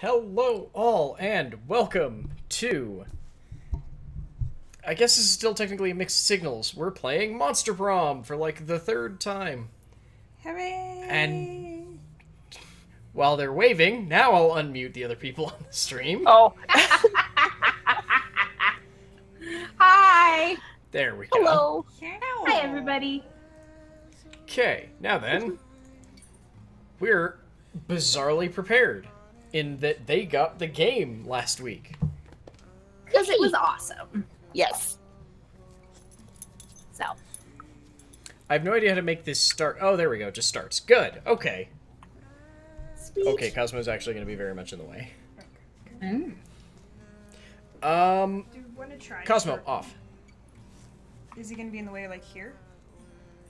Hello all, and welcome to... I guess this is still technically mixed signals. We're playing Monster Prom for like the third time. Hooray! And while they're waving, now I'll unmute the other people on the stream. Oh. Hi! There we go. Hello. Hi, everybody. Okay, now then, we're bizarrely prepared in that they got the game last week. Because it was awesome. Yes. So. I have no idea how to make this start. Oh, there we go. It just starts. Good. Okay. Speech. Okay, Cosmo's actually going to be very much in the way. Mm. Um, Do you want to try? Cosmo, short- off. Is he going to be in the way, like here?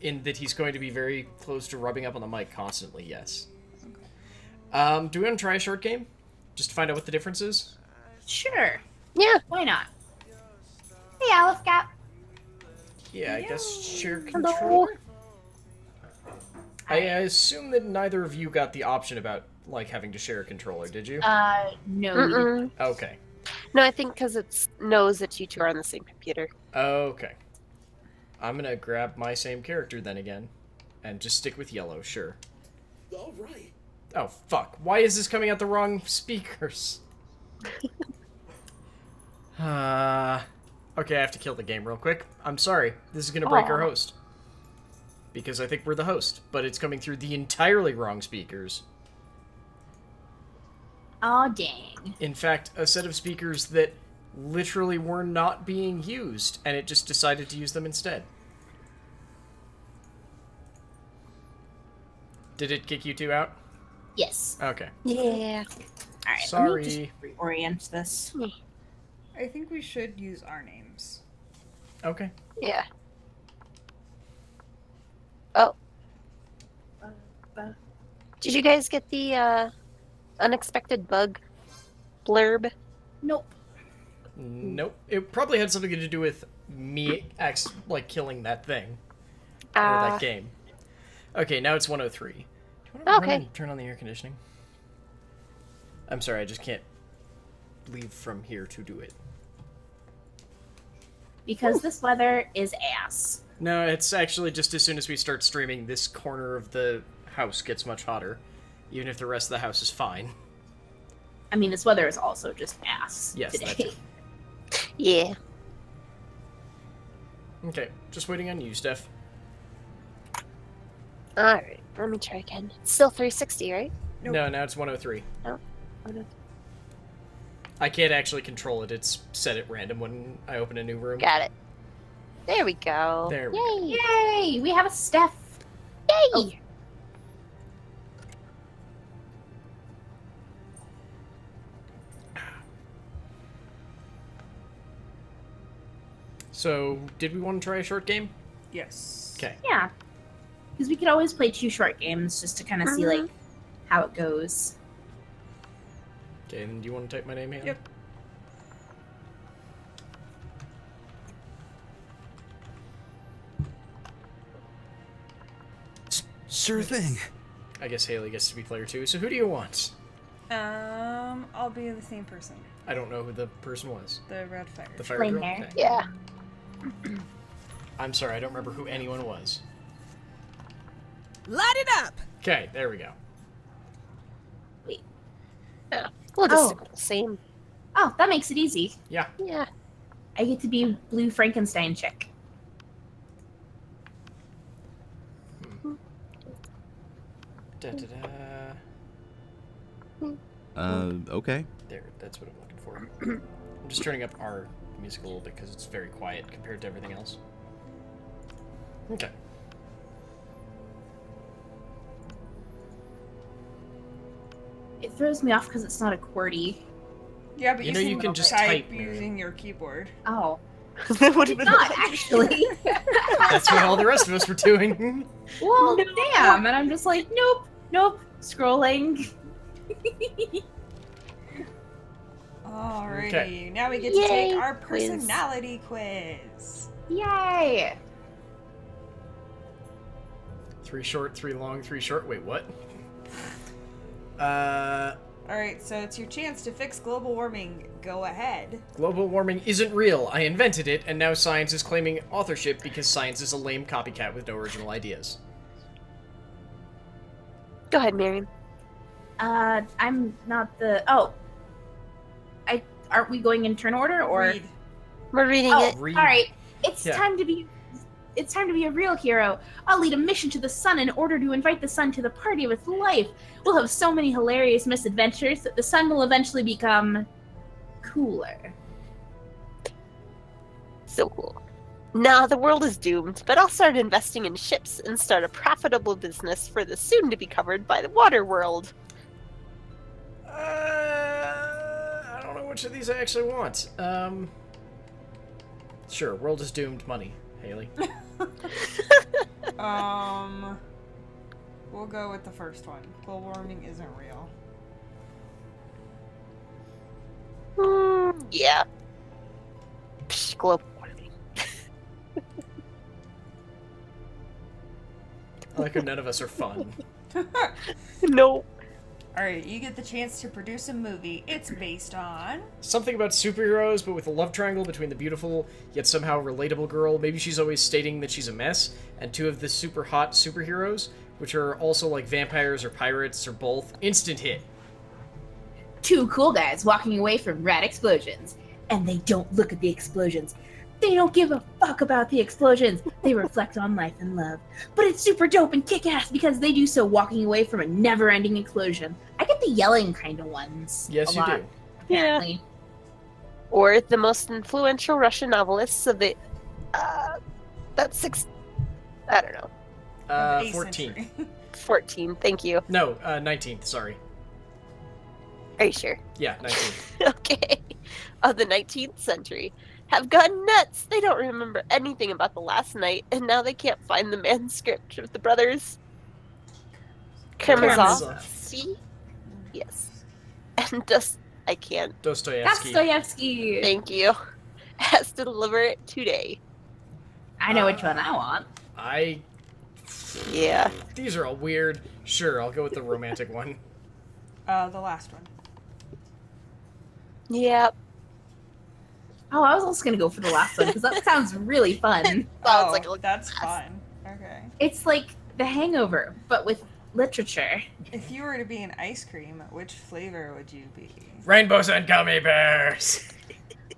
In that he's going to be very close to rubbing up on the mic constantly, yes. Okay. Do we want to try a short game? Just to find out what the difference is? Sure. Yeah. Why not? Hey, Aleph Cap. Yeah, I guess share Hello. controller? I assume that neither of you got the option about, like, having to share a controller, did you? No. Mm-mm. Okay. No, I think because it knows that you two are on the same computer. Okay. I'm gonna grab my same character then again. And just stick with yellow, sure. Alright. Oh, fuck. Why is this coming out the wrong speakers? Okay, I have to kill the game real quick. I'm sorry. This is gonna break our Aw. host. Because I think we're the host, but it's coming through the entirely wrong speakers. Oh, dang. In fact, a set of speakers that literally were not being used, and it just decided to use them instead. Did it kick you two out? Yes. Okay. Yeah. Alright, Sorry. let me just reorient this. I think we should use our names. Okay. Yeah. Oh. Did you guys get the unexpected bug blurb? Nope. Nope. It probably had something to do with me, killing that thing. Or that game. Okay, now it's 103. Do you want to Okay. run and turn on the air conditioning? I'm sorry, I just can't leave from here to do it. Because this weather is ass. No, it's actually just as soon as we start streaming, this corner of the house gets much hotter. Even if the rest of the house is fine. I mean, this weather is also just ass Yes, that today. too. Yeah. Okay, just waiting on you, Steph. Alright, let me try again. It's still 360, right? Nope. No, now it's 103. Oh, no. I can't actually control it. It's set at random when I open a new room. Got it. There we go. There we Yay! Yay! We have a Steph. Yay! Oh. So, did we want to try a short game? Yes. Okay. Yeah. Because we could always play 2 short games just to kind of see, Mhm. like, how it goes. Okay, and do you want to type my name in? Yep. Sure thing. I guess Haley gets to be player 2. So who do you want? I'll be the same person. I don't know who the person was. The red fire. The fire Flame girl? hair. Okay. Yeah. I'm sorry, I don't remember who anyone was. Light it up! Okay, there we go. Yeah. We'll just Oh. stick with the same. Oh, that makes it easy. Yeah. Yeah. I get to be Blue Frankenstein chick. Da-da-da. Okay. There, that's what I'm looking for. I'm just turning up our music a little bit because it's very quiet compared to everything else. Okay. It throws me off because it's not a QWERTY. Yeah, but You know, you can just type, Miriam. using your keyboard. Oh. That would have It's been not, actually. That's what all the rest of us were doing. Well, damn. And I'm just like, nope, scrolling. Alrighty, Okay. now we get to take Yay, our quiz. personality quiz. Yay. 3 short, 3 long, 3 short. Wait, what? Alright, so it's your chance to fix global warming. Go ahead. Global warming isn't real. I invented it, and now science is claiming authorship because science is a lame copycat with no original ideas. Go ahead, Miriam. I'm not the. Aren't we going in turn order or? Read. We're reading Oh, it. Read. all right. It's Yeah. time to be. It's time to be a real hero. I'll lead a mission to the sun in order to invite the sun to the party of its life. We'll have so many hilarious misadventures that the sun will eventually become cooler. So cool. Nah, the world is doomed, but I'll start investing in ships and start a profitable business for the soon-to-be covered by the water world. I don't know which of these I actually want. Sure, world is doomed. Money, Haley. We'll go with the first one. Global warming isn't real. Yeah. Psh, global warming. I like how none of us are fun. No. Alright, you get the chance to produce a movie. It's based on... Something about superheroes, but with a love triangle between the beautiful, yet somehow relatable girl. Maybe she's always stating that she's a mess, and two of the super hot superheroes, which are also like vampires or pirates or both. Instant hit. Two cool guys walking away from rad explosions, and they don't look at the explosions. They don't give a fuck about the explosions. They reflect on life and love. But it's super dope and kick-ass because they do so walking away from a never-ending explosion. I get the yelling kind of ones. Yes, a you lot, do. apparently. Or the most influential Russian novelists of the... that's six... I don't know. of the 8th 14th. century. 14, thank you. No, 19th, sorry. Are you sure? Yeah, 19th. Okay. Of the 19th century. Have gone nuts. They don't remember anything about the last night, and now they can't find the manuscript of the brothers Karamazov. Karamazov. See? Yes. And I can't. Dostoevsky. Dostoevsky. Thank you. Has to deliver it today. I know which one I want. Yeah. These are all weird. Sure, I'll go with the romantic one. The last one. Yep. Oh, I was also gonna go for the last one because that sounds really fun. Sounds like a that's fun. Okay. It's like The Hangover, but with literature. If you were to be an ice cream, which flavor would you be? Rainbows and gummy bears!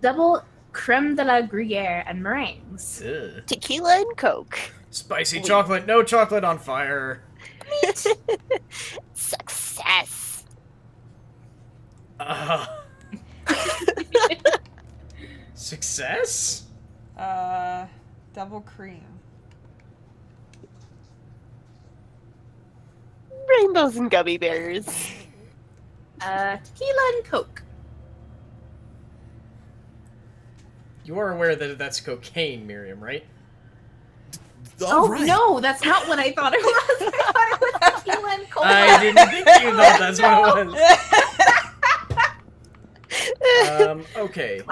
Double creme de la gruyere and meringues. Ugh. Tequila and Coke. Spicy chocolate, no chocolate on fire. Success. Success? Double cream. Rainbows and gummy bears. Tequila and Coke. You are aware that that's cocaine, Miriam, right? Oh, Alright. no, that's not what I thought it was. I thought it was tequila and Coke. I didn't think you thought that's what it was. Okay.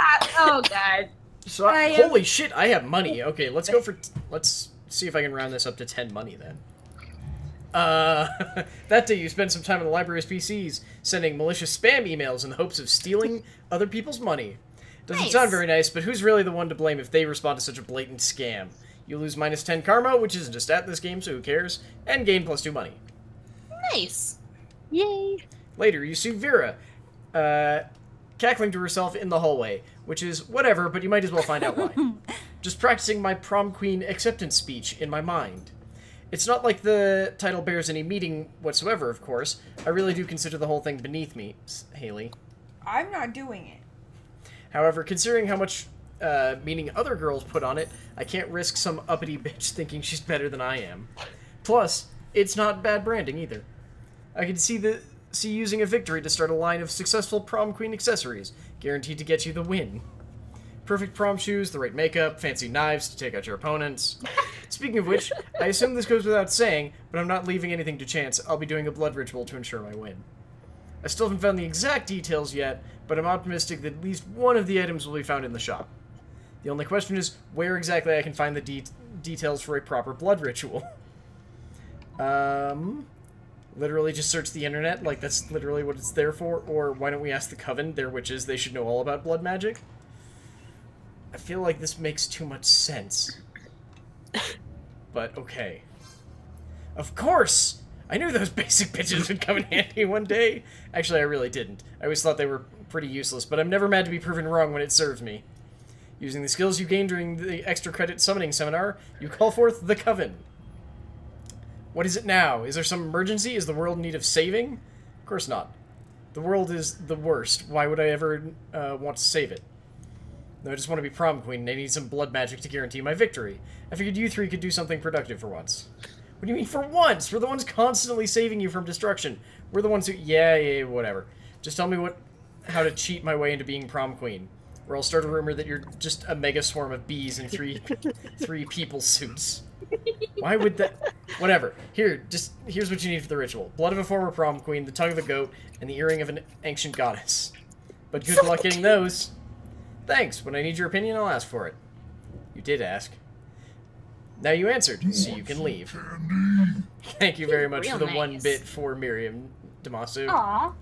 Oh, God. So, holy shit, I have money. Okay, let's go for... let's see if I can round this up to 10 money, then. That day you spent some time in the library's PCs, sending malicious spam emails in the hopes of stealing other people's money. Doesn't Nice. sound very nice, but who's really the one to blame if they respond to such a blatant scam? You lose minus 10 karma, which isn't a stat in this game, so who cares, and gain plus 2 money. Nice. Yay. Later, you see Vera, cackling to herself in the hallway, which is whatever, but you might as well find out why. Just practicing my prom queen acceptance speech in my mind. It's not like the title bears any meaning whatsoever, of course. I really do consider the whole thing beneath me, Haley. I'm not doing it. However, considering how much meaning other girls put on it, I can't risk some uppity bitch thinking she's better than I am. Plus, it's not bad branding either. I can see using a victory to start a line of successful prom queen accessories, guaranteed to get you the win. Perfect prom shoes, the right makeup, fancy knives to take out your opponents. Speaking of which, I assume this goes without saying, but I'm not leaving anything to chance. I'll be doing a blood ritual to ensure my win. I still haven't found the exact details yet, but I'm optimistic that at least one of the items will be found in the shop. The only question is where exactly I can find the details for a proper blood ritual. Literally just search the internet, like that's literally what it's there for, or why don't we ask the Coven? They're witches, they should know all about blood magic. I feel like this makes too much sense. But okay. Of course! I knew those basic bitches would come in handy one day. Actually, I really didn't. I always thought they were pretty useless, but I'm never mad to be proven wrong when it serves me. Using the skills you gained during the extra credit summoning seminar, you call forth the Coven. What is it now? Is there some emergency? Is the world in need of saving? Of course not. The world is the worst. Why would I ever want to save it? No, I just want to be prom queen, and I need some blood magic to guarantee my victory. I figured you three could do something productive for once. What do you mean for once? We're the ones constantly saving you from destruction. We're the ones who... Yeah, whatever. Just tell me how to cheat my way into being prom queen. Or I'll start a rumor that you're just a mega swarm of bees in three people suits. Why would that... Whatever. Here's what you need for the ritual. Blood of a former prom queen, the tongue of a goat, and the earring of an ancient goddess. But good luck getting those. Thanks. When I need your opinion, I'll ask for it. You did ask. Now you answered, so you can leave. Thank you very much for the 1 bit for Miriam Damasu. Aww.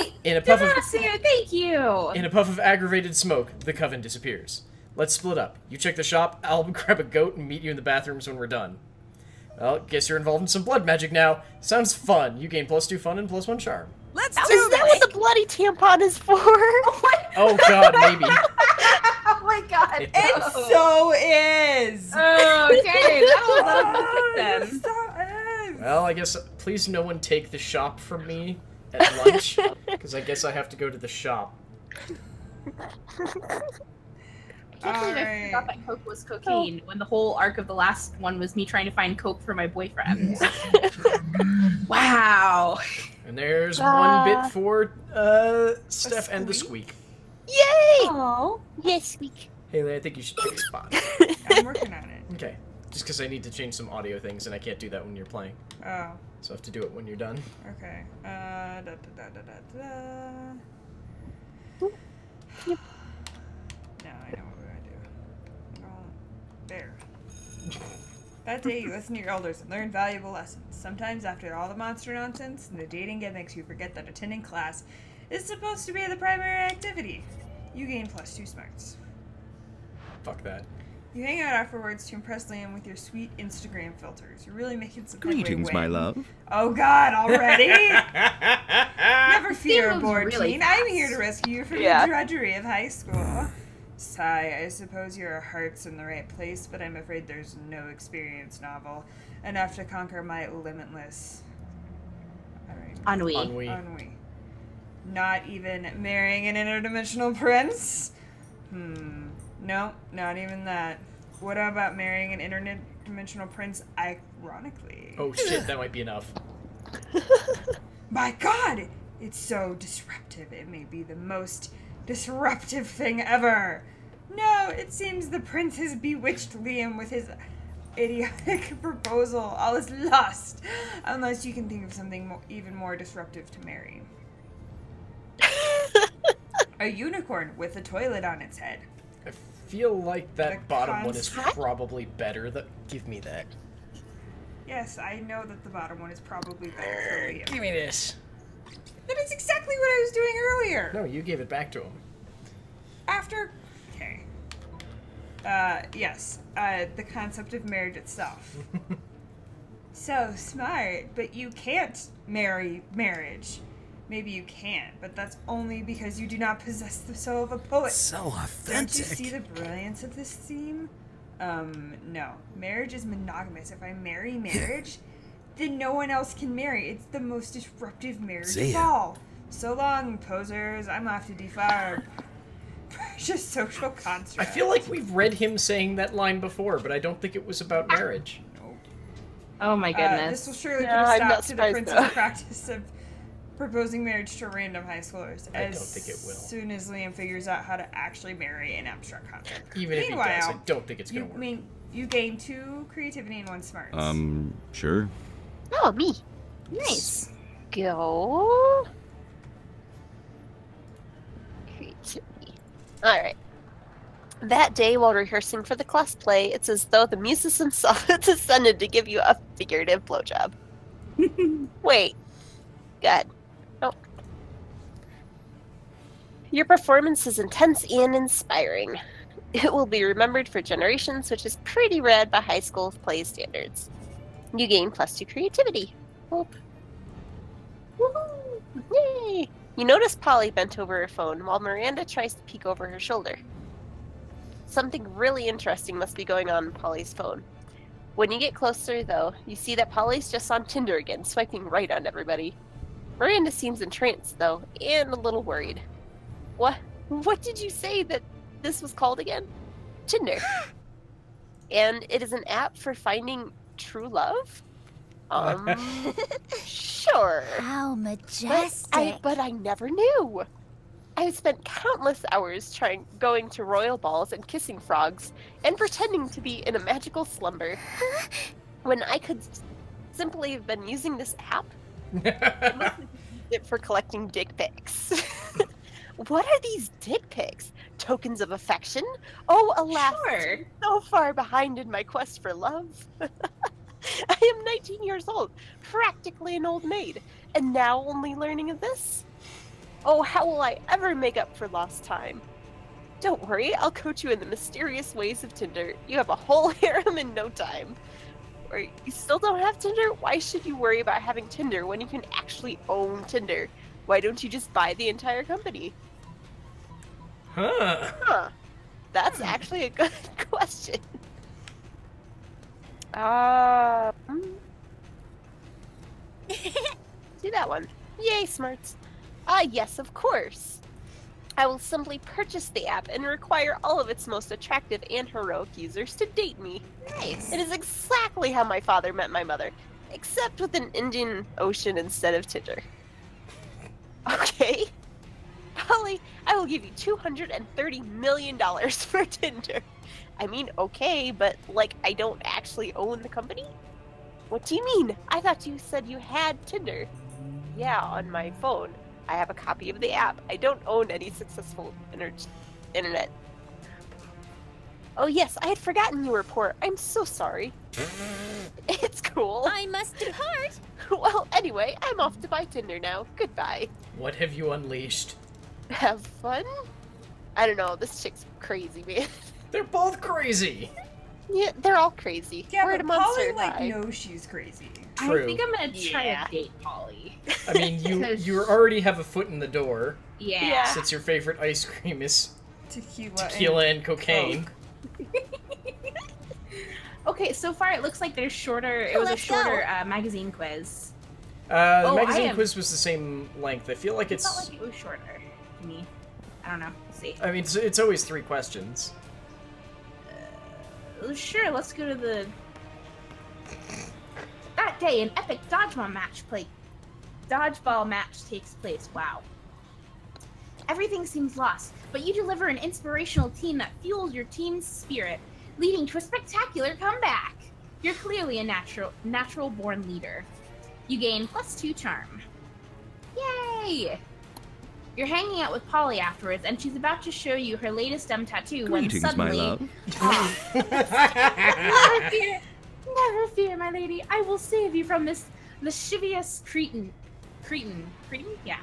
Wait, in a puff thank you. In a puff of aggravated smoke, the Coven disappears. Let's split up. You check the shop, I'll grab a goat and meet you in the bathrooms when we're done. Well, guess you're involved in some blood magic now. Sounds fun. You gain +2 fun and +1 charm. Let's do Is this! that what the bloody tampon is for? Oh god, maybe. Oh my god. It so is! Okay, that was then. So is! Well, I guess please no one take the shop from me at lunch, because I guess I have to go to the shop. I can't believe I forgot that coke was cocaine when the whole arc of the last one was me trying to find coke for my boyfriend. Wow. And there's 1 bit for Steph and the Squeak. Yay! Oh. Yes, squeak. Haley, I think you should take a spot. I'm working on it. Okay. Just because I need to change some audio things, and I can't do that when you're playing. Oh, So I have to do it when you're done. okay. Now I know what we're gonna do. There. That day, you listen to your elders and learn valuable lessons. Sometimes, after all the monster nonsense and the dating gimmicks, you forget that attending class is supposed to be the primary activity. You gain +2 smarts. Fuck that. You hang out afterwards to impress Liam with your sweet Instagram filters. You're really making some headway, Greetings, my Wayne. love. Oh God, already? Never fear, moves bored really teen. fast. I'm here to rescue you from Yeah. the drudgery of high school. Sigh, I suppose your heart's in the right place, but I'm afraid there's no experience novel enough to conquer my limitless... Ennui. ennui. Not even marrying an interdimensional prince? No, not even that. What about marrying an interdimensional prince ironically? Oh shit, that might be enough. My God! It's so disruptive. It may be the most disruptive thing ever. No, it seems the prince has bewitched Liam with his idiotic proposal. All is lost. Unless you can think of something even more disruptive to marry. A unicorn with a toilet on its head. I feel like that The bottom one is concept? probably better. Give me that. Yes, I know that the bottom one is probably better for Liam. Give me this. That is exactly what I was doing earlier. No, you gave it back to him. After... Okay. Yes. The concept of marriage itself. So smart, but you can't marry marriage. Maybe you can, but that's only because you do not possess the soul of a poet. So Don't you authentic. see the brilliance of this theme? No. Marriage is monogamous. If I marry marriage, then no one else can marry. It's the most disruptive marriage See of ya. all. So long, posers. I'm off to defy our precious social construct. I feel like we've read him saying that line before, but I don't think it was about marriage. Nope. Oh my This will goodness. surely No, put a I'm not stop to the surprised, prince's though. practice of proposing marriage to random high schoolers. I don't think it will. As soon as Liam figures out how to actually marry an abstract concept. Even if he does, I don't think it's you gonna work. mean you gain 2 creativity and 1 smarts. Sure. Oh, me. Nice. Go. Creativity. Alright. That day, while rehearsing for the class play, it's as though the muses himself had descended to give you a figurative blowjob. Wait. Good. Oh. Your performance is intense and inspiring. It will be remembered for generations, which is pretty rad by high school play standards. You gain +2 creativity. Hope. Woohoo! Yay! You notice Polly bent over her phone while Miranda tries to peek over her shoulder. Something really interesting must be going on Polly's phone. When you get closer, though, you see that Polly's just on Tinder again, swiping right on everybody. Miranda seems entranced, though, and a little worried. What did you say that this was called again? Tinder. And it is an app for finding true love? Sure. How majestic. But I never knew. I've spent countless hours going to royal balls and kissing frogs and pretending to be in a magical slumber when I could simply have been using this app for collecting dick pics. What are these dick pics? Tokens of affection? Oh, alas, Sure. I'm so far behind in my quest for love. I am 19 years old, practically an old maid, and now only learning of this? Oh, how will I ever make up for lost time? Don't worry, I'll coach you in the mysterious ways of Tinder. You have a whole harem in no time. Or you still don't have Tinder? Why should you worry about having Tinder when you can actually own Tinder? Why don't you just buy the entire company? Huh. That's actually a good question. Do that one. Yay, smarts. Yes, of course. I will simply purchase the app and require all of its most attractive and heroic users to date me. Nice. It is exactly how my father met my mother, except with an Indian Ocean instead of Tinder. Okay. Polly, I will give you $230 million for Tinder. I mean, okay, but, like, I don't actually own the company? What do you mean? I thought you said you had Tinder. Yeah, on my phone. I have a copy of the app. I don't own any successful internet. Oh yes, I had forgotten you were poor. I'm so sorry. It's cool. I must depart. Well, anyway, I'm off to buy Tinder now. Goodbye. What have you unleashed? Have fun? I don't know, this chick's crazy, man. They're both crazy. Yeah, they're all crazy. Yeah, We're at but a monster Polly, like, high. knows she's crazy. True. I think I'm gonna try Yeah. to date Polly. I mean, you already have a foot in the door Yeah. Yeah. since your favorite ice cream is Tequila. tequila and cocaine. Okay, so far it looks like there's shorter. It was a Let's go. shorter magazine quiz. The Oh, I magazine am- quiz was the same length. I feel like It felt it's. like it was shorter to me. I don't know. Let's see. I mean, it's always 3 questions. Sure, let's go to the. That day, an epic dodgeball match takes place. Wow. Everything seems lost, but you deliver an inspirational team that fuels your team's spirit, leading to a spectacular comeback. You're clearly a natural-born leader. You gain +2 charm. Yay! You're hanging out with Polly afterwards, and she's about to show you her latest tattoo when Greetings, suddenly. my love. Never fear, my lady. I will save you from this lascivious Cretan? Yeah.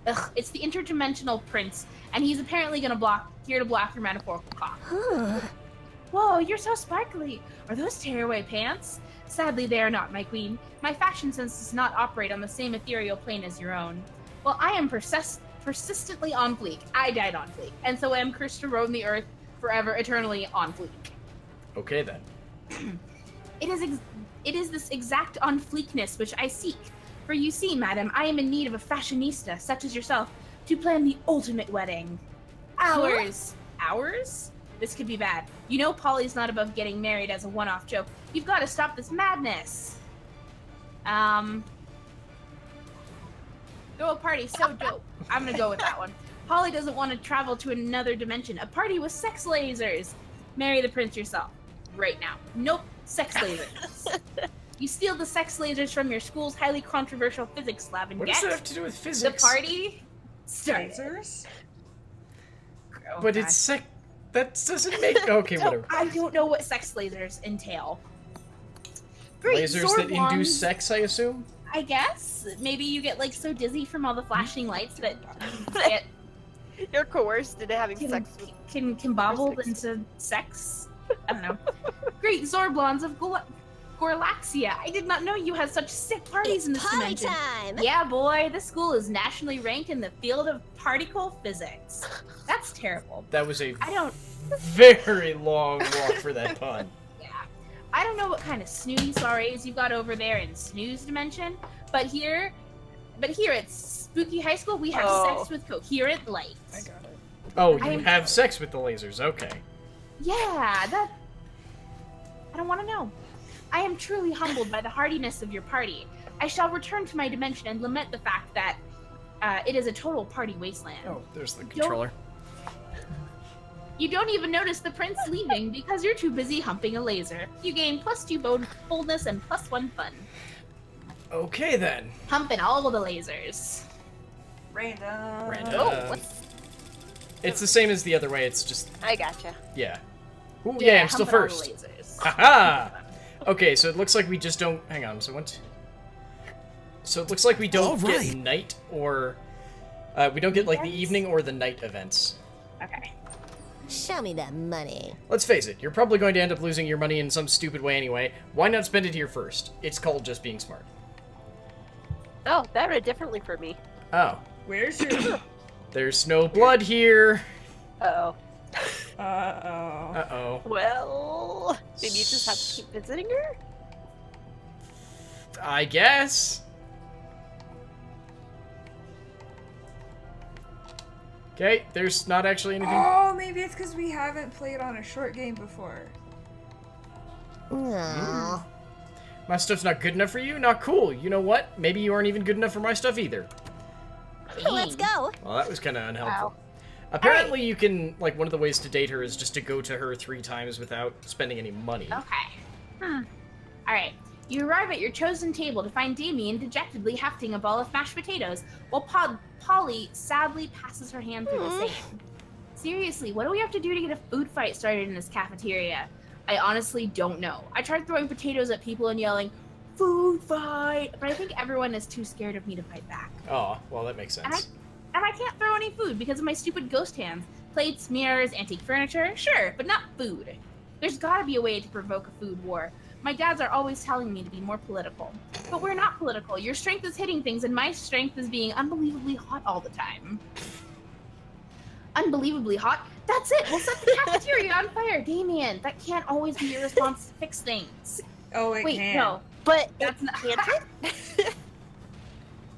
Ugh, it's the interdimensional prince, and he's apparently here to block your metaphorical cock. Whoa, you're so sparkly. Are those tearaway pants? Sadly, they are not, my queen. My fashion sense does not operate on the same ethereal plane as your own. Well, I am persistently on fleek. I died on fleek, and so I am cursed to roam the earth forever, eternally on fleek. Okay then. It is this exact on fleekness which I seek. For you see, madam, I am in need of a fashionista, such as yourself, to plan the ultimate wedding. Ours. Ours? This could be bad. You know Polly's not above getting married as a one-off joke. You've got to stop this madness. Throw a party so dope. I'm gonna go with that one. Polly doesn't want to travel to another dimension. A party with sex lasers. Marry the prince yourself. Right now. Nope. Sex lasers. You steal the sex lasers from your school's highly controversial physics lab and What get does that have to do with the physics? party started. Lasers? Oh, But God. it's that doesn't make. Okay, So, whatever. I don't know what sex lasers entail. Great, Lasers sword that wands. induce sex, I assume? I guess maybe you get like so dizzy from all the flashing lights that get You're coerced into having sex with can bobble into sex. I don't know. Great Zorblons of Gorlaxia. I did not know you had such sick parties in this Party dimension. time! Yeah, boy, this school is nationally ranked in the field of particle physics. That's terrible. That was a I don't. very long walk for that pun. Yeah. I don't know what kind of snooty soirees you've got over there in Snooze Dimension, but here at Spooky High School, we have sex with coherent light. I got it. Oh, you have sex with the lasers. Okay. Yeah, that... I don't want to know. I am truly humbled by the hardiness of your party. I shall return to my dimension and lament the fact that it is a total party wasteland. Oh, there's the controller. You don't even notice the prince leaving because you're too busy humping a laser. You gain +2 boldness and +1 fun. Okay, then. Humping all the lasers. Random. Oh, what's... It's the same as the other way, it's just... I gotcha. Yeah. Ooh, yeah, I'm still humping all the first. lasers. Haha! Okay, so it looks like we just don't... Hang on, so what? So it looks like we don't Alright. get night or... we don't get, like, the evening or the night events. Okay. Show me that money. Let's face it, you're probably going to end up losing your money in some stupid way anyway. Why not spend it here first? It's called just being smart. Oh, that read differently for me. Oh. Where's your... There's no blood here. Uh-oh. Uh-oh. Uh-oh. Well, maybe you just have to keep visiting her? I guess. Okay, there's not actually anything. Oh, maybe it's because we haven't played on a short game before. Aww. My stuff's not good enough for you? Not cool. You know what? Maybe you aren't even good enough for my stuff either. Let's go. Well, that was kind of unhelpful. Wow. Apparently you can, like, one of the ways to date her is just to go to her 3 times without spending any money. Okay. Alright. You arrive at your chosen table to find Damien dejectedly hefting a ball of mashed potatoes, while Polly sadly passes her hand through the same. Seriously, what do we have to do to get a food fight started in this cafeteria? I honestly don't know. I tried throwing potatoes at people and yelling, "Food fight!" but I think everyone is too scared of me to fight back. Oh, well, that makes sense. And I can't throw any food because of my stupid ghost hands. Plates, mirrors, antique furniture, sure, but not food. There's gotta be a way to provoke a food war. My dads are always telling me to be more political. But we're not political. Your strength is hitting things, and my strength is being unbelievably hot all the time. Unbelievably hot? That's it! We'll set the cafeteria on fire! Damien, that can't always be your response to fix things. Oh, it Wait, can. no. But That's not... can't it?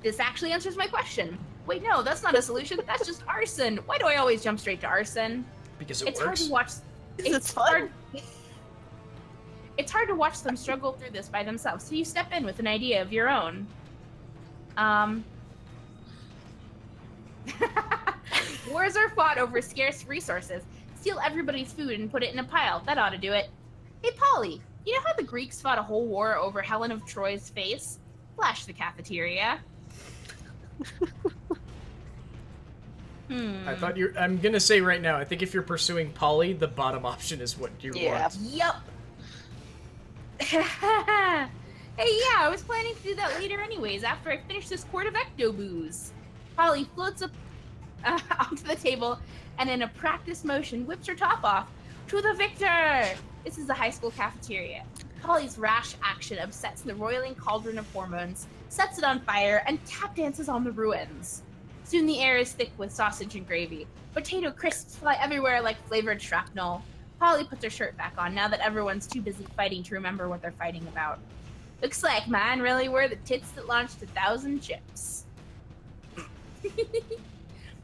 This actually answers my question. Wait, no, that's not a solution. That's just arson. Why do I always jump straight to arson? Because it It's hard works. to watch... It's fun. hard... It's hard to watch them struggle through this by themselves, so you step in with an idea of your own. Wars are fought over scarce resources. Steal everybody's food and put it in a pile. That ought to do it. Hey, Polly, you know how the Greeks fought a whole war over Helen of Troy's face? Flash the cafeteria. I thought I'm gonna say right now, I think if you're pursuing Polly, the bottom option is what you want. Yup. Hey, yeah, I was planning to do that later anyways, after I finish this quart of ecto-booze. Polly floats up onto the table and in a practice motion whips her top off. To the victor! This is the high school cafeteria. Polly's rash action upsets the roiling cauldron of hormones, sets it on fire, and tap dances on the ruins. Soon the air is thick with sausage and gravy. Potato crisps fly everywhere like flavored shrapnel. Polly puts her shirt back on now that everyone's too busy fighting to remember what they're fighting about. Looks like mine really were the tits that launched 1,000 chips.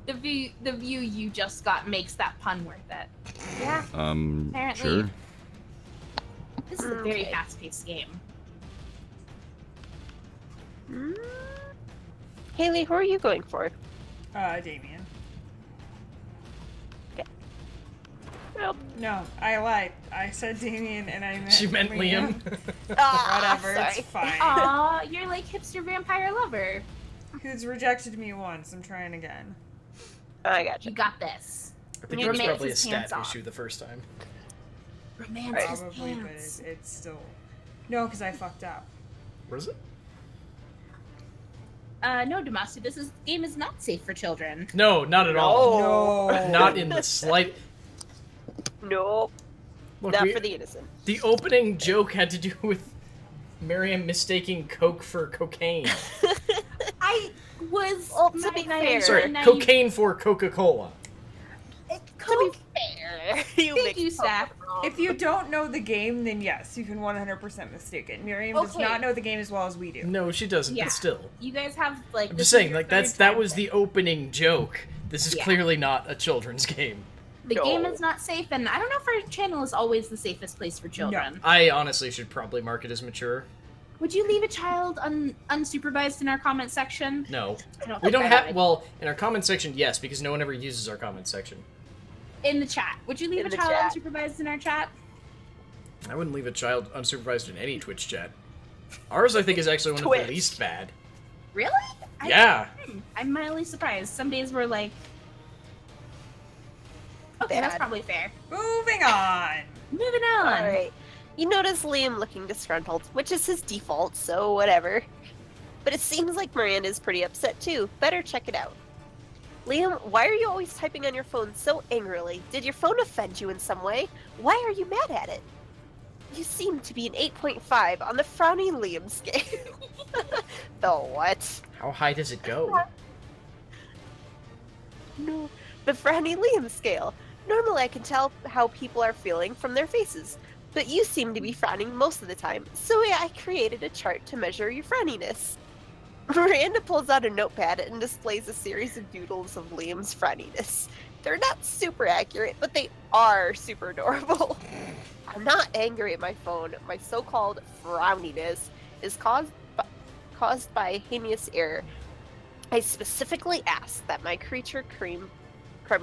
The view you just got makes that pun worth it. Yeah, apparently. Sure. This is a very fast-paced game. Haley, who are you going for? Damien. Well, No, I lied. I said Damien and I meant She meant Liam. Whatever, sorry. it's fine. Aw, you're like hipster vampire lover. Who's rejected me once. I'm trying again. I gotcha. You got this. I think it was Romance probably a his stat pants off. issue the first time. Romance his Probably, but pants. it's still... No, because I fucked up. What is it? No, Damasu, this game is not safe for children. No, not at all. No. Not in the slight. Nope. Look, Not for the innocent. the opening joke had to do with Miriam mistaking Coke for cocaine. I was Well, to be fair- Sorry, naive. cocaine for Coca-Cola. To be fair, you Thank mixed you, both Steph. wrong. If you don't know the game, then yes, you can 100% mistake it. Miriam does Okay. not know the game as well as we do. No, she doesn't, Yeah. but still. You guys have like. I'm this just is saying, your like, third that time was playing. the opening joke. This is Yeah. clearly not a children's game. The No. game is not safe, and I don't know if our channel is always the safest place for children. I honestly should probably mark it as mature. Would you leave a child unsupervised in our comment section? No. I don't We think don't I have, would. well, in our comment section, yes, because no one ever uses our comment section. In the chat. Would you leave In a the child chat. unsupervised in our chat? I wouldn't leave a child unsupervised in any Twitch chat. Ours, I think, is actually one of Twitch. the least bad. Really? Yeah. I'm mildly surprised. Some days we're like. Okay, that's Bad. probably fair. Moving on. Moving on. Alright. You notice Liam looking disgruntled, which is his default, so whatever. But it seems like Miranda's pretty upset too. Better check it out. Liam, why are you always typing on your phone so angrily? Did your phone offend you in some way? Why are you mad at it? You seem to be an 8.5 on the frowny Liam scale. The what? How high does it go? No, the frowny Liam scale. Normally I can tell how people are feeling from their faces, but you seem to be frowning most of the time, so I created a chart to measure your frowniness. Miranda pulls out a notepad and displays a series of doodles of Liam's frowniness. They're not super accurate, but they are super adorable. I'm not angry at my phone. My so-called frowniness is caused by a heinous error. I specifically asked that my creature creme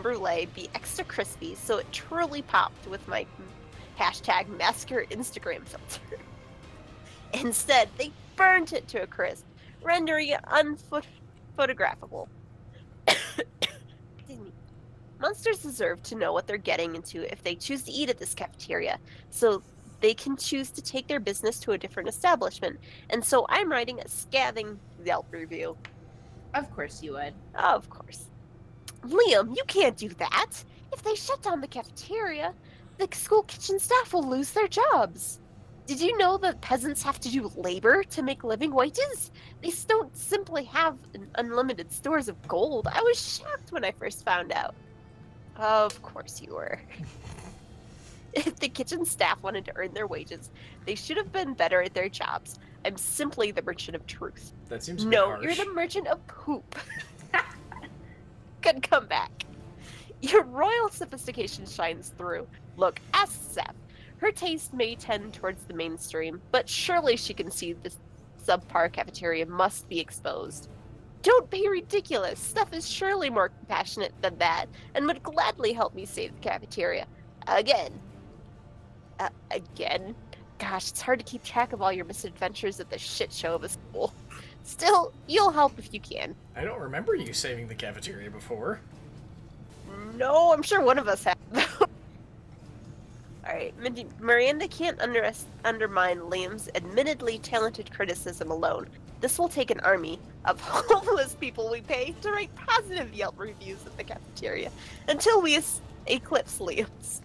brulee be extra crispy, so it truly popped with my hashtag massacre Instagram filter. Instead, they burnt it to a crisp, rendering it unphotographable. Excuse me. Monsters deserve to know what they're getting into if they choose to eat at this cafeteria, so they can choose to take their business to a different establishment. And so I'm writing a scathing Yelp review. Of course you would. Of course. Liam, you can't do that. If they shut down the cafeteria, the school kitchen staff will lose their jobs. Did you know that peasants have to do labor to make living wages? They don't simply have unlimited stores of gold. I was shocked when I first found out. Of course you were. If the kitchen staff wanted to earn their wages, they should have been better at their jobs. I'm simply the merchant of truth. That seems a bit No, harsh. you're the merchant of poop. Good comeback. Your royal sophistication shines through. Look, ask Seth. Her taste may tend towards the mainstream, but surely she can see this subpar cafeteria must be exposed. Don't be ridiculous. Steph is surely more compassionate than that, and would gladly help me save the cafeteria. Again. Again? Gosh, it's hard to keep track of all your misadventures at the shit show of a school. Still, you'll help if you can. I don't remember you saving the cafeteria before. No, I'm sure one of us has. Alright, Miranda can't undermine Liam's admittedly talented criticism alone. This will take an army of homeless people we pay to write positive Yelp reviews at the cafeteria until we eclipse Liam's.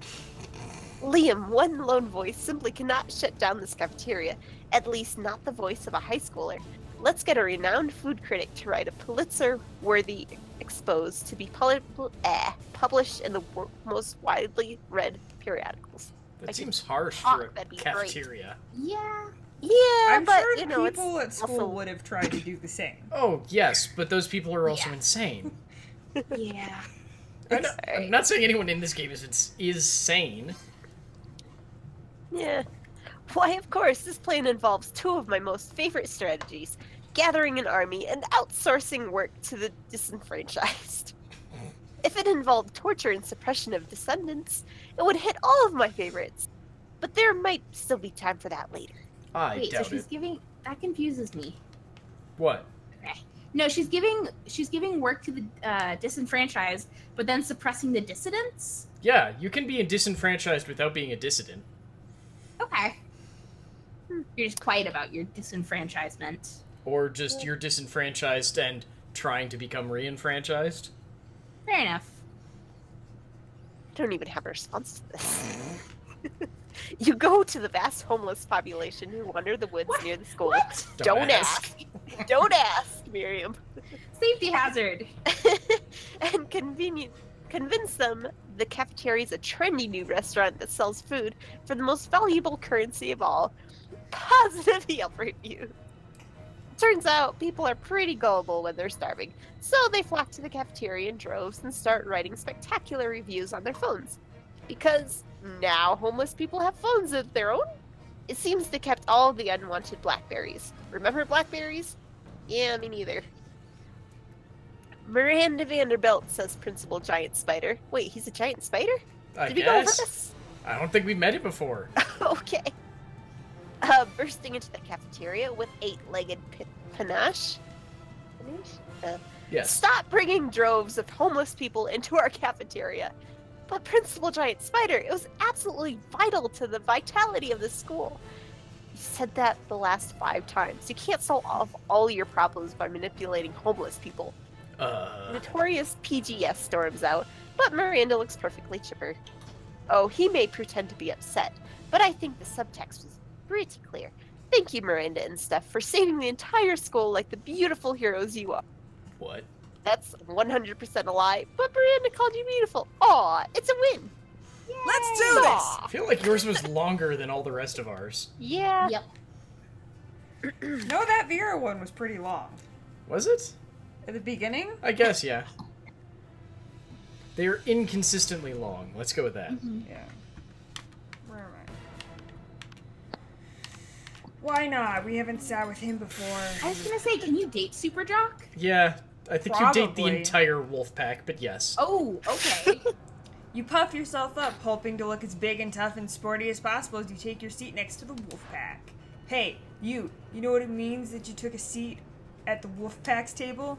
Liam, one lone voice simply cannot shut down this cafeteria, at least not the voice of a high schooler. Let's get a renowned food critic to write a Pulitzer-worthy expose to be published in the most widely read periodicals. That seems harsh Oh, for a that'd be great. cafeteria. Yeah. Yeah, I'm but sure you know, people it's at school also... would have tried to do the same. Oh, yes, but those people are also Yeah. insane. Yeah. I'm not saying anyone in this game is sane. Yeah. Why, of course, this plan involves two of my most favorite strategies, gathering an army and outsourcing work to the disenfranchised. If it involved torture and suppression of descendants, it would hit all of my favorites. But there might still be time for that later. I Wait, so doubt she's it. giving that confuses me. What? No, she's giving work to the disenfranchised, but then suppressing the dissidents? Yeah, you can be disenfranchised without being a dissident. Okay. You're just quiet about your disenfranchisement. Or just you're disenfranchised and trying to become reenfranchised? Fair enough. I don't even have a response to this. You go to the vast homeless population who wander the woods near the school. What? Don't ask. Don't ask, Miriam. Safety hazard. And convince them the cafeteria is a trendy new restaurant that sells food for the most valuable currency of all, positive Yelp review. Turns out people are pretty gullible when they're starving, so they flock to the cafeteria in droves and start writing spectacular reviews on their phones. Because now homeless people have phones of their own? It seems they kept all the unwanted blackberries. Remember blackberries? Yeah, me neither. Miranda Vanderbilt, says Principal Giant Spider. Wait, he's a giant spider? I Did we go over guess. this? I don't think we've met it before. Okay. Bursting into the cafeteria with 8-legged panache. Yes. Stop bringing droves of homeless people into our cafeteria. But Principal Giant Spider, it was absolutely vital to the vitality of the school. You said that the last 5 times. You can't solve all your problems by manipulating homeless people. Notorious PGS storms out, but Miranda looks perfectly chipper. Oh, he may pretend to be upset, but I think the subtext was pretty clear. Thank you, Miranda and Steph, for saving the entire school like the beautiful heroes you are. What? That's 100% a lie, but Miranda called you beautiful. Aw, it's a win. Let's do this! I feel like yours was longer than all the rest of ours. Yeah. Yep. No, that Vera one was pretty long. Was it? At the beginning? I guess, yeah. They are inconsistently long. Let's go with that. Yeah. Where am I? Why not? We haven't sat with him before. I was gonna say, can you date Super Jock? Yeah, I think you date the Probably. entire wolf pack, but yes. Oh, okay. You puff yourself up, hoping to look as big and tough and sporty as possible as you take your seat next to the wolf pack. Hey, you know what it means that you took a seat at the wolf pack's table?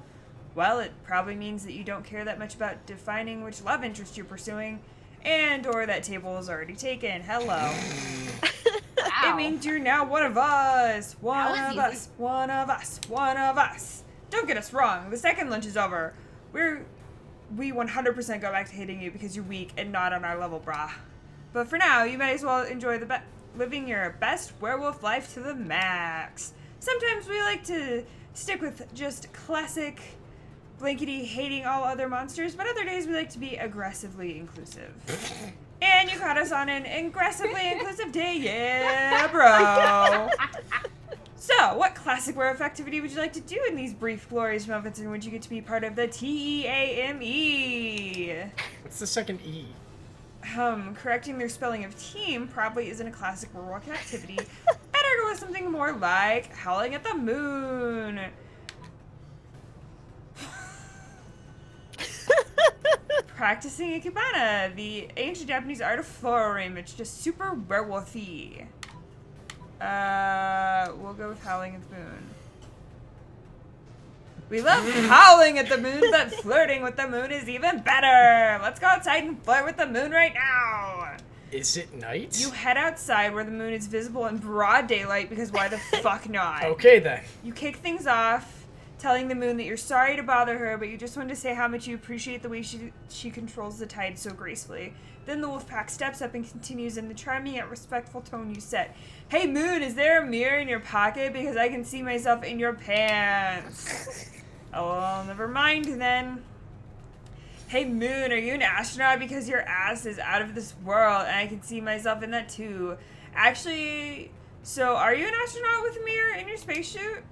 Well, it probably means that you don't care that much about defining which love interest you're pursuing, and or that table is already taken. Hello. Wow. It means you're now one of us. One That of was us. One of us. One of us. Don't get us wrong. The second lunch is over. We 100% go back to hitting you because you're weak and not on our level, brah. But for now, you might as well enjoy living your best werewolf life to the max. Sometimes we like to stick with just classic blankety hating all other monsters, but other days we like to be aggressively inclusive. And you caught us on an aggressively inclusive day, yeah, bro. So, what classic werewolf activity would you like to do in these brief, glorious moments in which you get to be part of the TEAME? What's the second E? Correcting their spelling of team probably isn't a classic werewolf activity. Better go with something more like howling at the moon. Practicing Ikebana, the ancient Japanese art of flooring. It's just super werewolfy. We'll go with howling at the moon. We love howling at the moon, but flirting with the moon is even better. Let's go outside and flirt with the moon right now. Is it night? You head outside where the moon is visible in broad daylight because why the fuck not? Okay then. You kick things off, telling the moon that you're sorry to bother her, but you just wanted to say how much you appreciate the way she controls the tide so gracefully. Then the wolf pack steps up and continues in the charming yet respectful tone you set. Hey moon, is there a mirror in your pocket? Because I can see myself in your pants. Oh, well, never mind then. Hey moon, are you an astronaut? Because your ass is out of this world and I can see myself in that too. Actually, so are you an astronaut with a mirror in your spacesuit?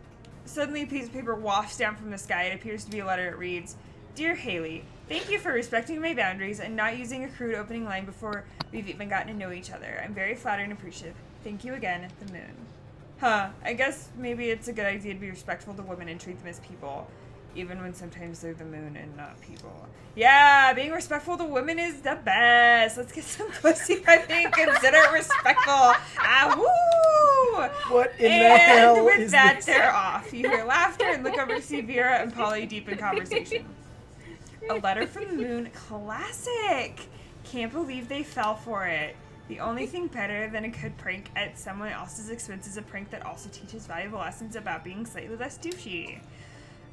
Suddenly a piece of paper wafts down from the sky. It appears to be a letter. It reads, Dear Haley, thank you for respecting my boundaries and not using a crude opening line before we've even gotten to know each other. I'm very flattered and appreciative. Thank you again, the moon. Huh, I guess maybe it's a good idea to be respectful to women and treat them as people, even when sometimes they're the moon and not people. Yeah, being respectful to women is the best. Let's get some pussy by being considered respectful. Ah, woo! What in the hell And with is that, this? they're off. You hear laughter and look over to see Vera and Polly deep in conversation. A letter from the moon, classic. Can't believe they fell for it. The only thing better than a good prank at someone else's expense is a prank that also teaches valuable lessons about being slightly less douchey.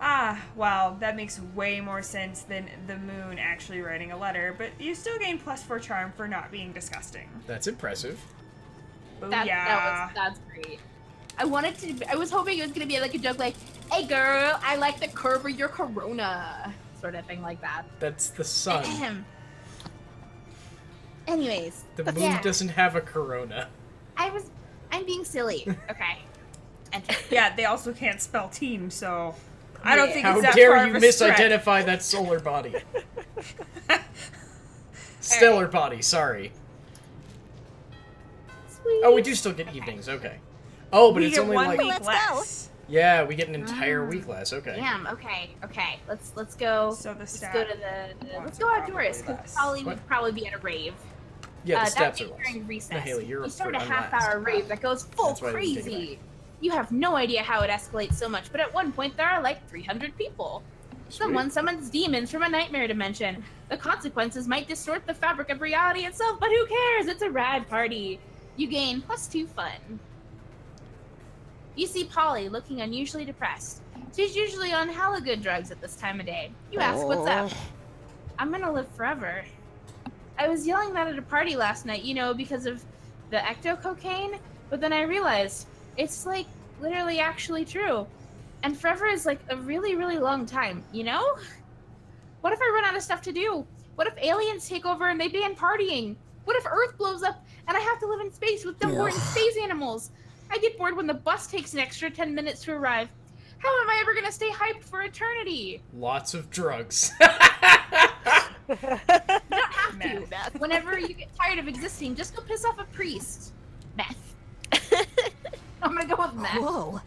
Ah, well, that makes way more sense than the moon actually writing a letter, but you still gain +4 charm for not being disgusting. That's impressive. Oh, That's great. I was hoping it was gonna be like a joke like, "Hey girl, I like the curve of your corona," sort of thing like that. That's the sun. Anyways, The moon doesn't have a corona. I'm being silly. Okay. Yeah, they also can't spell team, so I don't think How it's that dare far you of a stretch. misidentify that solar body? Stellar body, sorry. Sweet. Oh, we do still get evenings, okay. Oh, but We it's get only 1 like... week Let's go. less. Yeah, we get an entire week less, okay. Damn. Okay. Let's go. So the Let's stat go to the. wants Let's it go outdoors probably because less. Polly What? would probably be at a rave. Yeah, the That stats are day less. during recess. No, Haley, you're you up start for a unlast. half-hour rave that goes full That's why I didn't take it crazy. You have no idea how it escalates so much, but at one point there are like 300 people. Someone summons demons from a nightmare dimension. The consequences might distort the fabric of reality itself, but who cares? It's a rad party. You gain +2 fun. You see Polly looking unusually depressed. She's usually on hella good drugs at this time of day. You ask, what's up? I'm gonna live forever. I was yelling that at a party last night, because of the ecto-cocaine, but then I realized it's, like, literally actually true. And forever is, like, a really, really long time, What if I run out of stuff to do? What if aliens take over and they ban partying? What if Earth blows up and I have to live in space with dumb boring space animals? I get bored when the bus takes an extra 10 minutes to arrive. How am I ever gonna stay hyped for eternity? Lots of drugs. You don't have to. Meth. Whenever you get tired of existing, just go piss off a priest. Meth. I'm gonna go with meth. Whoa.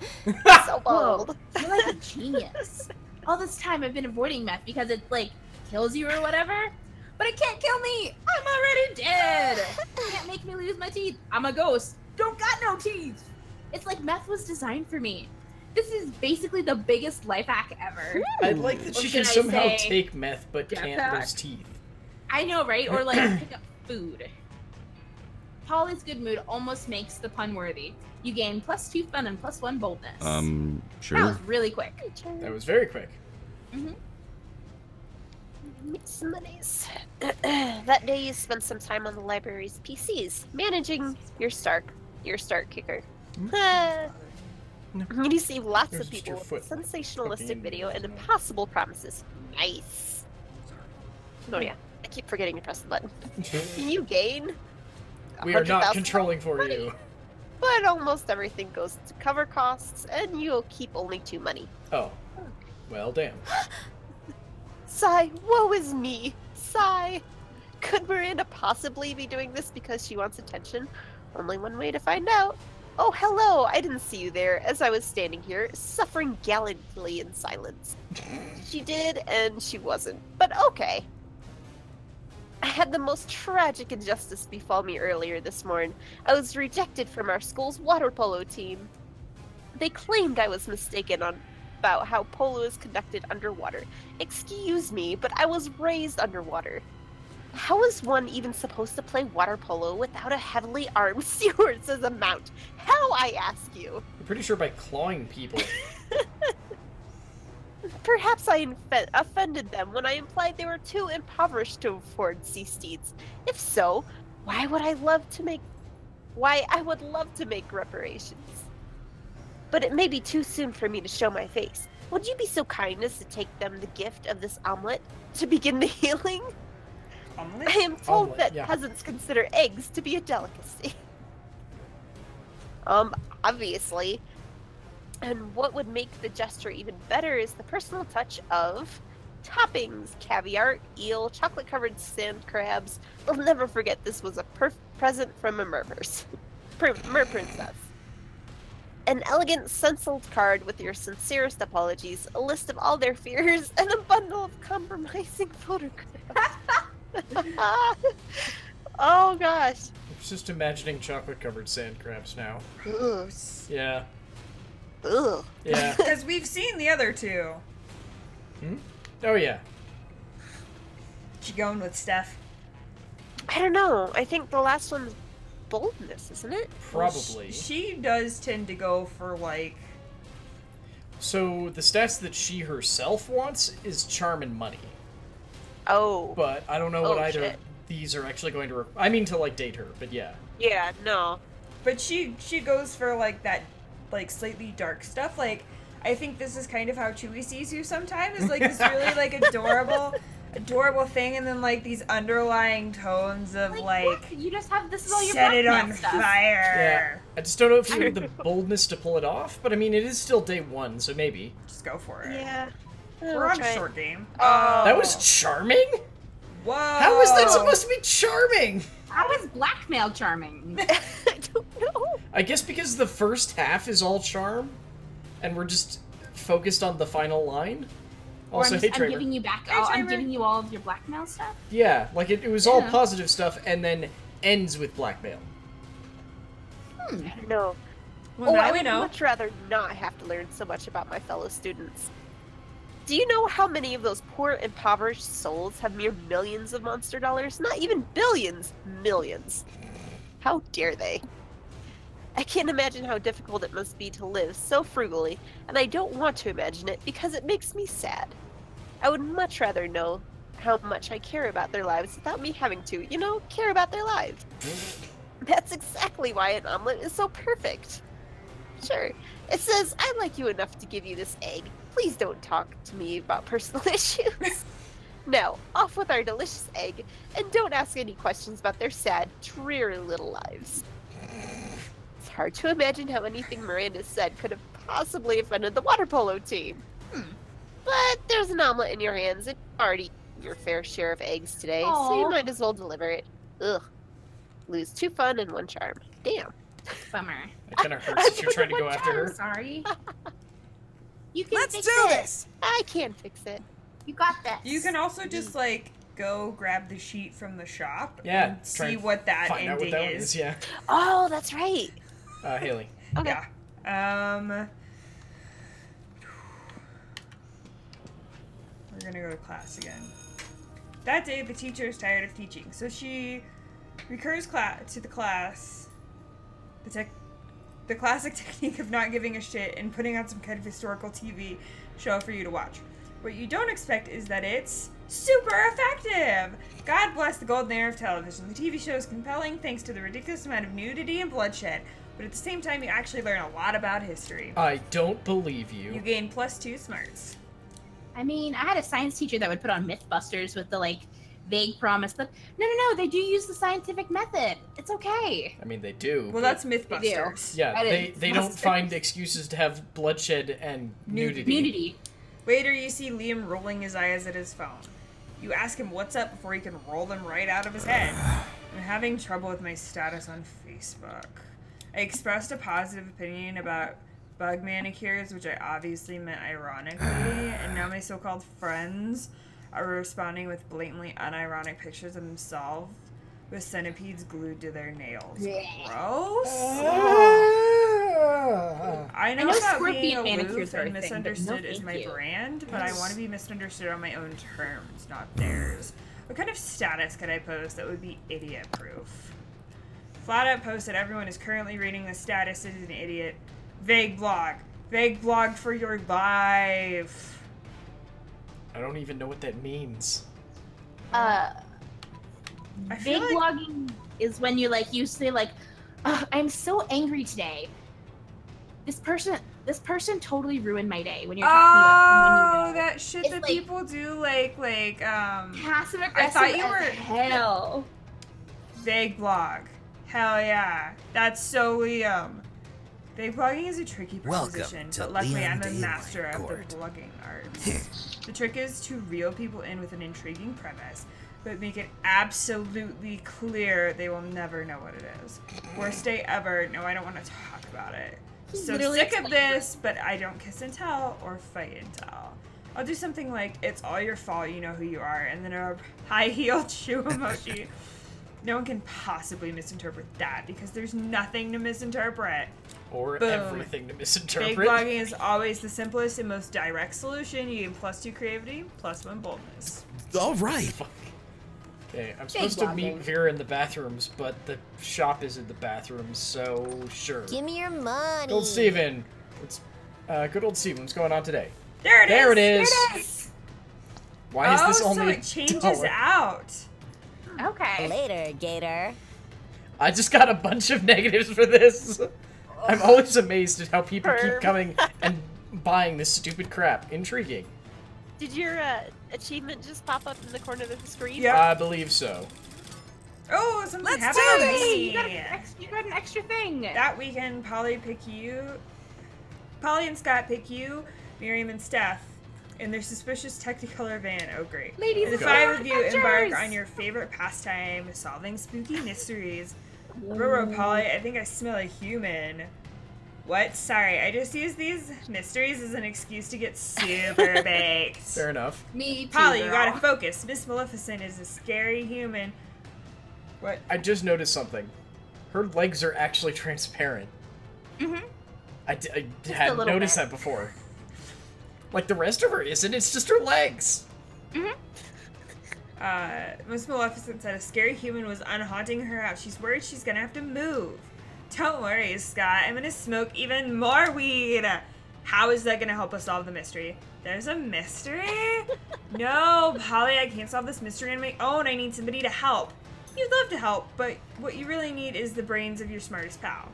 So Whoa, bold. you're like a genius. All this time I've been avoiding meth because it, like, kills you or whatever. But it can't kill me! I'm already dead! It can't make me lose my teeth. I'm a ghost. Don't got no teeth! It's like meth was designed for me. This is basically the biggest life hack ever. I like that Or she can should I somehow say take meth but death can't hack? lose teeth. I know, right? Or, like, pick up food. Polly's good mood almost makes the pun worthy. You gain +2 fun and +1 boldness. That Sure. was really quick. That was very quick. Some monies. That day you spent some time on the library's PCs, managing your start kicker. You see lots There's of just people your foot with sensationalistic poking. video and impossible promises. Nice. Oh yeah, I keep forgetting to press the button. You gain We are not 100,000 controlling for money, you. but almost everything goes to cover costs, and you'll keep only 2 money. Oh. Well, damn. Sigh, woe is me. Sigh. Could Miranda possibly be doing this because she wants attention? Only one way to find out. Oh, hello. I didn't see you there as I was standing here, suffering gallantly in silence. She did, and she wasn't. But okay. I had the most tragic injustice befall me earlier this morning. I was rejected from our school's water polo team. They claimed I was mistaken about how polo is conducted underwater. Excuse me, but I was raised underwater. How is one even supposed to play water polo without a heavily armed steward as a mount? How, I ask you? I'm pretty sure by clawing people. Perhaps I offended them when I implied they were too impoverished to afford sea steeds. If so, I would love to make reparations. But it may be too soon for me to show my face. Would you be so kind as to take them the gift of this omelet to begin the healing? Omelet? I am told Omelet, that yeah. peasants consider eggs to be a delicacy. Obviously. And what would make the gesture even better is the personal touch of toppings, caviar, eel, chocolate-covered sand crabs. I'll never forget this was a present from a mer princess. An elegant stenciled card with your sincerest apologies, a list of all their fears, and a bundle of compromising photographs. Oh gosh. I'm just imagining chocolate-covered sand crabs now. Gross. Yeah. Ugh. Yeah. Because we've seen the other two. Oh, yeah. You going with Steph? I don't know. I think the last one boldness, isn't it? Probably. She does tend to go for, like... So, the stats that she herself wants is charm and money. Oh. But I don't know what either shit. of these are actually going to... I mean to, like, date her, but yeah. Yeah, no. But she goes for, like, that, like, slightly dark stuff. Like, I think this is kind of how Chewie sees you sometimes. Is, like, this really, like, adorable thing, and then, like, these underlying tones of, like... what? You just have this is all your set it blackmail on stuff. fire. I just don't know if you have the boldness to pull it off, but I mean, it is still day one, so maybe. Just go for it. Yeah. We're on a short game. That was charming? Whoa. How is that supposed to be charming? How is blackmail charming? I don't know. I guess because the first half is all charm, and we're just focused on the final line. Also, hey, I'm Tramer. giving you back. Hey, I'm Tramer. giving you all of your blackmail stuff. Yeah, like it was all Yeah. positive stuff, and then ends with blackmail. No. Well, now I we would know. much rather not have to learn so much about my fellow students. Do you know how many of those poor, impoverished souls have mere millions of monster dollars? Not even billions. Millions. How dare they? I can't imagine how difficult it must be to live so frugally, and I don't want to imagine it because it makes me sad. I would much rather know how much I care about their lives without me having to, care about their lives. That's exactly why an omelet is so perfect. Sure, it says, I like you enough to give you this egg. Please don't talk to me about personal issues. Now, off with our delicious egg, and don't ask any questions about their sad, dreary little lives. It's hard to imagine how anything Miranda said could have possibly offended the water polo team. But there's an omelet in your hands, and you've already eaten your fair share of eggs today, so you Aw. might as well deliver it. Ugh. Lose 2 fun and 1 charm. Damn. Bummer. It kind of hurts if you're trying to go after I'm her. sorry. You can Let's fix do it. this! I can fix it. You got this. You can also just, like, go grab the sheet from the shop Yeah, and try see and what that Find out what ending that is, yeah. Oh, that's right. Haley. Okay. Yeah. We're gonna go to class again. That day, the teacher is tired of teaching, so she recurs to the class. The classic technique of not giving a shit and putting on some kind of historical TV show for you to watch. What you don't expect is that it's super effective! God bless the golden era of television. The TV show is compelling thanks to the ridiculous amount of nudity and bloodshed, but at the same time you actually learn a lot about history. I don't believe you. You gain +2 smarts. I mean, I had a science teacher that would put on Mythbusters with the, like, vague promise that, no, they do use the scientific method. It's okay. I mean, they do. Well, but- that's Mythbusters. Yeah, That they is don't Mythbusters. find excuses to have bloodshed and nudity. Nudity. Later, you see Liam rolling his eyes at his phone. You ask him what's up before he can roll them right out of his head. I'm having trouble with my status on Facebook. I expressed a positive opinion about bug manicures, which I obviously meant ironically, and now my so-called friends are responding with blatantly unironic pictures of themselves with centipedes glued to their nails. Gross! I know know that scorpion being manicures aloof are a and thing, but no misunderstood is thank my you. brand, but I want to be misunderstood on my own terms, not theirs. What kind of status could I post that would be idiot-proof? Flat out post that everyone is currently reading the status is an idiot. Vague blog. Vague blog for your life. I don't even know what that means. I feel Vague like blogging is when you say "Ugh, I'm so angry today. This person totally ruined my day." When you're talking about someone you know. that shit It's that like- people do, Passive aggressive I thought you as were- hell. vague blog. Hell yeah. That's so Liam. Vague blogging is a tricky Welcome proposition, to but luckily Liam I'm a Daylight master of Court. the blogging arts. The trick is to reel people in with an intriguing premise, but make it absolutely clear they will never know what it is. Worst day ever. No, I don't want to talk about it. He's So literally sick of explaining. this, but I don't kiss and tell or fight and tell. I'll do something like, it's all your fault, you know who you are, and then a high-heeled shoe emoji. No one can possibly misinterpret that, because there's nothing to misinterpret. Or Boom. everything to Fake misinterpret. blogging is always the simplest and most direct solution. You gain +2 creativity, +1 boldness. All right. Okay, I'm supposed to meet Vera in the bathrooms, but the shop is in the bathrooms, so sure. Give me your money. Good old Steven. Good old Steven, what's going on today? There it is! There it is! There it is! Why is this so only it changes $1? out. Okay. Later, Gator. I just got a bunch of negatives for this. I'm always amazed at how people keep coming and buying this stupid crap. Intriguing. Did your achievement just pop up in the corner of the screen? Yep. I believe so. Oh, something Let's happened do to this! me. You got an extra thing. That weekend, Polly and Scott pick you, Miriam and Steph, in their suspicious Technicolor van. Oh, great. Ladies The and five of you embark adventures! on your favorite pastime, solving spooky mysteries. Roro, Polly, I think I smell a human. What? Sorry, I just use these mysteries as an excuse to get super baked. Fair enough. Me too, Polly, you girl. gotta focus. Miss Maleficent is a scary human. What? I just noticed something. Her legs are actually transparent. Mm-hmm. I a hadn't little noticed bit. that before. Like, the rest of her isn't, it's just her legs. Mm-hmm. Miss Maleficent said a scary human was unhaunting her house. She's worried she's gonna have to move. Don't worry, Scott. I'm gonna smoke even more weed. How is that gonna help us solve the mystery? There's a mystery? No, Polly, I can't solve this mystery on my own. I need somebody to help. You'd love to help, but what you really need is the brains of your smartest pal.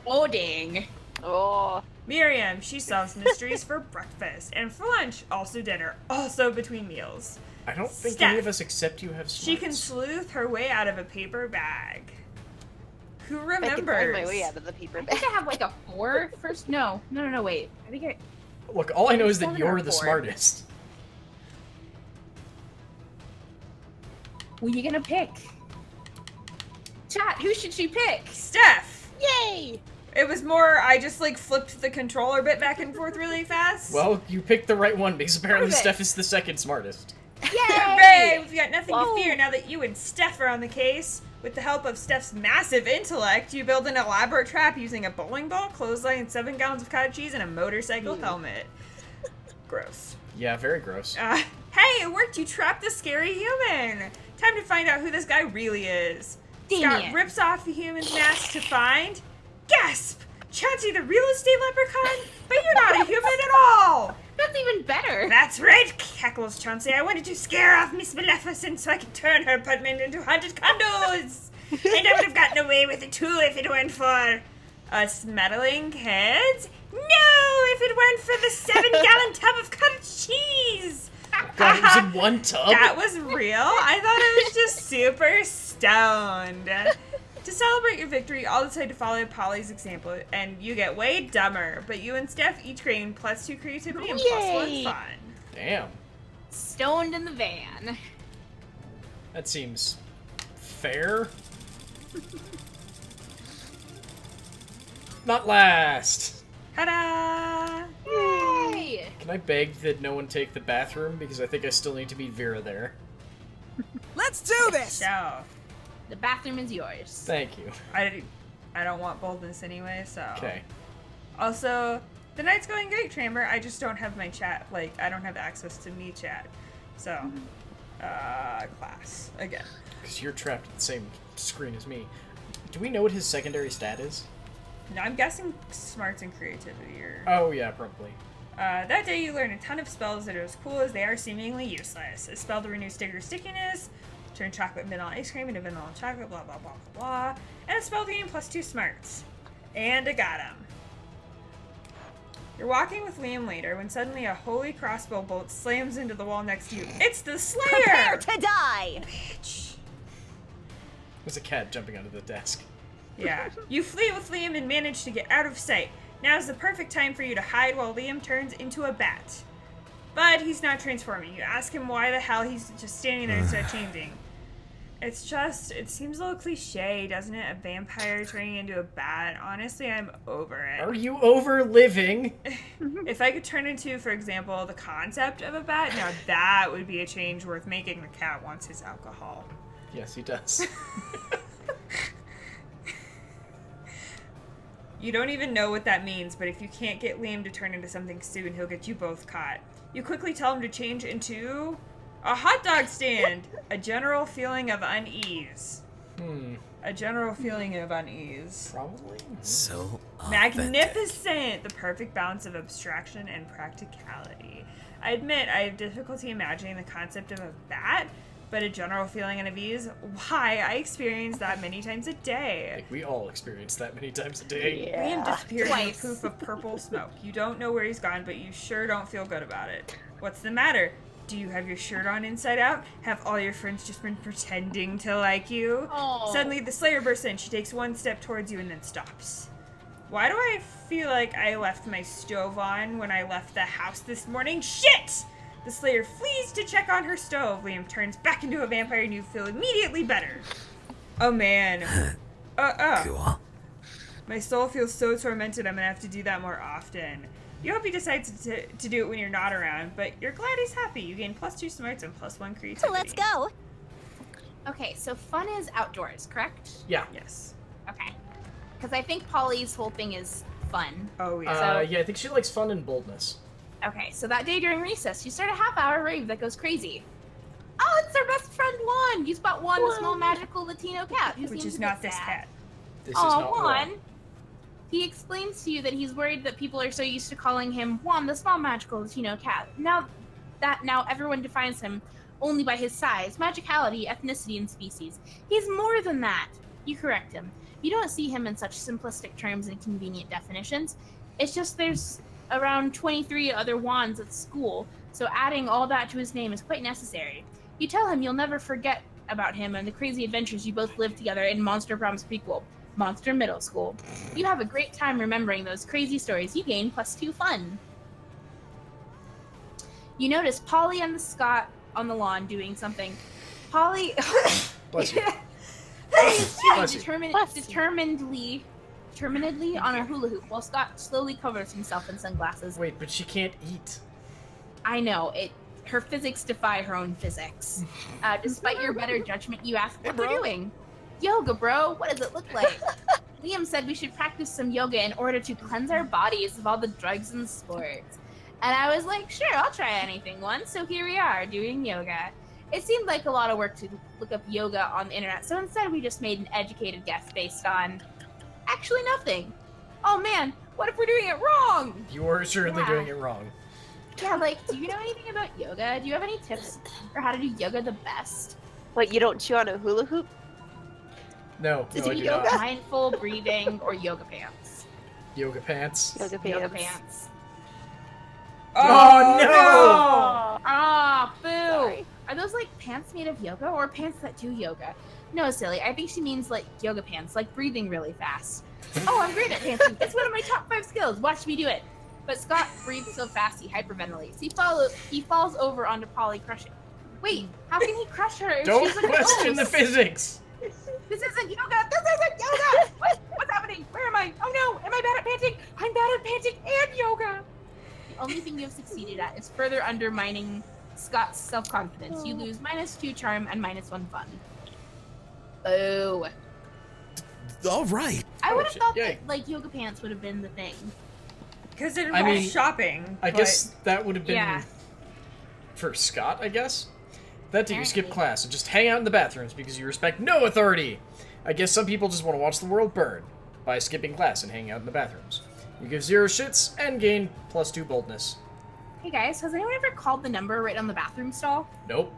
Oh, dang. Oh. Miriam, she solves mysteries for breakfast and for lunch, also dinner, also between meals. I don't think Steph. any of us except you have She can smarts. sleuth her way out of a paper bag. Who I remembers? can find my way out of the paper I bag. think I have like a 4 first. No, wait. I think I. Look, all I know is that 7 you're or the 4. smartest. Who are you gonna pick? Chat. Who should she pick? Steph! Yay! It was more, I just like flipped the controller bit back and forth really fast. Well, you picked the right one because apparently Perfect. Steph is the second smartest. Hooray! We've got nothing Whoa. to fear now that you and Steph are on the case. With the help of Steph's massive intellect, you build an elaborate trap using a bowling ball, clothesline, 7 gallons of cottage cheese, and a motorcycle helmet. Gross. Yeah, very gross. Hey, it worked! You trapped the scary human! Time to find out who this guy really is. Scott Damien. rips off the human's mask to find... Gasp! Chauncey the real estate leprechaun? But you're not a human at all! That's even better. That's right, cackles Chauncey. I wanted to scare off Miss Maleficent so I could turn her apartment into haunted condos! And I would have gotten away with it too if it weren't for... us meddling kids? No! If it weren't for the 7-gallon tub of cottage cheese! God, it was in one tub? That was real? I thought it was just super stoned. To celebrate your victory, I'll decide to follow Polly's example, and you get way dumber. But you and Steph each gain +2 creativity and +1 Yay. fun. Damn. Stoned in the van. That seems fair. Not last. Ta-da! Yay! Can I beg that no one take the bathroom? Because I think I still need to meet Vera there. Let's do this! So, The bathroom is yours. Thank you. I don't want boldness anyway, so. Okay. Also, the night's going great, Tramber. I just don't have my chat. Like, I don't have access to me chat. So, class. Again. Because you're trapped at the same screen as me. Do we know what his secondary stat is? No, I'm guessing smarts and creativity are... Oh, yeah, probably. That day you learn a ton of spells that are as cool as they are seemingly useless. A spell to renew sticker stickiness, turn chocolate vanilla ice cream into vanilla chocolate, blah, blah, blah, blah, blah. And a spell to gain +2 smarts. And I got him. You're walking with Liam later when suddenly a holy crossbow bolt slams into the wall next to you. It's the Slayer! Prepare to die! Bitch. There's a cat jumping under the desk. Yeah. You flee with Liam and manage to get out of sight. Now's the perfect time for you to hide while Liam turns into a bat. But he's not transforming. You ask him why the hell he's just standing there instead of changing. It's just, it seems a little cliche, doesn't it? A vampire turning into a bat. Honestly, I'm over it. Are you over living? If I could turn into, for example, the concept of a bat, now that would be a change worth making. The cat wants his alcohol. Yes, he does. You don't even know what that means, but if you can't get Liam to turn into something soon, he'll get you both caught. You quickly tell him to change into A hot dog stand. A general feeling of unease. Hmm. A general feeling of unease. Probably. So Magnificent! The perfect balance of abstraction and practicality. I admit I have difficulty imagining the concept of a bat, but a general feeling of ease? Why, I experience that many times a day. Like, we all experience that many times a day. Liam disappeared in a Twice. poof of purple smoke. You don't know where he's gone, but you sure don't feel good about it. What's the matter? Do you have your shirt on inside out? Have all your friends just been pretending to like you? Oh. Suddenly, the Slayer bursts in. She takes one step towards you and then stops. Why do I feel like I left my stove on when I left the house this morning? Shit! The Slayer flees to check on her stove. Liam turns back into a vampire and you feel immediately better. Oh man. cool. My soul feels so tormented I'm gonna have to do that more often. You hope he decides to do it when you're not around, but you're glad he's happy. You gain +2 smarts and +1 creativity. Let's go. Okay, so fun is outdoors, correct? Yeah. Yes. Okay. Because I think Polly's whole thing is fun. Oh, yeah. Yeah, I think she likes fun and boldness. Okay, so that day during recess, you start a half-hour rave that goes crazy. Oh, it's our best friend Juan! You spot Juan, the small magical Latino cat. Who Which seems is a not bit this sad. cat. This is Aw, not Juan. Juan. He explains to you that he's worried that people are so used to calling him Juan, the small magical Latino cat. Now everyone defines him only by his size, magicality, ethnicity, and species. He's more than that. You correct him. You don't see him in such simplistic terms and convenient definitions. It's just there's around 23 other Juans at school, so adding all that to his name is quite necessary. You tell him you'll never forget about him and the crazy adventures you both lived together in Monster Prom's prequel, Monster Middle School. You have a great time remembering those crazy stories. You gain +2 fun. You notice Polly and Scott on the lawn doing something. Polly Bless you. is Bless you. determinedly on a hula hoop while Scott slowly covers himself in sunglasses. Wait, but she can't eat. I know, her physics defy her own physics. Despite your better judgment, you ask what they're doing. Yoga, bro. What does it look like? Liam said we should practice some yoga in order to cleanse our bodies of all the drugs and sports. And I was like, sure, I'll try anything once. So here we are, doing yoga. It seemed like a lot of work to look up yoga on the internet, so instead we just made an educated guess based on actually nothing. Oh man, what if we're doing it wrong? You are certainly Yeah. doing it wrong. Yeah, like, do you know anything about yoga? Do you have any tips for how to do yoga the best? What, you don't chew on a hula hoop? No, Did no, I you do yoga? not. Mindful breathing or yoga pants? Yoga pants. Yoga Yoga pants. pants. Oh, no! Oh, Ah, boo! sorry. Are those like pants made of yoga or pants that do yoga? No, silly. I think she means like yoga pants, like breathing really fast. Oh, I'm great at pantsing. It's one of my top 5 skills. Watch me do it. But Scott breathes so fast he hyperventilates. He falls over onto Polly, crushing. Wait, how can he crush her if Don't she's like question the ghost? This This isn't yoga! This isn't yoga! What's happening? Where am I? Oh no! Am I bad at panting? I'm bad at panting and yoga! The only thing you have succeeded at is further undermining Scott's self-confidence. You lose -2 charm and -1 fun. Boo. All right. I would have shit, thought yay. that like yoga pants would have been the thing. Because it I involves mean, shopping. I but- guess that would have been Yeah. for Scott, I guess. That day you skip Apparently. class and just hang out in the bathrooms because you respect no authority. I guess some people just want to watch the world burn by skipping class and hanging out in the bathrooms. You give 0 shits and gain +2 boldness. Hey guys, has anyone ever called the number right on the bathroom stall? Nope.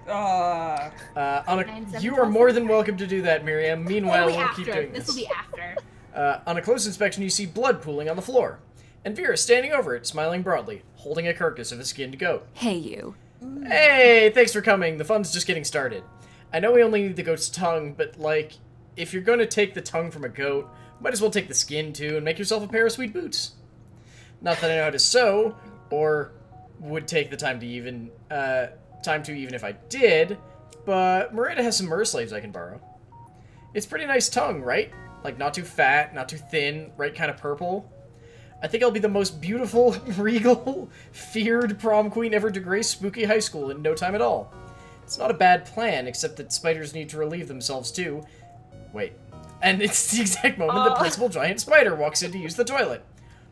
Uh, You are more than welcome to do that, Miriam. Meanwhile, It'll be we'll after. keep doing This this. will be after. On a close inspection, you see blood pooling on the floor. And Vera standing over it, smiling broadly, holding a carcass of a skinned goat. Hey, you. Hey, thanks for coming. The fun's just getting started. I know we only need the goat's tongue, but, like, if you're gonna take the tongue from a goat, might as well take the skin, too, and make yourself a pair of sweet boots. Not that I know how to sew, or would take the time to even if I did, but Miranda has some Mer-slaves I can borrow. It's pretty nice tongue, right? Like, not too fat, not too thin, right kind of purple. I think I'll be the most beautiful, regal, feared prom queen ever to grace spooky high school in no time at all. It's not a bad plan, except that spiders need to relieve themselves too. Wait. And it's the exact moment the Principal Giant Spider walks in to use the toilet.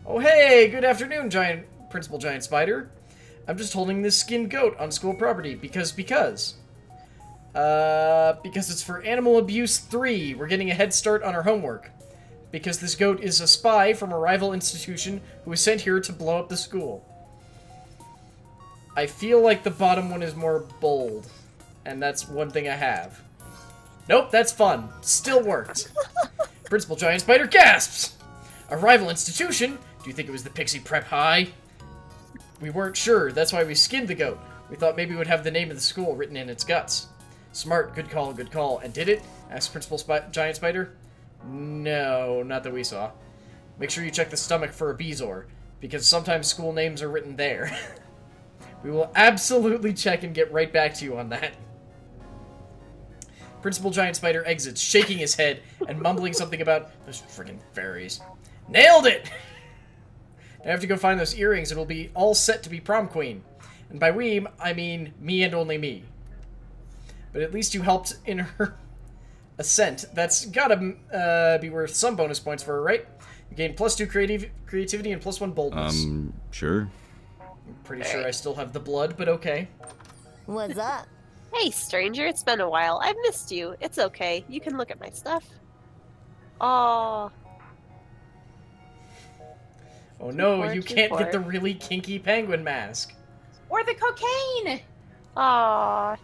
Oh hey, good afternoon, Principal Giant Spider. I'm just holding this skinned goat on school property because because it's for Animal Abuse 3. We're getting a head start on our homework. Because this goat is a spy from a rival institution who was sent here to blow up the school. I feel like the bottom one is more bold. And that's one thing I have. Nope, that's fun. Still worked. Principal Giant Spider gasps! A rival institution? Do you think it was the Pixie Prep High? We weren't sure, that's why we skinned the goat. We thought maybe it would have the name of the school written in its guts. Smart, good call, good call. And did it? Asked Principal Giant Spider. No, not that we saw. Make sure you check the stomach for a Bezoar, because sometimes school names are written there. We will absolutely check and get right back to you on that. Principal Giant Spider exits, shaking his head and mumbling something about those friggin' fairies. Nailed it! I have to go find those earrings and we'll be all set to be prom queen. And by we, I mean me and only me. But at least you helped in her ascent. That's gotta be worth some bonus points for her, right? You gain +2 creativity and +1 boldness. Sure. I'm pretty sure I still have the blood, but okay. What's up? Hey, stranger, it's been a while. I've missed you. It's okay. You can look at my stuff. Aww. Oh no, you 2, can't 4. get the really kinky penguin mask. Or the cocaine. Aww.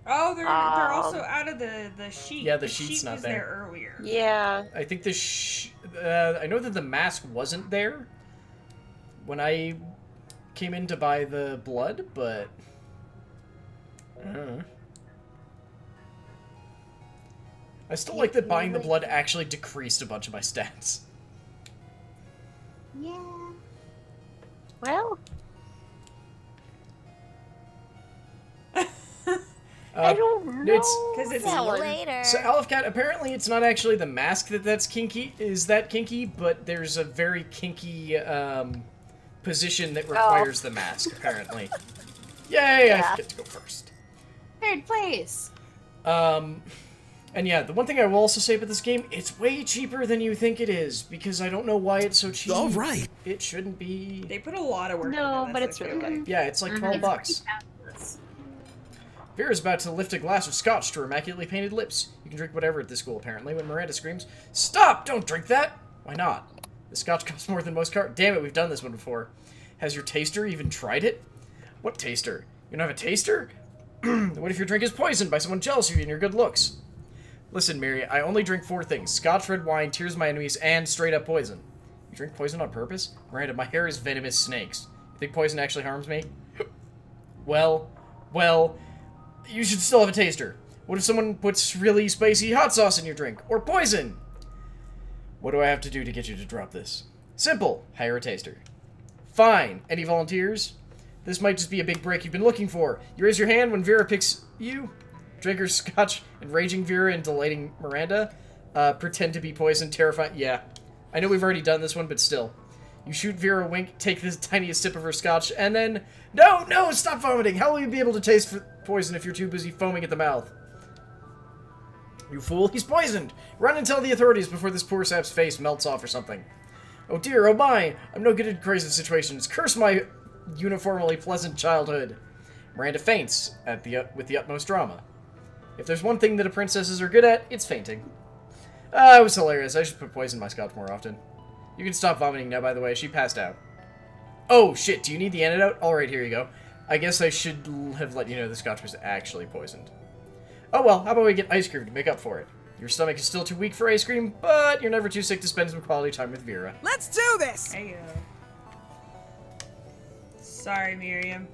Oh, they're also out of the sheet. Yeah, the sheet's not was there. earlier. Yeah. I think I know that the mask wasn't there when I came in to buy the blood, but I don't know. I still like that buying the blood actually decreased a bunch of my stats. Yeah. Well. I don't know. Because it's See you Ellen. later. So Aleph Cat, apparently it's not actually the mask that's kinky, but there's a very kinky position that requires the mask, apparently. Yay, Yeah. I get to go first. 3rd place. And yeah, the one thing I will also say about this game, it's way cheaper than you think it is, because I don't know why it's so cheap. All right. It shouldn't be. They put a lot of work No, into this. but it's I feel really good. like. Yeah, it's like 12 bucks. Vera's about to lift a glass of scotch to her immaculately painted lips. You can drink whatever at this school, apparently, when Miranda screams, "Stop! Don't drink that!" Why not? The scotch costs more than most Damn it, we've done this one before. Has your taster even tried it? What taster? You don't have a taster? What if your drink is poisoned by someone jealous of you and your good looks? Listen, Miri, I only drink 4 things. Scotch, red wine, tears of my enemies, and straight-up poison. You drink poison on purpose? Miranda, my hair is venomous snakes. You think poison actually harms me? Well, you should still have a taster. What if someone puts really spicy hot sauce in your drink? Or poison? What do I have to do to get you to drop this? Simple. Hire a taster. Fine. Any volunteers? This might just be a big break you've been looking for. You raise your hand when Vera picks you. Drinker Scotch and raging Vera and delighting Miranda. Pretend to be poisoned, terrifying. Yeah. I know we've already done this one, but still. You shoot Vera a wink, take the tiniest sip of her scotch, and then... No, stop vomiting! How will you be able to taste poison if you're too busy foaming at the mouth? You fool, he's poisoned! Run and tell the authorities before this poor sap's face melts off or something. Oh dear, oh my! I'm no good at crisis situations. Curse my uniformly pleasant childhood. Miranda faints with the utmost drama. If there's one thing that a princesses are good at, it's fainting. It was hilarious. I should put poison in my scotch more often. You can stop vomiting now, by the way. She passed out. Oh, shit. Do you need the antidote? Alright, here you go. I guess I should have let you know the scotch was actually poisoned. Oh well, how about we get ice cream to make up for it? Your stomach is still too weak for ice cream, but you're never too sick to spend some quality time with Vera. Let's do this! Hey, sorry, Miriam.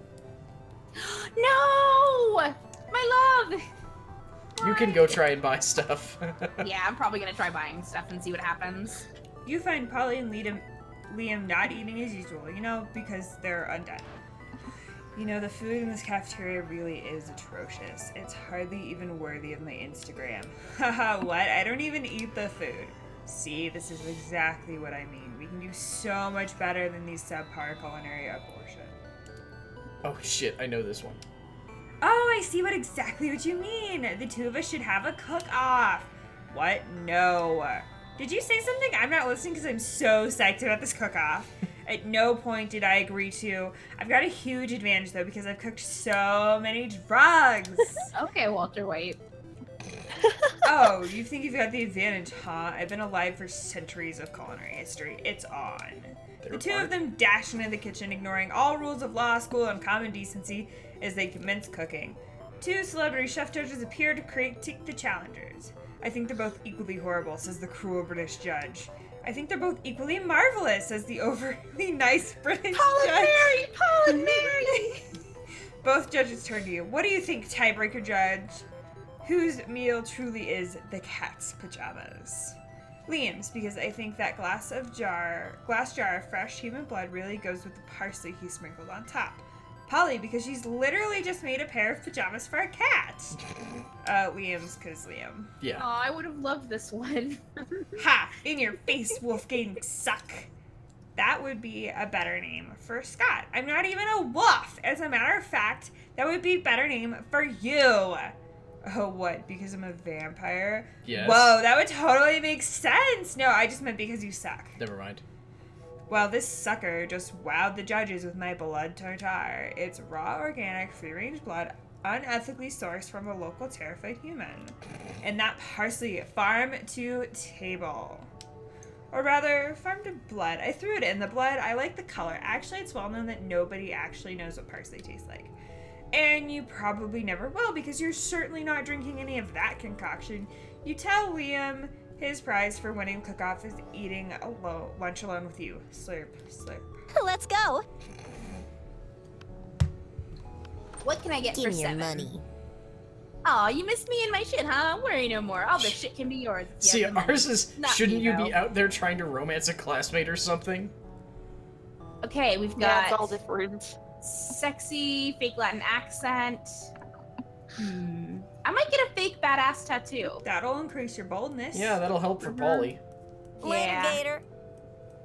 No! My love! You can go try and buy stuff. Yeah, I'm probably gonna try buying stuff and see what happens. You find Polly and Liam not eating as usual, because they're undead. The food in this cafeteria really is atrocious. It's hardly even worthy of my Instagram. Haha, what? I don't even eat the food. See, this is exactly what I mean. We can do so much better than these subpar culinary abortion. Oh shit, I know this one. Oh, I see exactly what you mean. The two of us should have a cook-off. What? No. Did you say something? I'm not listening because I'm so psyched about this cook-off. At no point did I agree to. I've got a huge advantage, though, because I've cooked so many drugs. Okay, Walter White. Oh, you think you've got the advantage, huh? I've been alive for centuries of culinary history. It's on. The two of them dash into the kitchen, ignoring all rules of law, school, and common decency as they commence cooking. Two celebrity chef judges appear to critique the challengers. I think they're both equally horrible, says the cruel British judge. I think they're both equally marvelous, says the overly nice British judge. Paul and Mary! Both judges turn to you. What do you think, tiebreaker judge? Whose meal truly is the cat's pajamas? Liam's, because I think that glass jar of fresh human blood really goes with the parsley he sprinkled on top. Polly, because she's literally just made a pair of pajamas for a cat. Liam's, because Liam. Yeah. Oh, I would have loved this one. Ha! In your face, Wolfgang Suck. That would be a better name for Scott. I'm not even a wolf. As a matter of fact, that would be a better name for you. Oh, what? Because I'm a vampire? Yes. Whoa, that would totally make sense. No, I just meant because you suck. Never mind. Well, this sucker just wowed the judges with my blood tartare. It's raw, organic, free-range blood, unethically sourced from a local terrified human. And that parsley, farm to table. Or rather, farm to blood. I threw it in the blood. I like the color. Actually, it's well known that nobody actually knows what parsley tastes like. And you probably never will, because you're certainly not drinking any of that concoction. You tell Liam his prize for winning cook-off is eating lunch alone with you. Slurp, slurp. Let's go. What can I get Give for me your 7? money. Aw, you missed me and my shit, huh? Worry no more. All the shit can be yours. if you See, have the money. ours is, Not shouldn't me, you though. be out there trying to romance a classmate or something? Okay, we've Yeah, it's got all different. sexy, fake Latin accent. I might get a fake badass tattoo. That'll increase your boldness. Yeah, that'll help for Polly. Later, Yeah. Gator.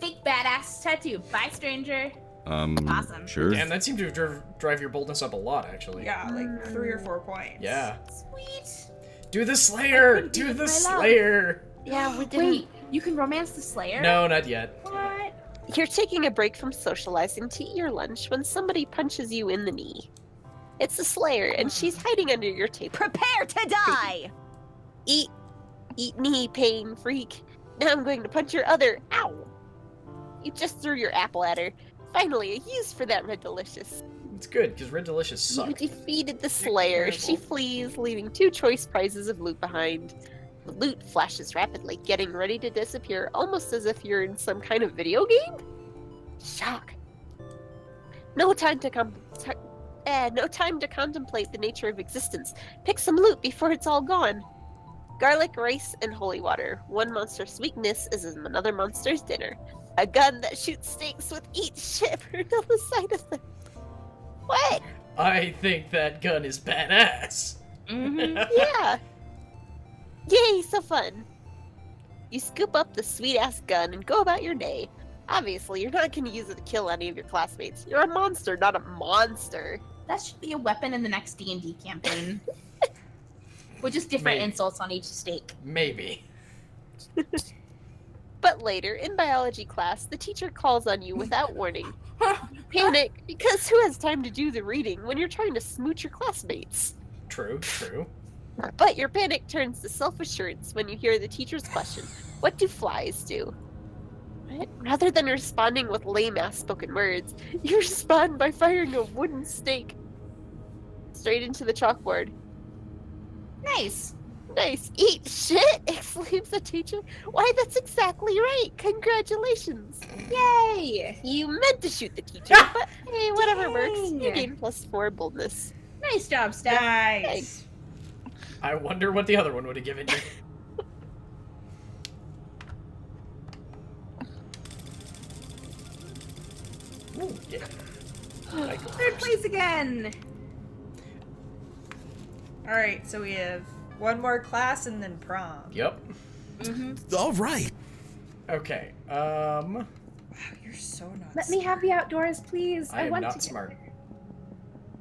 Fake badass tattoo. Bye, stranger. Awesome. Sure. Damn, that seemed to drive your boldness up a lot, actually. Yeah, like 3 or 4 points. Yeah. Sweet. Do the Slayer! couldn't Do give the my love. Slayer! Yeah, we didn't. Wait, you can romance the Slayer? No, not yet. What? You're taking a break from socializing to eat your lunch when somebody punches you in the knee. It's the Slayer, and she's hiding under your table. Prepare to die. Eat knee, pain, freak. Now I'm going to punch your other. Ow! You just threw your apple at her. Finally, a use for that Red Delicious. It's good, because Red Delicious You suck. defeated the Slayer. She flees, leaving 2 choice prizes of loot behind. The loot flashes rapidly, getting ready to disappear, almost as if you're in some kind of video game? Shock. No time to contemplate the nature of existence. Pick some loot before it's all gone. Garlic, rice, and holy water. One monster's weakness is another monster's dinner. A gun that shoots snakes with each shivered on the side of them. What? I think that gun is badass. Yeah. Yay, so fun. You scoop up the sweet-ass gun and go about your day. Obviously, you're not going to use it to kill any of your classmates. You're a monster, not a monster. That should be a weapon in the next D&D campaign. With just different Maybe. insults on each stake. Maybe. But later, in biology class, the teacher calls on you without warning. You panic, because who has time to do the reading when you're trying to smooch your classmates? True, true. But your panic turns to self-assurance when you hear the teacher's question, what do flies do? Right? Rather than responding with lame-ass spoken words, you respond by firing a wooden stake straight into the chalkboard. Nice. Nice. Eat shit! Exclaims the teacher. Why, that's exactly right. Congratulations. Yay! You meant to shoot the teacher, but hey, whatever works. You Dang. gain +4 boldness. Nice job, Steph. Nice. I wonder what the other one would have given you. Ooh, yeah. Third place again. Alright, so we have one more class and then prom. Yep. All right. Okay. Wow, you're so nuts. Let me have the outdoors, please. I am want not to smart.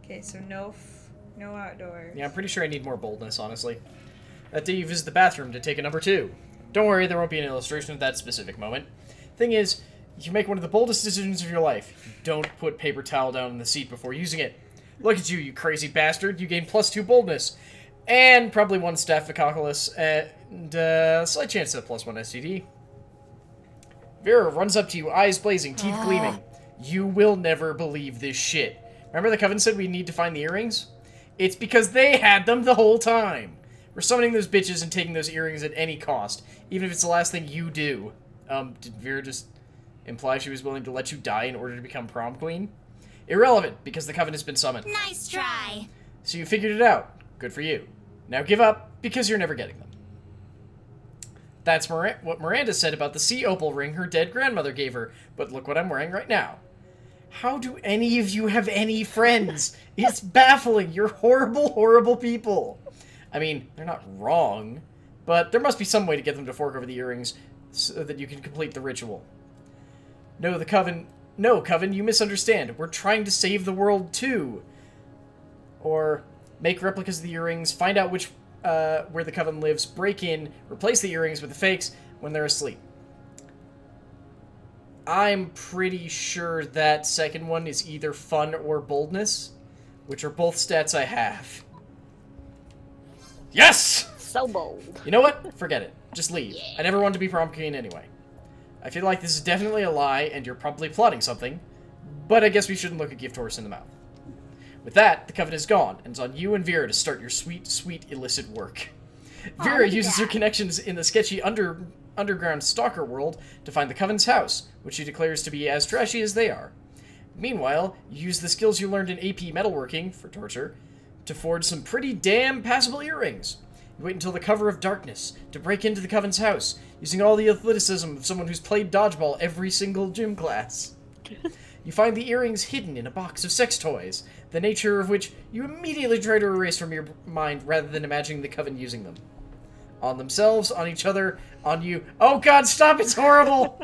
Okay, so no outdoors. Yeah, I'm pretty sure I need more boldness, honestly. That day you visit the bathroom to take a number 2. Don't worry, there won't be an illustration of that specific moment. Thing is, You make one of the boldest decisions of your life. You don't put paper towel down in the seat before using it. Look at you, you crazy bastard. You gain +2 boldness. And probably 1 Staphylococcus and slight chance of +1 STD. Vera runs up to you, eyes blazing, teeth gleaming. You will never believe this shit. Remember the Coven said we need to find the earrings? It's because they had them the whole time. We're summoning those bitches and taking those earrings at any cost, even if it's the last thing you do. Did Vera just imply she was willing to let you die in order to become prom queen? Irrelevant, because the Coven has been summoned. Nice try. So you figured it out. Good for you. Now give up, because you're never getting them. That's what Miranda said about the sea opal ring her dead grandmother gave her, but look what I'm wearing right now. How do any of you have any friends? It's baffling. You're horrible, horrible people. I mean, they're not wrong, but there must be some way to get them to fork over the earrings so that you can complete the ritual. No, Coven, you misunderstand. We're trying to save the world, too. Or make replicas of the earrings, find out where the Coven lives, break in, replace the earrings with the fakes when they're asleep. I'm pretty sure that second one is either fun or boldness, which are both stats I have. Yes! So bold. You know what? Forget it. Just leave. Yeah. I never wanted to be prom queen anyway. I feel like this is definitely a lie, and you're probably plotting something, but I guess we shouldn't look a gift horse in the mouth. With that, the Coven is gone, and it's on you and Vera to start your sweet, sweet illicit work. Vera uses her connections in the sketchy underground stalker world to find the Coven's house, which she declares to be as trashy as they are. Meanwhile, you use the skills you learned in AP metalworking, for torture, to forge some pretty damn passable earrings. You wait until the cover of darkness to break into the Coven's house, using all the athleticism of someone who's played dodgeball every single gym class. You find the earrings hidden in a box of sex toys, the nature of which you immediately try to erase from your mind rather than imagining the Coven using them. On themselves, on each other, on you. Oh god, stop, it's horrible!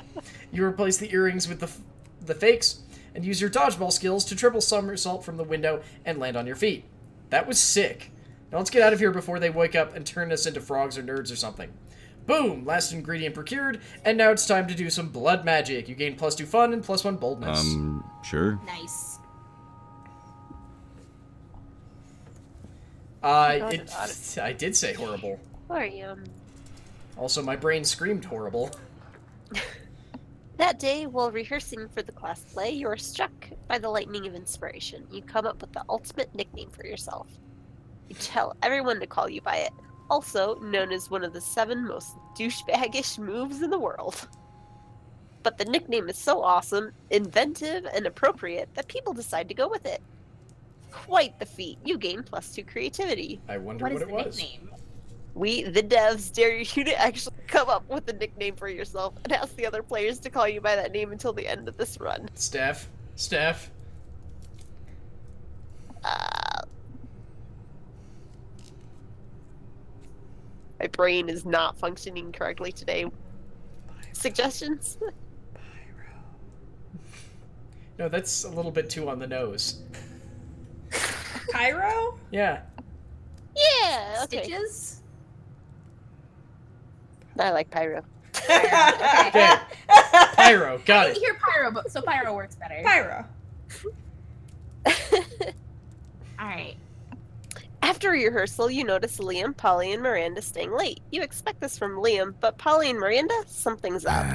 You replace the earrings with the fakes, and use your dodgeball skills to triple somersault from the window and land on your feet. That was sick. Now let's get out of here before they wake up and turn us into frogs or nerds or something. Boom! Last ingredient procured, and now it's time to do some blood magic. You gain +2 fun and +1 boldness. Sure. Nice. I did say horrible. Sorry, Also, my brain screamed horrible. That day, while rehearsing for the class play, you are struck by the lightning of inspiration. You come up with the ultimate nickname for yourself. You tell everyone to call you by it, also known as one of the 7 most douchebaggish moves in the world. But the nickname is so awesome, inventive, and appropriate that people decide to go with it. Quite the feat. You gain +2 creativity. I wonder what it was. Nickname? We, the devs, dare you to actually come up with a nickname for yourself and ask the other players to call you by that name until the end of this run. Steph? My brain is not functioning correctly today. Suggestions? No, that's a little bit too on the nose. Pyro? Yeah. Yeah, okay. Stitches? I like Pyro. Okay. Pyro, got I it. didn't hear pyro, but so pyro works better. Pyro. Alright. After rehearsal, you notice Liam, Polly, and Miranda staying late. You expect this from Liam, but Polly and Miranda, something's up.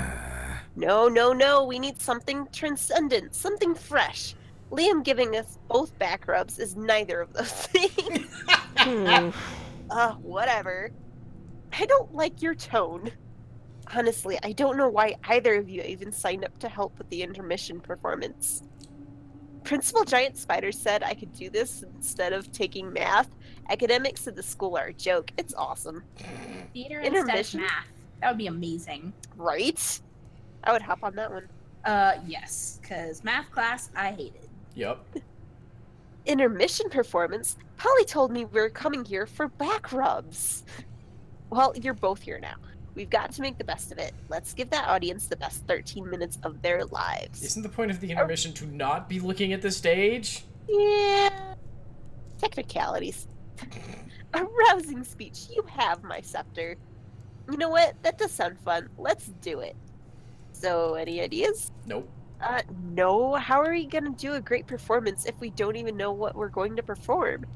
No, we need something transcendent, something fresh. Liam giving us both back rubs is neither of those things. Whatever. I don't like your tone. Honestly, I don't know why either of you even signed up to help with the intermission performance. Principal Giant Spider said I could do this instead of taking math. Academics at the school are a joke. It's awesome. Theater instead of Intermission? math. That would be amazing. Right? I would hop on that one. Yes, because math class I hated. Yep. Intermission performance? Polly told me we were coming here for back rubs. Well, you're both here now. We've got to make the best of it. Let's give that audience the best 13 minutes of their lives. Isn't the point of the intermission to not be looking at the stage? Yeah. Technicalities. A rousing speech. You have my scepter. You know what? That does sound fun. Let's do it. So, any ideas? Nope. No. How are we gonna do a great performance if we don't even know what we're going to perform?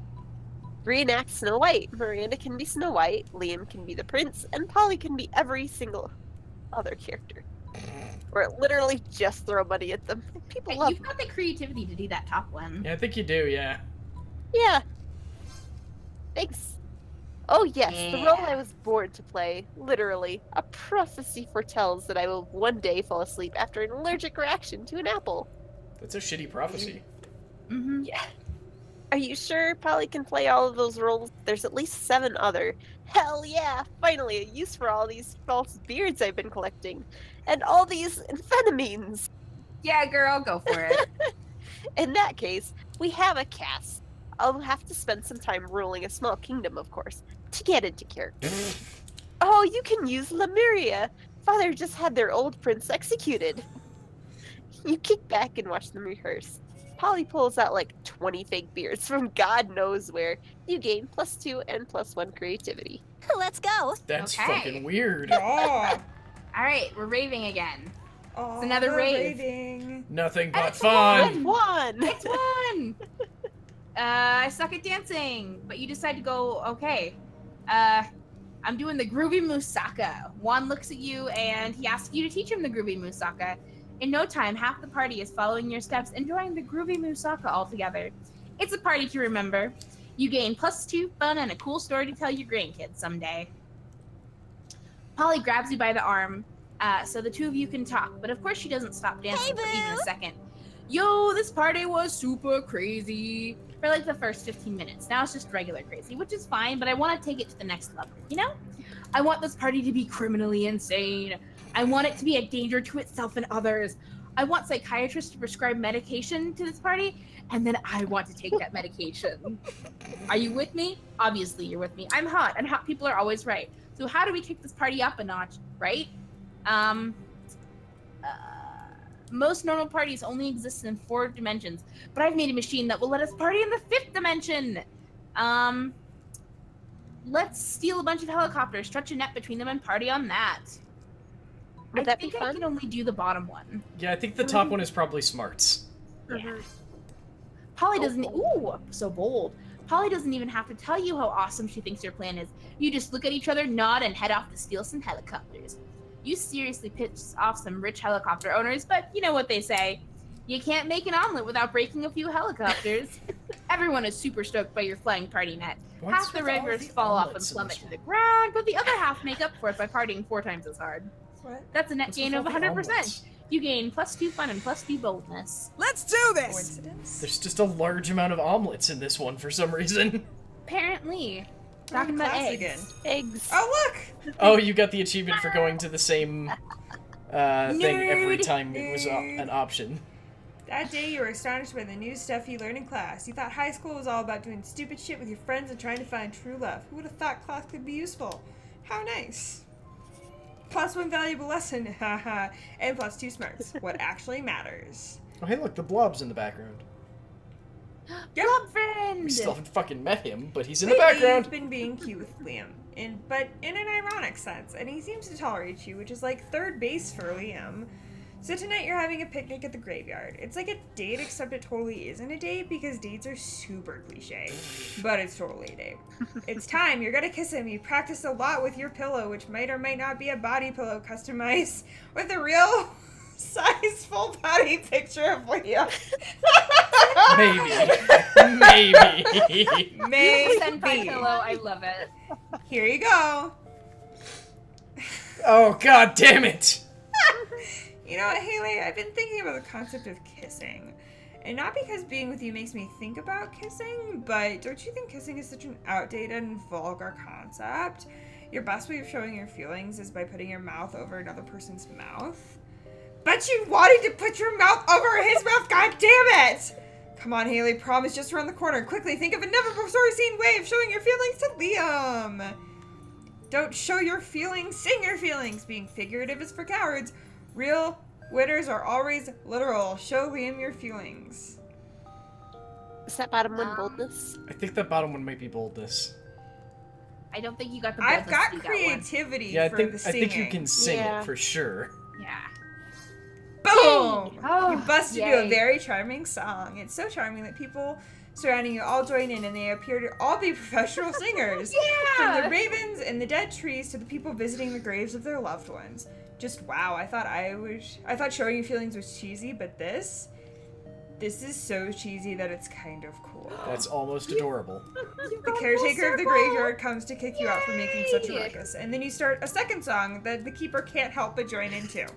Reenact Snow White. Miranda can be Snow White, Liam can be the prince, and Polly can be every single other character. Or literally just throw money at them. People love You've got the creativity to do that top one. Yeah, I think you do, yeah. Yeah. Thanks. Oh yes, the role Yeah. I was born to play. Literally. A prophecy foretells that I will one day fall asleep after an allergic reaction to an apple. That's a shitty prophecy. Mm-hmm. Yeah. Are you sure Polly can play all of those roles? There's at least 7 other. Hell yeah! Finally, a use for all these false beards I've been collecting. And all these amphetamines! Yeah, girl, go for it. In that case, we have a cast. I'll have to spend some time ruling a small kingdom, of course, to get into character. Oh, you can use Lemuria! Father just had their old prince executed. You kick back and watch them rehearse. Polly pulls out like 20 fake beards from God knows where. You gain +2 and +1 creativity. Let's go. That's Okay. fucking weird. Oh, All right, we're raving again. oh, another the rave. raving. Nothing And but it's fun. One! It's one. I suck at dancing, but you decide to go. Okay. I'm doing the groovy Musaka. Juan looks at you and he asks you to teach him the groovy Musaka. In no time, half the party is following your steps, enjoying the groovy Musaka all together. It's a party to remember. You gain +2 fun and a cool story to tell your grandkids someday. Polly grabs you by the arm, so the two of you can talk, but of course she doesn't stop dancing for even a second. Yo, this party was super crazy for like the first 15 minutes. Now it's just regular crazy, which is fine, but I want to take it to the next level, you know? I want this party to be criminally insane. I want it to be a danger to itself and others. I want psychiatrists to prescribe medication to this party, and then I want to take that medication. Are you with me? Obviously you're with me. I'm hot, and hot people are always right. So how do we take this party up a notch, right? Most normal parties only exist in 4 dimensions, but I've made a machine that will let us party in the 5th dimension. Let's steal a bunch of helicopters, stretch a net between them, and party on that. Would that be I think I fun? can only do the bottom one. Yeah, I think the top one is probably smarts. Yeah. Polly Oh, doesn't. Ooh, so bold. Polly doesn't even have to tell you how awesome she thinks your plan is. You just look at each other, nod, and head off to steal some helicopters. You seriously pitch off some rich helicopter owners, but you know what they say. You can't make an omelet without breaking a few helicopters. Everyone is super stoked by your flying party net. What's Half the with all regulars the fall off and omelets in plummet this to one? the ground, but the other half make up for it by partying 4 times as hard. What? That's a net What's gain with of all the 100%. omelets? You gain +2 fun and +2 boldness. Let's do this. Coincidence? There's just a large amount of omelets in this one for some reason. Apparently. Talking about Class eggs. again. Eggs. Oh, look! Oh, you got the achievement for going to the same thing every Nerd. time it was an option. That day you were astonished by the new stuff you learned in class. You thought high school was all about doing stupid shit with your friends and trying to find true love. Who would have thought class could be useful? How nice. +1 valuable lesson, haha, and +2 smarts. What actually matters. Oh, hey, look, the blob's in the background. Yep. Blob friend! We still haven't fucking met him, but he's in the Lately, background. you've been being cute with Liam, but in an ironic sense, and he seems to tolerate you, which is like third base for Liam. So tonight you're having a picnic at the graveyard. It's like a date, except it totally isn't a date because dates are super cliche, but it's totally a date. It's time. You're gonna kiss him. You practiced a lot with your pillow, which might or might not be a body pillow customized with a real size full body picture of Liam. Maybe. Senpai Maybe. pillow, I love it. Here you go. Oh, god damn it! You know what, Haley? I've been thinking about the concept of kissing. And not because being with you makes me think about kissing, but don't you think kissing is such an outdated and vulgar concept? Your best way of showing your feelings is by putting your mouth over another person's mouth. But you wanted to put your mouth over his mouth, god damn it! Come on, Haley, prom is just around the corner. Quickly, think of a never-before-seen way of showing your feelings to Liam. Don't show your feelings, sing your feelings. Being figurative is for cowards. Real winners are always literal. Show Liam your feelings. Is that bottom one boldness? I think that bottom one might be boldness. I don't think you got the I've boldness got to do that one. creativity Yeah, for I the think you singing. can sing Yeah. it for sure. Yeah. home. Oh, You bust into yay. a very charming song. It's so charming that people surrounding you all join in, and they appear to all be professional singers. Yeah. From the ravens and the dead trees to the people visiting the graves of their loved ones. Just wow, I thought showing your feelings was cheesy, but this is so cheesy that it's kind of cool. That's almost adorable. The caretaker of the graveyard comes to kick you out for making such a ruckus. And then you start a second song that the keeper can't help but join into.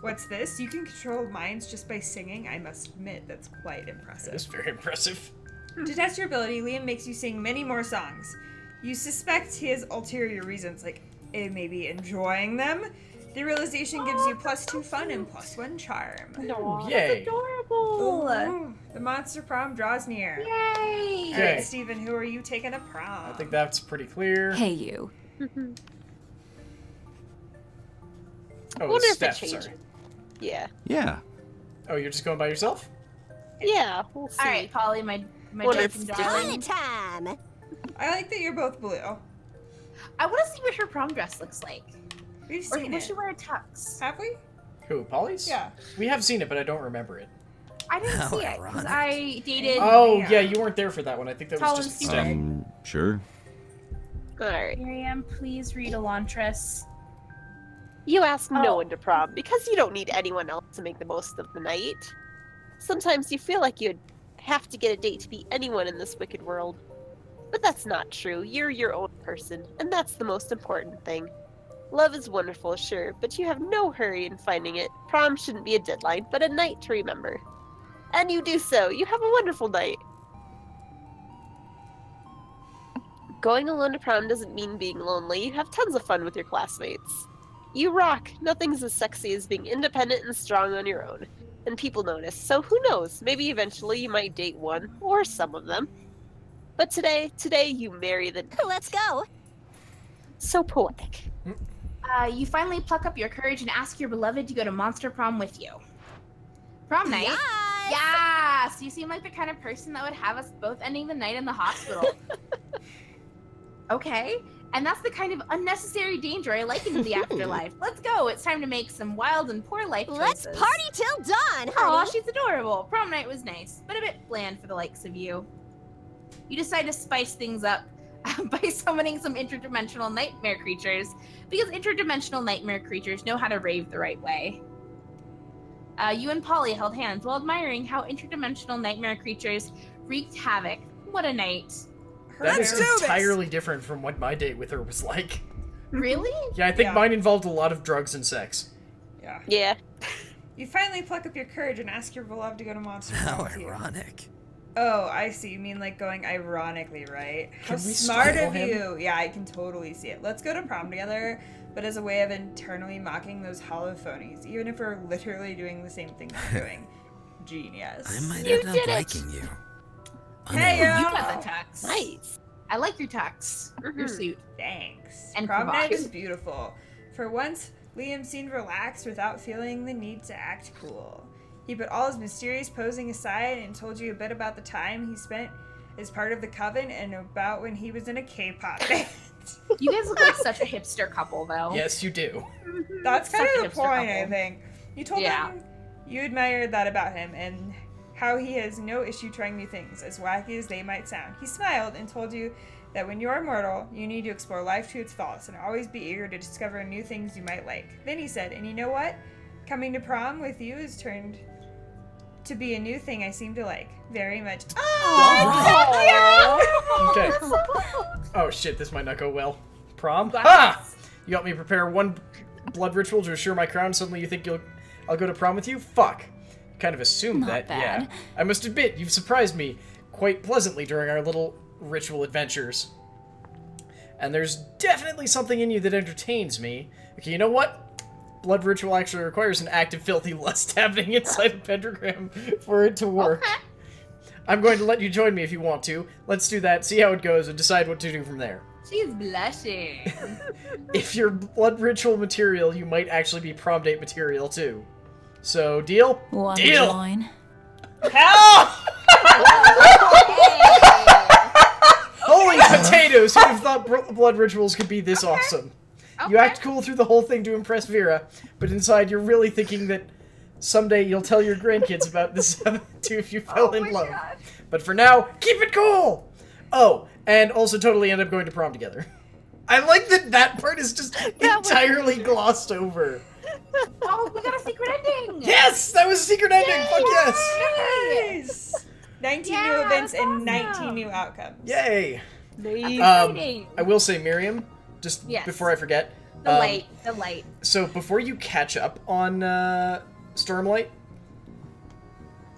What's this? You can control minds just by singing? I must admit, that's quite impressive. It's very impressive. To test your ability, Liam makes you sing many more songs. You suspect he has ulterior reasons, like maybe enjoying them. The realization gives you +2 fun and +1 charm. Aw, Yay. that's adorable. Ooh, the monster prom draws near. Yay. All right, Okay. Steven, who are you taking to prom? I think that's pretty clear. Hey, you. Oh, wonder it's if it Steph, changes. sorry. Yeah. Yeah. Oh, you're just going by yourself? Yeah, we'll see. All right, Polly, my Wonder if drunken it's darling. Fun time. I like that you're both blue. I want to see what her prom dress looks like. We've Or seen will it. she wear a tux? Have we? Who, Polly's? Yeah. We have seen it, but I don't remember it. I didn't How see it because ironic. I dated. Oh, yeah. yeah, you weren't there for that one. I think that Tall was and just stupid. Steph. Sure. Alright. Miriam, please read Elantris. You ask Oh. no one to prom because you don't need anyone else to make the most of the night. Sometimes you feel like you'd have to get a date to be anyone in this wicked world. But that's not true. You're your own person, and that's the most important thing. Love is wonderful, sure, but you have no hurry in finding it. Prom shouldn't be a deadline, but a night to remember. And you do so. You have a wonderful night. Going alone to prom doesn't mean being lonely. You have tons of fun with your classmates. You rock. Nothing's as sexy as being independent and strong on your own. And people notice, so who knows? Maybe eventually you might date one, or some of them. But today you marry the... Let's go. So poetic. You finally pluck up your courage and ask your beloved to go to Monster Prom with you. Prom night? Yes. Yes! You seem like the kind of person that would have us both ending the night in the hospital. Okay. And that's the kind of unnecessary danger I like in the afterlife. Let's go. It's time to make some wild and poor life choices. Let's party till dawn, Aw, honey. she's adorable. Prom night was nice, but a bit bland for the likes of you. You decide to spice things up by summoning some interdimensional nightmare creatures, because interdimensional nightmare creatures know how to rave the right way. You and Polly held hands while admiring how interdimensional nightmare creatures wreaked havoc. What a night. That Let's is do this. entirely different from what my date with her was like. Really? Yeah, I think Yeah. mine involved a lot of drugs and sex. Yeah. Yeah. You finally pluck up your courage and ask your beloved to go to Monster Prom How with you. ironic. Oh, I see. You mean like going ironically, right? How Can we smart strangle of him? you. Yeah, I can totally see it. Let's go to prom together, but as a way of internally mocking those hollow phonies, even if we're literally doing the same thing they're doing. Genius. I might You end up did it. liking you. Hey, Unknown. You yo. got the tux. Nice. I like your tux. Your Mhm. suit. Thanks. And Prom night provocative. is beautiful. For once, Liam seemed relaxed without feeling the need to act cool. He put all his mysterious posing aside and told you a bit about the time he spent as part of the coven and about when he was in a K-pop band. You guys look like such a hipster couple, though. Yes, you do. That's kind Such a of the hipster point, I couple. think. You told Yeah. him you admired that about him and how he has no issue trying new things, as wacky as they might sound. He smiled and told you that when you're immortal, you need to explore life to its fullest and always be eager to discover new things you might like. Then he said, and you know what? Coming to prom with you has turned to be a new thing I seem to like very much. Okay. Oh shit, this might not go well. Prom? What? Ha! You helped me prepare one blood ritual to assure my crown. Suddenly you think I'll go to prom with you? Fuck. Kind of assumed Not that, bad. yeah. I must admit, you've surprised me quite pleasantly during our little ritual adventures. And there's definitely something in you that entertains me. Okay, you know what? Blood ritual actually requires an active filthy lust happening inside a pentagram for it to work. Okay. I'm going to let you join me if you want to. Let's do that, see how it goes, and decide what to do from there. She's blushing. If you're blood ritual material, you might actually be prom date material too. So, deal? Want to Deal! join? Hell! Holy potatoes! Who'd have thought blood rituals could be this awesome? You Okay. act cool through the whole thing to impress Vera, but inside you're really thinking that someday you'll tell your grandkids about this too if you fell in love. God. But for now, keep it cool! Oh, and also totally end up going to prom together. I like that part is just entirely glossed over. Oh, we got a secret ending! Yes! That was a secret ending! Yay! Fuck yes! Nice! 19 Yeah, new events that's and 19 awesome. new outcomes. Yay! Exciting. I will say, Miriam, just Yes. before I forget. The light. So before you catch up on Stormlight,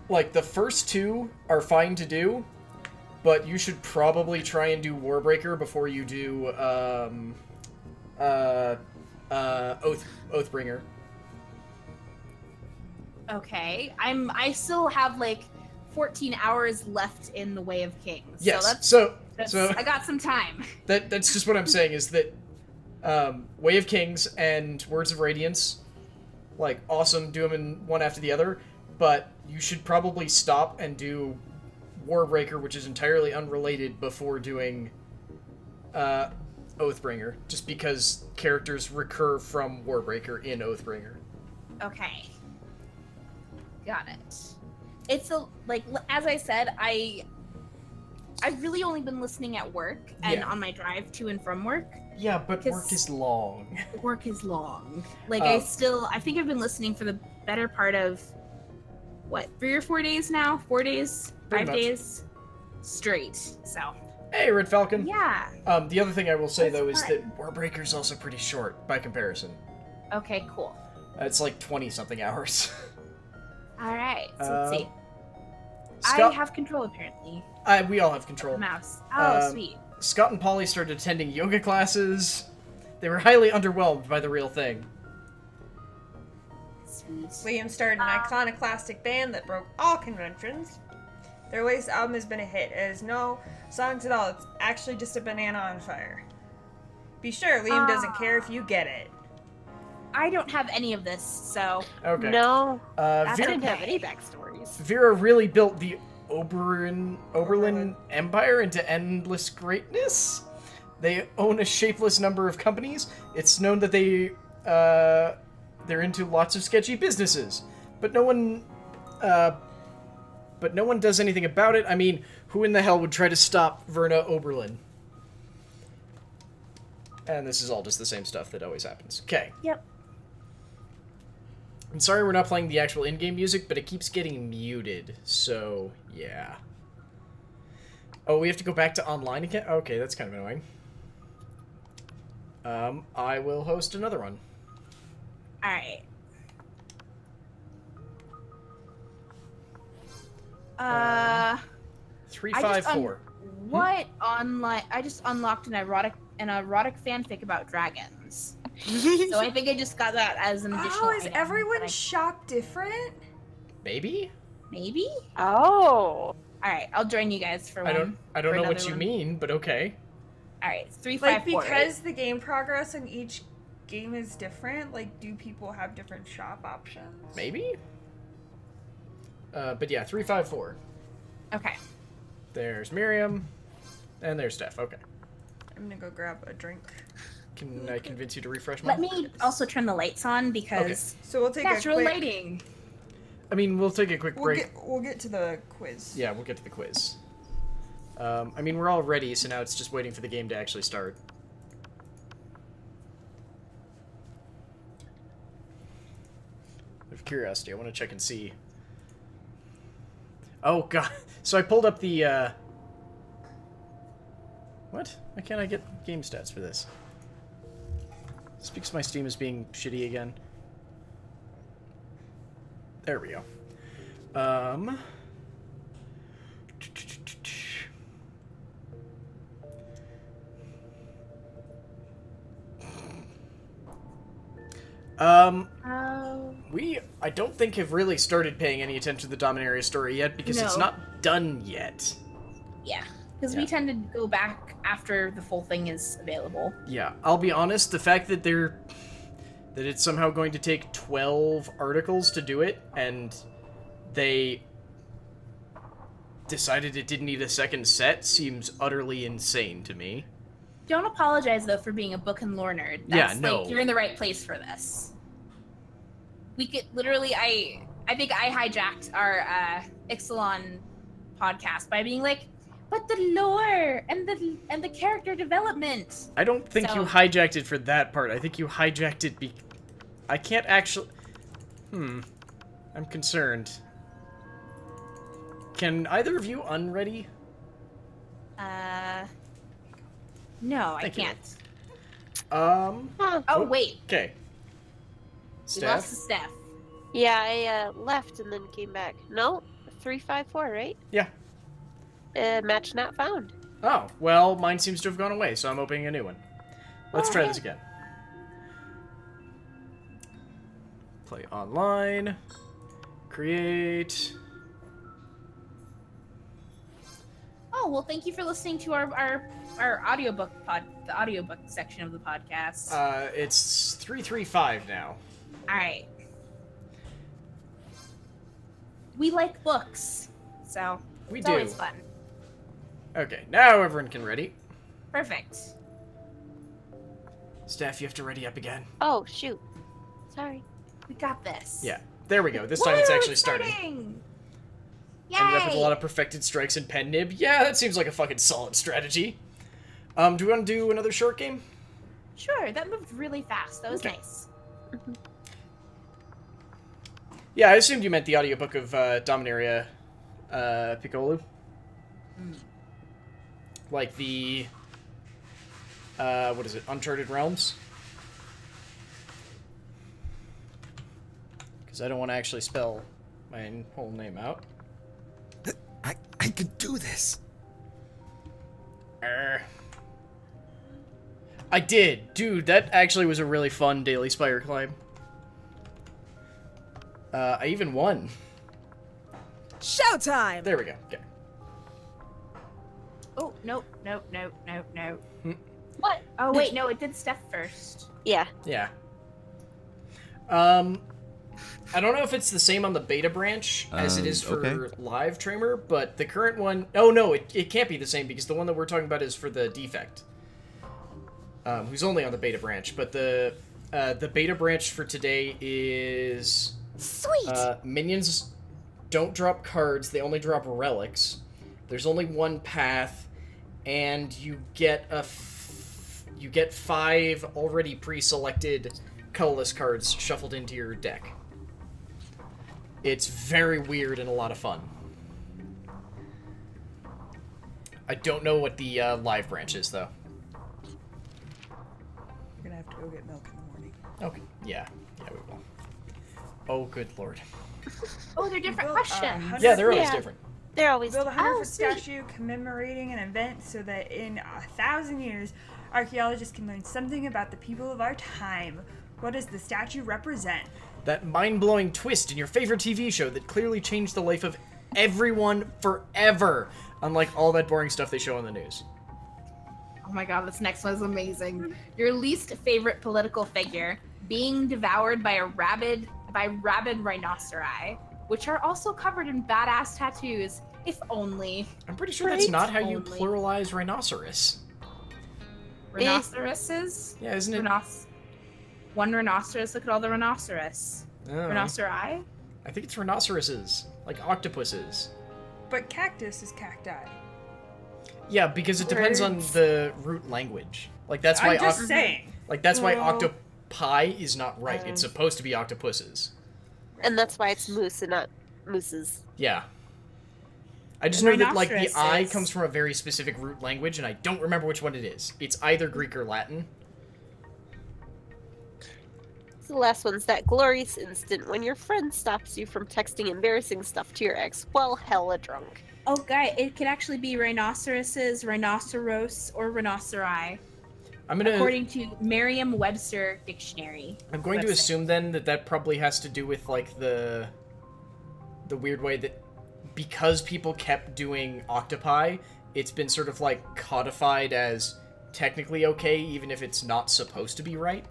like the first two are fine to do, but you should probably try and do Warbreaker before you do Oathbringer. Okay. I still have like 14 hours left in the Way of Kings. Yes. So So I got some time. that's just what I'm saying is that Way of Kings and Words of Radiance, like awesome, do them in one after the other, but you should probably stop and do Warbreaker, which is entirely unrelated, before doing Oathbringer, just because characters recur from Warbreaker in Oathbringer. Okay. Got it. It's like as I said, I've really only been listening at work and Yeah. on my drive to and from work. Yeah, but 'Cause- work is long. Work is long. Like Oh. I think I've been listening for the better part of what, 3 or 4 days now? 4 days? Pretty 5 much. days? Straight. So Hey, Red Falcon! yeah. The other thing I will say, That's though, is fun. that Warbreaker's also pretty short, by comparison. Okay, cool. It's like 20-something hours. Alright, so let's see. Scott, I have control apparently. we all have control. The mouse. Oh, Um, sweet. Scott and Polly started attending yoga classes. They were highly underwhelmed by the real thing. Sweet. Liam started an iconoclastic band that broke all conventions. Their latest album has been a hit. It has no songs at all. It's actually just a banana on fire. Be sure, Liam doesn't care if you get it. I don't have any of this, so Okay. No, I Vera, didn't have any backstories. Vera really built the Oberlin Empire into endless greatness. They own a shapeless number of companies. It's known that they're into lots of sketchy businesses, but no one does anything about it. I mean, who in the hell would try to stop Verna Oberlin? And this is all just the same stuff that always happens. Okay. yep. I'm sorry we're not playing the actual in-game music, but it keeps getting muted, so yeah. Oh, we have to go back to online again? Okay, that's kind of annoying. I will host another one. Alright. I just 354. what online? I just unlocked an erotic fanfic about dragons. So I think I just got that as an additional. Oh, is item everyone's that I- shop different? Maybe? maybe? Oh. All right, I'll join you guys for I one. don't for know what another you one. mean, but okay. All right, it's Like, 354. because the game progress on each game is different, like, do people have different shop options? Maybe? But yeah, 354. Okay. There's Miriam, and there's Steph. Okay. I'm gonna go grab a drink. Can I convince you to refresh Let mine? me also turn the lights on because So we'll take natural a quick... lighting. I mean, we'll take a quick break. We'll get to the quiz. Yeah, we'll get to the quiz. I mean, we're all ready, so now it's just waiting for the game to actually start. Out of curiosity, I want to check and see. Oh, God. So I pulled up the, What? Why can't I get game stats for this? Speaks my Steam as being shitty again. There we go. I don't think have really started paying any attention to the Dominaria story yet because it's No. not done yet. Yeah, because Yeah. we tend to go back after the full thing is available. Yeah, I'll be honest, the fact that it's somehow going to take 12 articles to do it, and they decided it didn't need a second set seems utterly insane to me. Don't apologize though for being a book and lore nerd. Yeah, That's, no. like, you're in the right place for this. We could literally, I think I hijacked our Ixalan podcast by being like, but the lore and the character development. I don't think you So- hijacked it for that part. I think you hijacked it I can't actually... I'm concerned. Can either of you unready? No, I Thank you. can't. Huh. Oh, wait. Okay. We lost Steph? the Steph. Yeah, I left and then came back. No, 354, right? Yeah. Match not found. Oh, well, mine seems to have gone away, so I'm opening a new one. Let's try this again. Play online. Create. Oh, well, thank you for listening to our audiobook the audiobook section of the podcast. It's 335 now. All right. We like books, so We it's do. always fun. Okay, now everyone can ready. Perfect. Steph, you have to ready up again. Oh, shoot. Sorry. We got this. Yeah, there we go. This time it's Woo, actually starting. Yay! Ended up with a lot of perfected strikes and pen nib. Yeah, that seems like a fucking solid strategy. Do we want to do another short game? Sure, that moved really fast. That was Okay. nice. Yeah, I assumed you meant the audiobook of Dominaria Piccolo. Like the... what is it? Uncharted Realms? Because I don't want to actually spell my whole name out. I can do this. I did. Dude, that actually was a really fun daily spire climb. I even won. Showtime! There we go. Okay. Oh, nope. What? Oh, wait, no, it did Steph first. Yeah. Yeah. I don't know if it's the same on the beta branch as it is for okay. live Tramer, but the current one... Oh, no, it can't be the same because the one that we're talking about is for the defect. Who's only on the beta branch, but the beta branch for today is... Sweet. Minions don't drop cards, they only drop relics. There's only one path, and you get you get 5 already pre-selected colorless cards shuffled into your deck. It's very weird and a lot of fun. I don't know what the live branch is, though. We're gonna have to go get milk in the morning. Okay, yeah, we will. Oh, good lord. Oh, they're different Well, questions. Yeah, they're always Yeah. different. They're always. Build a 100-foot sweet. statue commemorating an event so that in 1,000 years, archaeologists can learn something about the people of our time. What does the statue represent? That mind-blowing twist in your favorite TV show that clearly changed the life of everyone forever, unlike all that boring stuff they show on the news. Oh my god, this next one is amazing. Your least favorite political figure being devoured by rabid rhinoceri, which are also covered in badass tattoos. If only. I'm pretty sure that's not how you Only. pluralize rhinoceros. Rhinoceroses? Yeah, isn't it? One rhinoceros, look at all the rhinoceros. I don't know. Rhinoceri? I think it's rhinoceroses, like octopuses. But cactus is cacti. Yeah, because it depends on Words. the root language. Like that's why I'm just saying. like that's why Well, octopi is not right. It's supposed to be octopuses. And that's why it's moose and not mooses. Yeah. I just know that like the Rhinoceroses. I comes from a very specific root language, and I don't remember which one it is. It's either Greek or Latin. So the last one's that glorious instant when your friend stops you from texting embarrassing stuff to your ex while hella drunk. Oh, guy, it could actually be rhinoceroses, rhinoceros, or rhinoceri, I'm gonna. according to Merriam-Webster Dictionary. I'm going to website. assume then that that probably has to do with like the weird way that because people kept doing octopi, it's been sort of like codified as technically okay, even if it's not supposed to be right.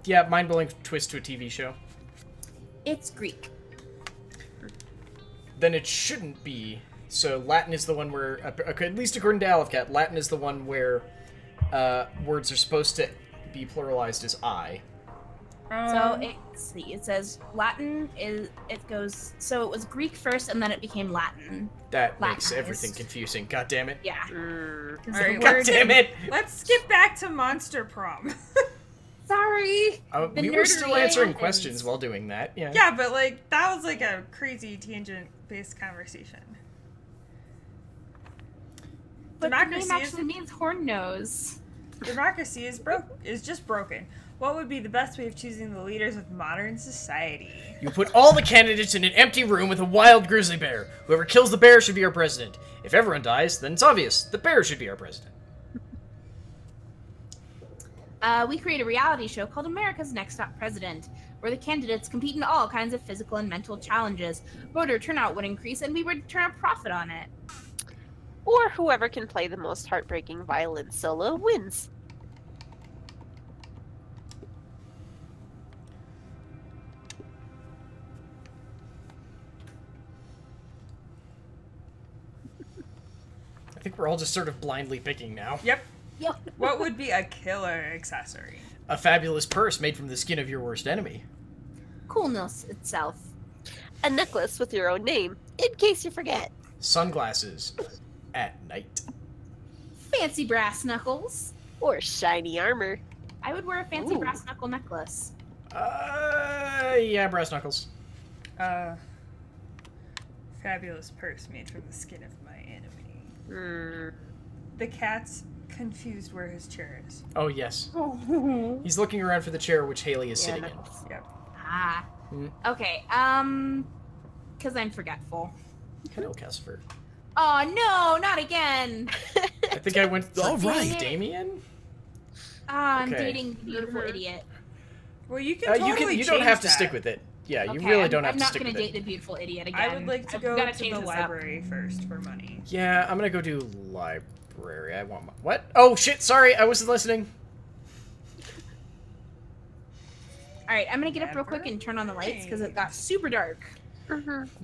Yeah, mind-blowing twist to a TV show. It's Greek. Then it shouldn't be. So Latin is the one where, at least according to Aleph-Cat, Latin is the one where words are supposed to be pluralized as I. So let's see. It says Latin is. It goes. So it was Greek first, and then it became Latin. That makes Latinized. everything confusing. God damn it. Yeah. 'Cause All the right, God damn it. let's get back to Monster Prom. Sorry. We The were still nerdery answering happens. questions while doing that. Yeah. Yeah, but like that was like a crazy tangent-based conversation. But the name Democracy actually means horn nose. Democracy is just broken. What would be the best way of choosing the leaders of modern society? You put all the candidates in an empty room with a wild grizzly bear. Whoever kills the bear should be our president. If everyone dies, then it's obvious. The bear should be our president. We create a reality show called America's Next Top President, where the candidates compete in all kinds of physical and mental challenges. Voter turnout would increase, and we would turn a profit on it. Or whoever can play the most heartbreaking violin solo wins. I think we're all just sort of blindly picking now. Yep. Yep. What would be a killer accessory? A fabulous purse made from the skin of your worst enemy. Coolness itself. A necklace with your own name, in case you forget. Sunglasses. At night. Fancy brass knuckles. Or shiny armor. I would wear a fancy Ooh. brass knuckle necklace. Yeah, brass knuckles. Fabulous purse made from the skin of my enemy. Hmm. The cat's confused where his chair is. Oh, yes. Oh. He's looking around for the chair which Haley is Yeah, sitting knuckles. Yep. Ah. Hmm. Okay, because I'm forgetful. in. Hello, Casper. Oh, no, not again. I think I went for All right. Damien? I'm Okay. dating the beautiful idiot. Well, you can totally You don't change have to that. stick with it. Yeah, you Okay, really don't have I'm to not stick gonna with date it. the beautiful idiot again. I would like to I've go gotta to change the this up. library first for money. Yeah, I'm gonna go do library. I want my... What? Oh, shit, sorry, I wasn't listening. All right, I'm gonna get up real quick and turn on the lights because it got super dark.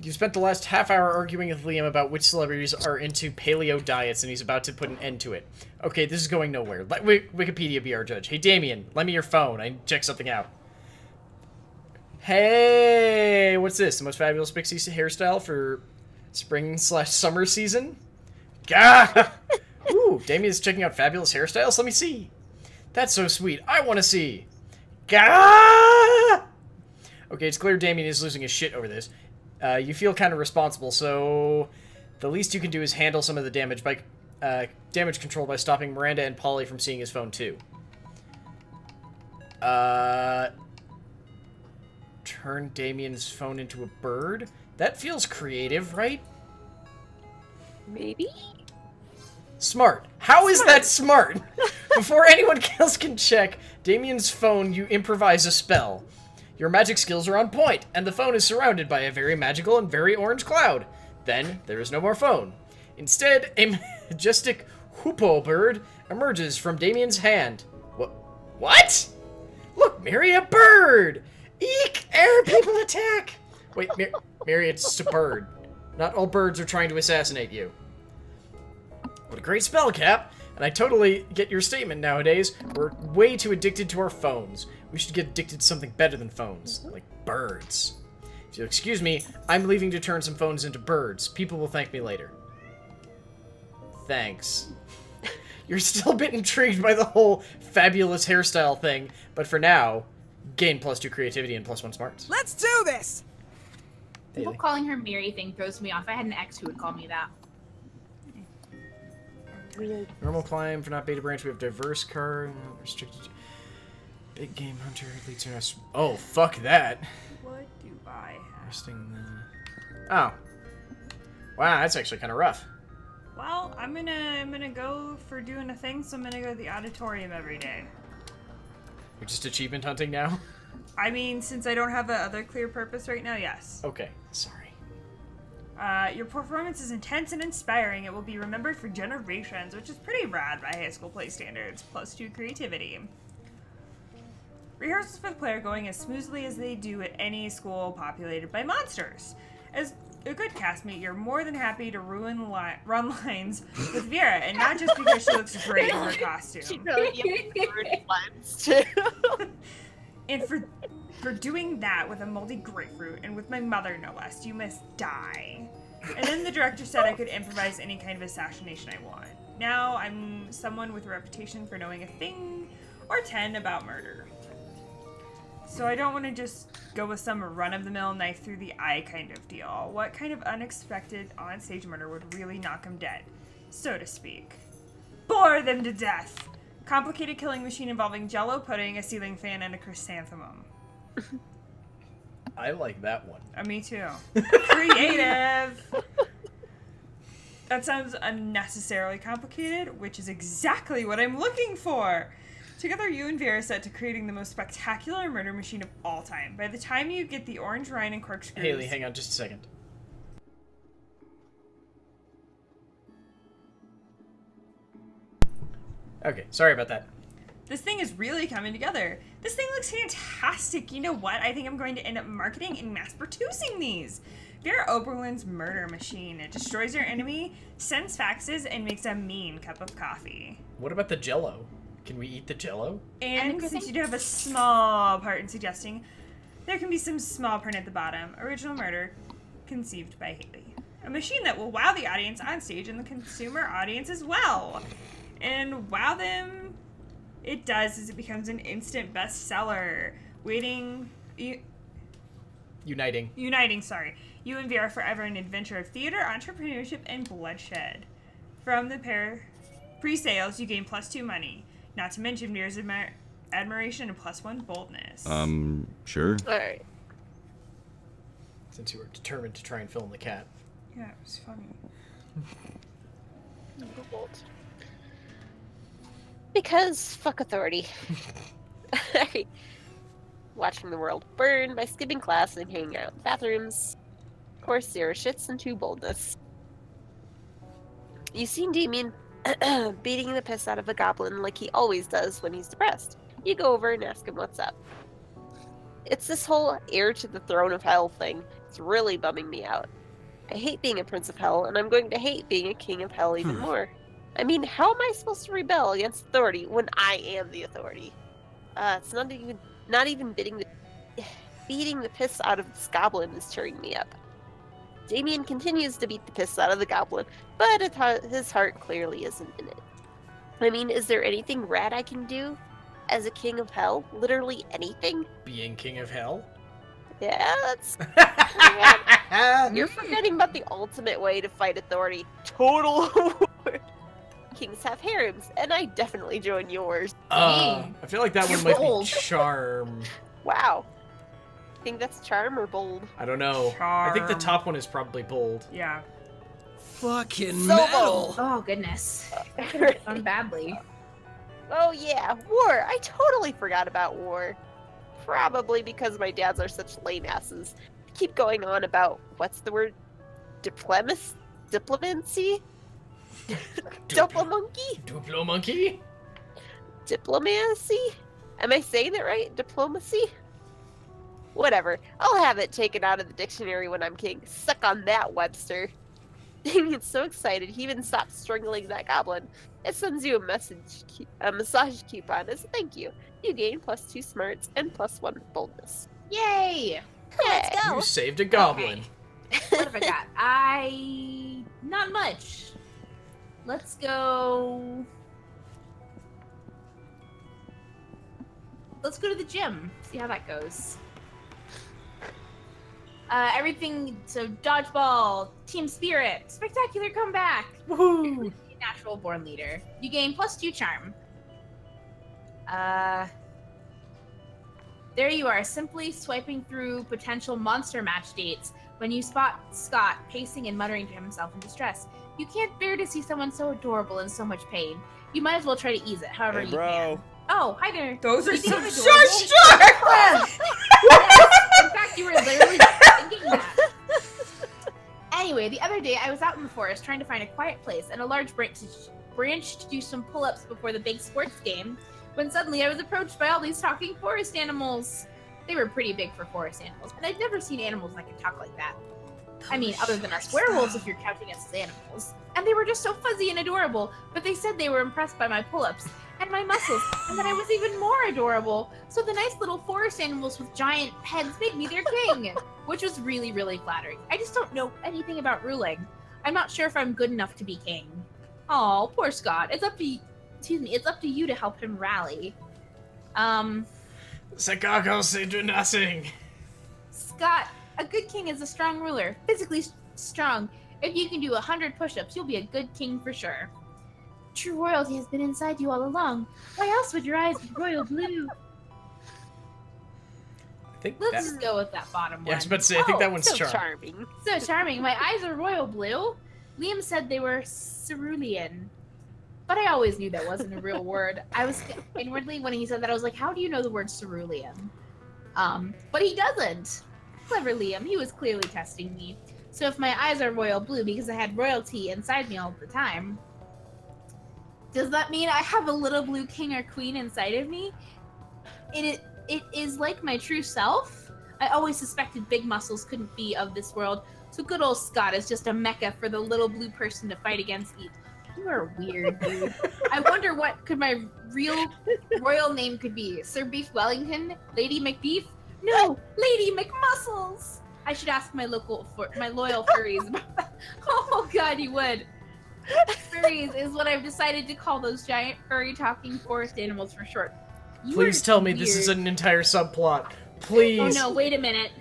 You spent the last half hour arguing with Liam about which celebrities are into paleo diets, and he's about to put an end to it. Okay, this is going nowhere. Let Wikipedia be our judge. Hey, Damien, lend me your phone. I need to check something out. Hey, what's this? The most fabulous pixie hairstyle for spring/summer season? Gah! Ooh, Damien's checking out fabulous hairstyles? Let me see. That's so sweet. I want to see. Gah! Okay, it's clear Damien is losing his shit over this. You feel kind of responsible, so the least you can do is handle some of the damage by damage control by stopping Miranda and Polly from seeing his phone too. Turn Damien's phone into a bird? That feels creative, right? Maybe? Smart. How is that smart? Before anyone else can check Damien's phone, you improvise a spell. Your magic skills are on point, and the phone is surrounded by a very magical and very orange cloud. Then, there is no more phone. Instead, a majestic hoopoe bird emerges from Damien's hand. What? Look, Mary, a bird! Eek! Air people attack! Wait, Mary, it's just a bird. Not all birds are trying to assassinate you. What a great spell, Cap! And I totally get your statement nowadays. We're way too addicted to our phones. We should get addicted to something better than phones, like birds. If you'll excuse me, I'm leaving to turn some phones into birds. People will thank me later. Thanks. You're still a bit intrigued by the whole fabulous hairstyle thing, but for now, gain +2 creativity and +1 smarts. Let's do this! People Haley. calling her Mary thing throws me off. I had an ex who would call me that. Normal climb for not beta branch. We have diverse car. Restricted. Big game hunter leads to us. Oh, fuck that. What do I have? Resting the... Oh. Wow, that's actually kind of rough. Well, I'm gonna go for doing a thing, so I'm gonna go to the auditorium every day. You're just achievement hunting now? I mean, since I don't have a other clear purpose right now, yes. Okay, sorry. Your performance is intense and inspiring. It will be remembered for generations, which is pretty rad by high school play standards. +2 creativity. Rehearsals for the play are going as smoothly as they do at any school populated by monsters. As a good castmate, you're more than happy to run lines with Vera, and not just because she looks great in her She costume. really gave bird lines too. And for doing that with a moldy grapefruit and with my mother, no less, you must die. And then the director said I could improvise any kind of assassination I want. Now I'm someone with a reputation for knowing a thing or 10 about murder. So I don't want to just go with some run-of-the-mill knife through the eye kind of deal. What kind of unexpected on-stage murder would really knock them dead, so to speak? Bore them to death! Complicated killing machine involving jello pudding, a ceiling fan, and a chrysanthemum. I like that one. Me too. Creative! That sounds unnecessarily complicated, which is exactly what I'm looking for! Together, you and Vera are set to creating the most spectacular murder machine of all time. By the time you get the orange rind and corkscrews... Haley, hang on just a second. Okay, sorry about that. This thing is really coming together. This thing looks fantastic. You know what? I think I'm going to end up marketing and mass-producing these. Vera Oberlin's murder machine. It destroys your enemy, sends faxes, and makes a mean cup of coffee. What about the Jello? Can we eat the Jello? And since you do have a small part in suggesting, there can be some small print at the bottom. Original murder, conceived by Haley. A machine that will wow the audience on stage and the consumer audience as well. And wow them, it does as it becomes an instant bestseller. Uniting, sorry. You and Vera forever an adventure of theater, entrepreneurship, and bloodshed. From the pre-sales, you gain +2 money. Not to mention Vera's admiration and +1 boldness. Sure. Alright. Since you were determined to try and film the cat. Yeah, it was funny. Because fuck authority. Watching the world burn by skipping class and hanging out in bathrooms. Of course, 0 shits and 2 boldness. You seen Damien beating the piss out of a goblin like he always does when he's depressed. You go over and ask him what's up. It's this whole heir to the throne of hell thing. It's really bumming me out. I hate being a prince of hell, and I'm going to hate being a king of hell even more. I mean, how am I supposed to rebel against authority when I am the authority? It's not even beating the piss out of this goblin is cheering me up. Damien continues to beat the piss out of the goblin, but his heart clearly isn't in it. I mean, is there anything rad I can do as a king of hell? Literally anything? Being king of hell? Yeah, that's... Yeah. You're forgetting about the ultimate way to fight authority. Total war. Kings have harems, and I definitely join yours. I feel like that one might be charm. Wow. Think that's charm or bold? I don't know. Charm. I think the top one is probably bold. Yeah. Fucking metal! Oh, goodness. That could have gone badly. Oh yeah, war! I totally forgot about war. Probably because my dads are such lame asses. Keep going on about, what's the word? Diplomacy? Diplomonkey? Diplomonkey? Diplomacy? Am I saying it right? Diplomacy? Whatever. I'll have it taken out of the dictionary when I'm king. Suck on that, Webster. Damien's so excited he even stopped strangling that goblin. It sends you a massage coupon as a thank you. You gain +2 smarts and +1 boldness. Yay! Let's go. You saved a goblin. What have I got? Not much. Let's go... Let's go to the gym. See how that goes. Everything, so dodgeball, team spirit, spectacular comeback. Woohoo! Natural born leader. You gain +2 charm. There you are, simply swiping through potential monster match dates when you spot Scott pacing and muttering to himself in distress. You can't bear to see someone so adorable in so much pain. You might as well try to ease it, however you can. Oh, hi there. Those are You think some I'm shush adorable? Yes, in fact, you were literally thinking that. Anyway, the other day I was out in the forest trying to find a quiet place and a large branch to do some pull-ups before the big sports game, when suddenly I was approached by all these talking forest animals. They were pretty big for forest animals, and I'd never seen animals that could talk like that. I mean, other than us werewolves, if you're counting us as animals. And they were just so fuzzy and adorable, but they said they were impressed by my pull-ups and my muscles, and that I was even more adorable. So the nice little forest animals with giant heads made me their king, which was really, really flattering. I just don't know anything about ruling. I'm not sure if I'm good enough to be king. Oh, poor Scott. It's up to it's up to you to help him rally. Sakako say do nothing. Scott, a good king is a strong ruler, physically strong. If you can do 100 push-ups, you'll be a good king for sure. True royalty has been inside you all along. Why else would your eyes be royal blue? I think Let's that... just go with that bottom one. Yeah, I was about to say, I think that one's So charming. charming. So charming. My eyes are royal blue. Liam said they were cerulean. But I always knew that wasn't a real word. I was inwardly, when he said that, I was like, how do you know the word cerulean? But he doesn't. Clever Liam. He was clearly testing me. So if my eyes are royal blue because I had royalty inside me all the time, does that mean I have a little blue king or queen inside of me? It is like my true self. I always suspected big muscles couldn't be of this world. So good old Scott is just a mecca for the little blue person to fight against me. You are weird, dude. I wonder what could my real royal name could be. Sir Beef Wellington? Lady McBeef? No, Lady McMuscles! I should ask my loyal furries about that. Oh god, you would. Furries is what I've decided to call those giant furry talking forest animals for short. Please tell me this is an entire subplot. Please. Oh no, wait a minute.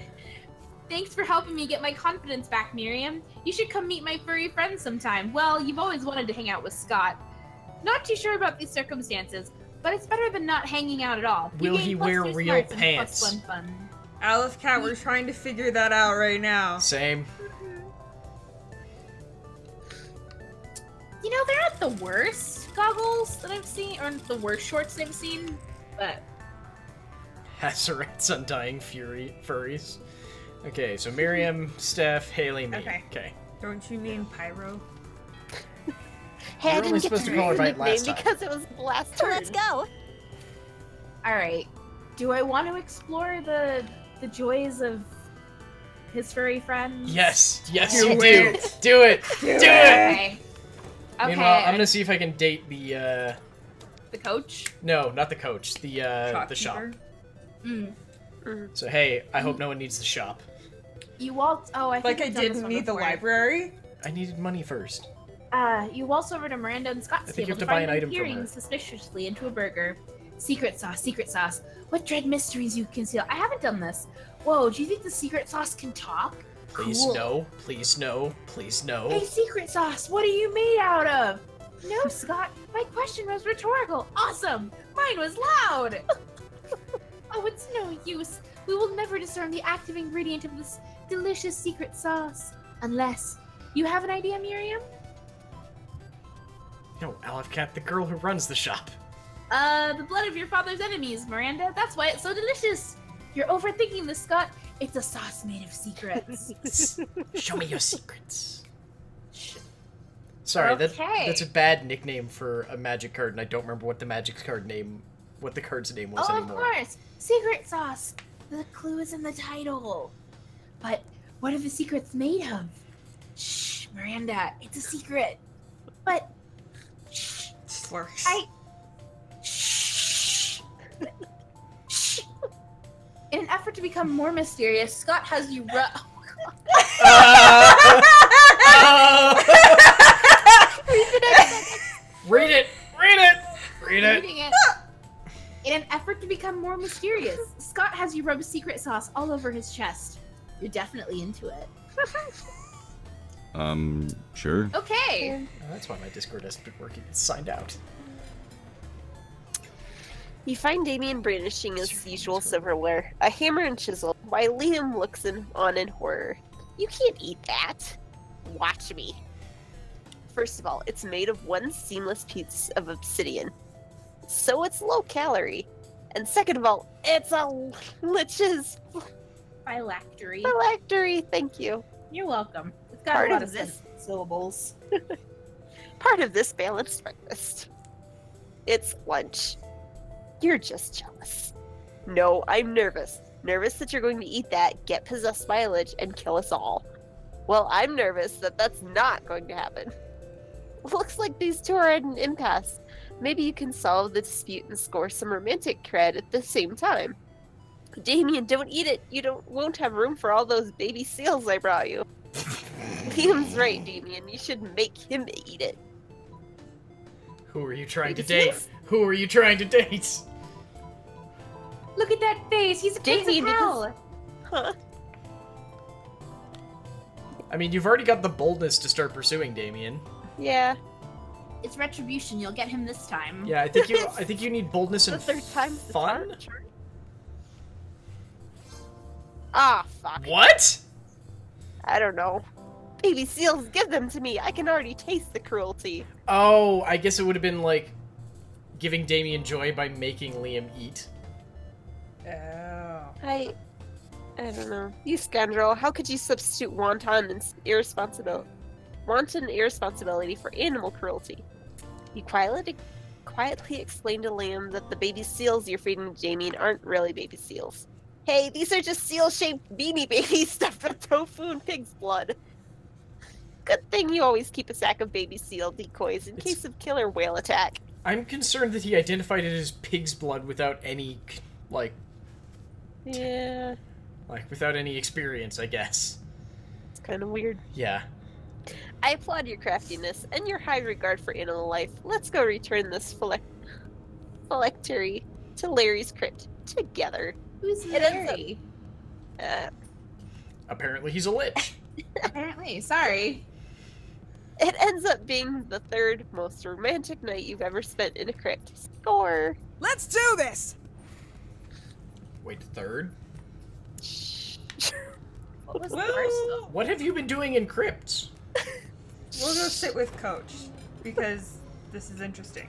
Thanks for helping me get my confidence back, Miriam. You should come meet my furry friends sometime. Well, you've always wanted to hang out with Scott. Not too sure about these circumstances, but it's better than not hanging out at all. Will he wear real pants? Plus fun. Aleph Cat, we're trying to figure that out right now. Same. You know, they're not the worst goggles that I've seen, or the worst shorts I've seen, but... Hasserat's Undying Fury furries. Okay, so Miriam, Steph, Haley, me. Okay. Don't you mean Pyro? Hey, I You're only didn't get supposed to to call her read by the last nickname time. because it was the last turn. Let's go. Alright. Do I want to explore the joys of his furry friends? Yes, yes, Do you do. it. Do it. Do it. Okay. Okay. Meanwhile, I'm gonna see if I can date the. The coach? No, not the coach. The shop. Shopkeeper? Mm. So hey, I hope no one needs the shop. You waltz. Oh, I think Like I I've done this didn't one need the before. library? I needed money first. You waltz over to Miranda and Scott's I think you table have to buy find an them item from peering her. suspiciously into a burger. Secret sauce, secret sauce. What dread mysteries you conceal? I haven't done this. Whoa, do you think the secret sauce can talk? Please Cool. no. Please no. Please no. Hey, secret sauce, what are you made out of? No, Scott, my question was rhetorical. Awesome! Mine was loud! Oh, it's no use. We will never discern the active ingredient of this delicious secret sauce. Unless... You have an idea, Miriam? No, Aleph Cat, the girl who runs the shop. The blood of your father's enemies, Miranda. That's why it's so delicious. You're overthinking this, Scott. It's a sauce made of secrets. Show me your secrets. Sorry, Okay. that's a bad nickname for a magic card, and I don't remember what the what the card's name was Oh, anymore. of course. Secret sauce. The clue is in the title. But what are the secrets made of? Shh, Miranda. It's a secret. But... Shh. Slurks. Shh. Shh. In an effort to become more mysterious, Scott has you Read it! Read it! Read it! reading it. In an effort to become more mysterious, Scott has you rub secret sauce all over his chest. You're definitely into it. Sure. Okay. Oh, that's why my Discord hasn't been working. It's signed out. You find Damien brandishing his usual silverware, a hammer and chisel, while Liam looks on in horror. You can't eat that. Watch me. First of all, it's made of one seamless piece of obsidian, so it's low calorie. And second of all, it's a lich's Phylactery. phylactery. Thank you. You're welcome. It's got Part a lot of of this- syllables. Part of this balanced breakfast. It's lunch. You're just jealous. No, I'm nervous. Nervous that you're going to eat that, get possessed by a lich, and kill us all. Well, I'm nervous that that's not going to happen. Looks like these two are at an impasse. Maybe you can solve the dispute and score some romantic cred at the same time. Damien, don't eat it. You won't have room for all those baby seals I brought you. Liam's right, Damien. You should make him eat it. Who are you trying to Baby date? seals? Who are you trying to date? Look at that face. He's a case Damien, of hell. Huh? I mean, you've already got the boldness to start pursuing Damien. Yeah. It's retribution. You'll get him this time. Yeah, I think you need boldness The and third time's the fun. charm. Ah, fuck. What? I don't know. Baby seals, give them to me. I can already taste the cruelty. Oh, I guess it would have been like giving Damien joy by making Liam eat. Oh. I don't know. You scoundrel, how could you substitute wanton irresponsibility for animal cruelty? You quietly explained to Liam that the baby seals you're feeding Damien aren't really baby seals. Hey, these are just seal-shaped beanie babies stuffed with tofu and pig's blood. Good thing you always keep a sack of baby seal decoys in case of killer whale attack. I'm concerned that he identified it as pig's blood without any, Yeah, without any experience, I guess. it's kind of weird. Yeah. I applaud your craftiness and your high regard for animal life. Let's go return this phylactery to Larry's crypt together. Who's It ends up- Larry? Apparently he's a lich. Apparently. Sorry. It ends up being the third most romantic night you've ever spent in a crypt. Score! Let's do this! Wait, third? What was the Well, first? What have you been doing in crypts? we'll go sit with Coach because this is interesting.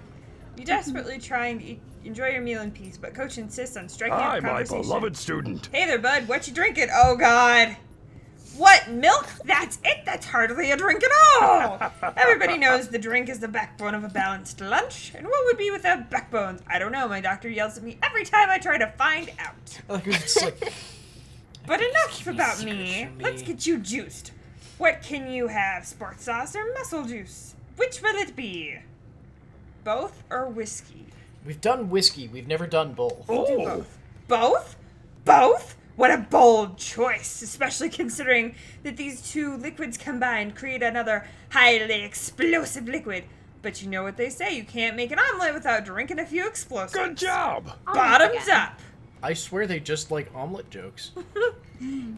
You're desperately trying to enjoy your meal in peace, but Coach insists on striking Hi, up my conversation. beloved student. Hey there, bud. What you drinking? Oh, God. What? Milk? That's it? That's hardly a drink at all. Everybody knows the drink is the backbone of a balanced lunch. And what would be without backbones? I don't know. My doctor yells at me every time I try to find out. Like, it's like, But enough about secrets me. from me. Let's get you juiced. What can you have? Sports sauce or muscle juice? Which will it be? Both or whiskey? we've done whiskey, we've never done both. We'll do both. Both? Both? What a bold choice, especially considering that these two liquids combined create another highly explosive liquid. But you know what they say, you can't make an omelet without drinking a few explosives. Good job. Bottoms up. I swear they just like omelet jokes.